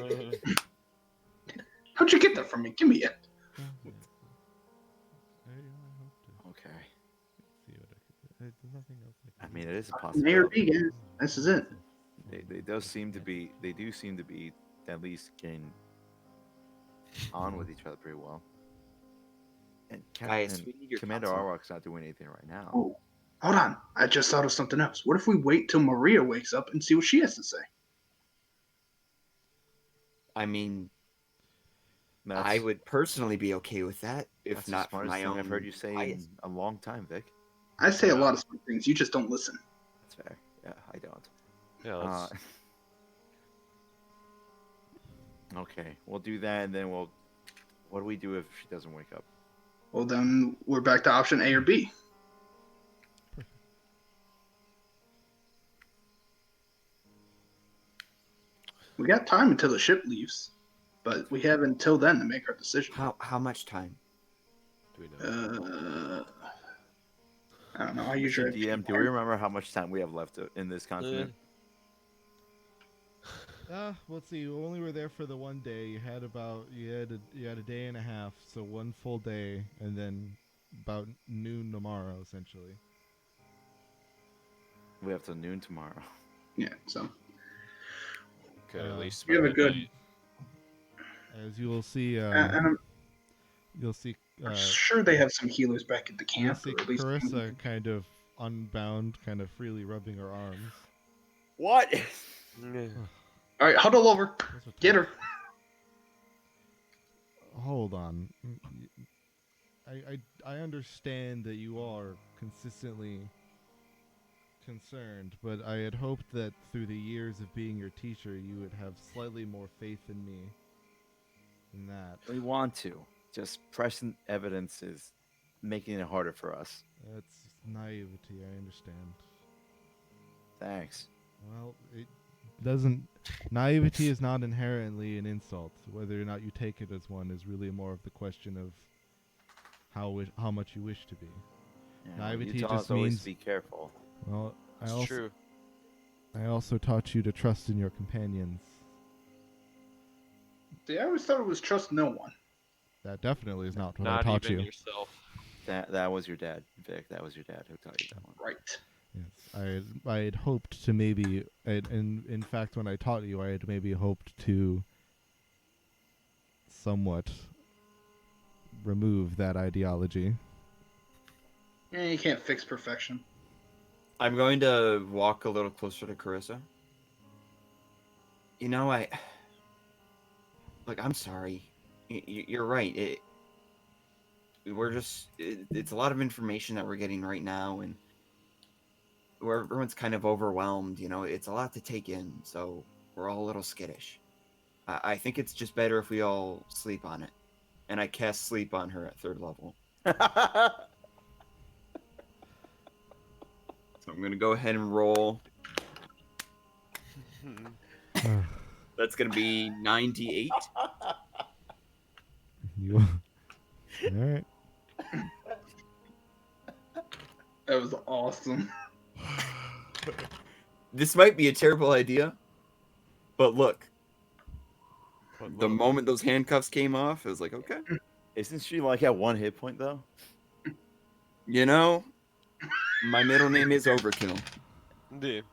How'd you get that from me? Give me it. Okay. There's nothing else I mean, it is a An A or possibility. B, guys. This is it. They do seem to be at least getting on with each other pretty well. And Guys, we need your Commander console. Arwak's not doing anything right now. Oh, hold on. I just thought of something else. What if we wait till Maria wakes up and see what she has to say? I mean, That's, I would personally be okay with that, if that's the not for smartest my thing own. I've heard you say bias. in a long time, Vic. I say a lot of smart things. You just don't listen. That's fair. Yeah, I don't. Yeah, let's, Okay, we'll do that, and then we'll. What do we do if she doesn't wake up? Well, then we're back to option A or B. We got time until the ship leaves. but we have until then to make our decision. How much time? Do we know? I don't know. I Mr. usually DM, do we remember how much time we have left in this continent? Let's see. You only were there for the one day. You had a day and a half, so one full day, and then about noon tomorrow, essentially. We have till noon tomorrow. yeah. So Could at least you have spend a the good. night. As you will see, And you'll see. I'm sure they have some healers back at the You'll camp, see or at least. Carissa kind of unbound, kind of freely rubbing her arms. What? Yeah. All right, huddle over. Those are Get tough. her. Hold on. I understand that you are consistently concerned, but I had hoped that through the years of being your teacher, you would have slightly more faith in me than that. We want to. Just present evidence is making it harder for us. That's naivety, I understand. Thanks. Well, it doesn't. Naivety is not inherently an insult. Whether or not you take it as one is really more of the question of how much you wish to be. Yeah, Naivety you taught us just always means- to be careful. Well, It's true. I also taught you to trust in your companions. See, I always thought it was trust no one. That definitely is not what I Not taught even you. yourself. That was your dad, Vic. That was your dad who taught you that one. Right. Yes, I had hoped to maybe, in fact, when I taught you, I had maybe hoped to somewhat remove that ideology. You can't fix perfection. I'm going to walk a little closer to Carissa. You know, I'm sorry. You're right. It's a lot of information that we're getting right now, and where everyone's kind of overwhelmed. You know, it's a lot to take in, so we're all a little skittish. I think it's just better if we all sleep on it. And I cast sleep on her at 3rd level. So I'm gonna go ahead and roll. That's gonna be 98. You, all right? That was awesome. This might be a terrible idea, but look, But the look, moment those handcuffs came off, I was like, okay, Isn't she like at 1 hit point though? you know, my middle name is Overkill, Indeed.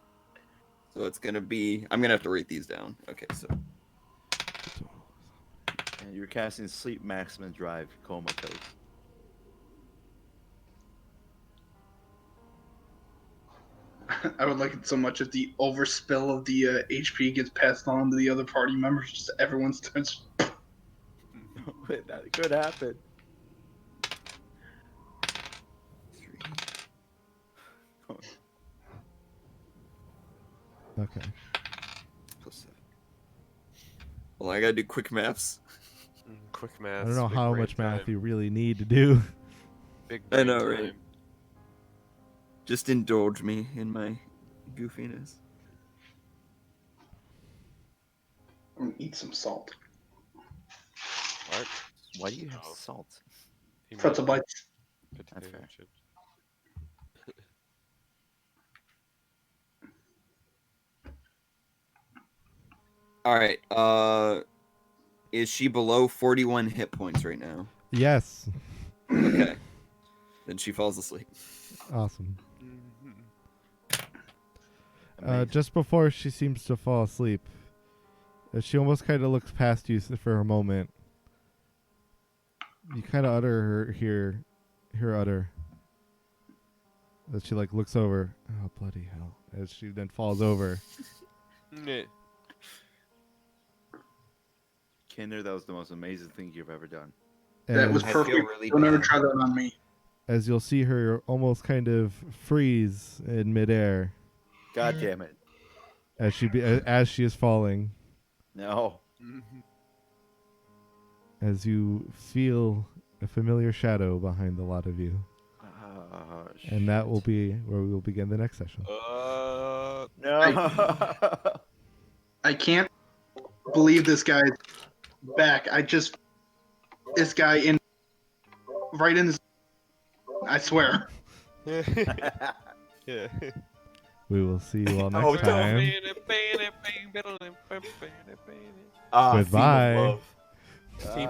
so it's gonna be. I'm gonna have to write these down. Okay, so And you're casting Sleep Maximum Drive Comatose. I would like it so much if the overspill of the HP gets passed on to the other party members. Just everyone starts. That could happen. 3. Okay. Plus 7. Well, I gotta do quick maths. Quick math. I don't know how much math you really need to do. Big I know, brain right? time. Just indulge me in my goofiness. I'm gonna eat some salt. What? Why do you have Oh. salt? He Pretzel meant bites. That's potato fair. chips. All right. Is she below 41 hit points right now? Yes. Okay. Then she falls asleep. Awesome. Amazing. Just before she seems to fall asleep, she almost kind of looks past you for a moment. You kind of utter her utter. That she like looks over. Oh bloody hell! As she then falls over. Yeah. Kinder, that was the most amazing thing you've ever done. That was I as- feel perfect. really Don't ever bad. try that on me. As you'll see her almost kind of freeze in midair God damn it. as as she is falling. No. As you feel a familiar shadow behind the lot of you, and that will be where we will begin the next session. No. I can't believe this guy back. I just this guy in right in his. I swear. Yeah. We will see you all Oh, next don't. time. Ah, theme of Goodbye. love. Team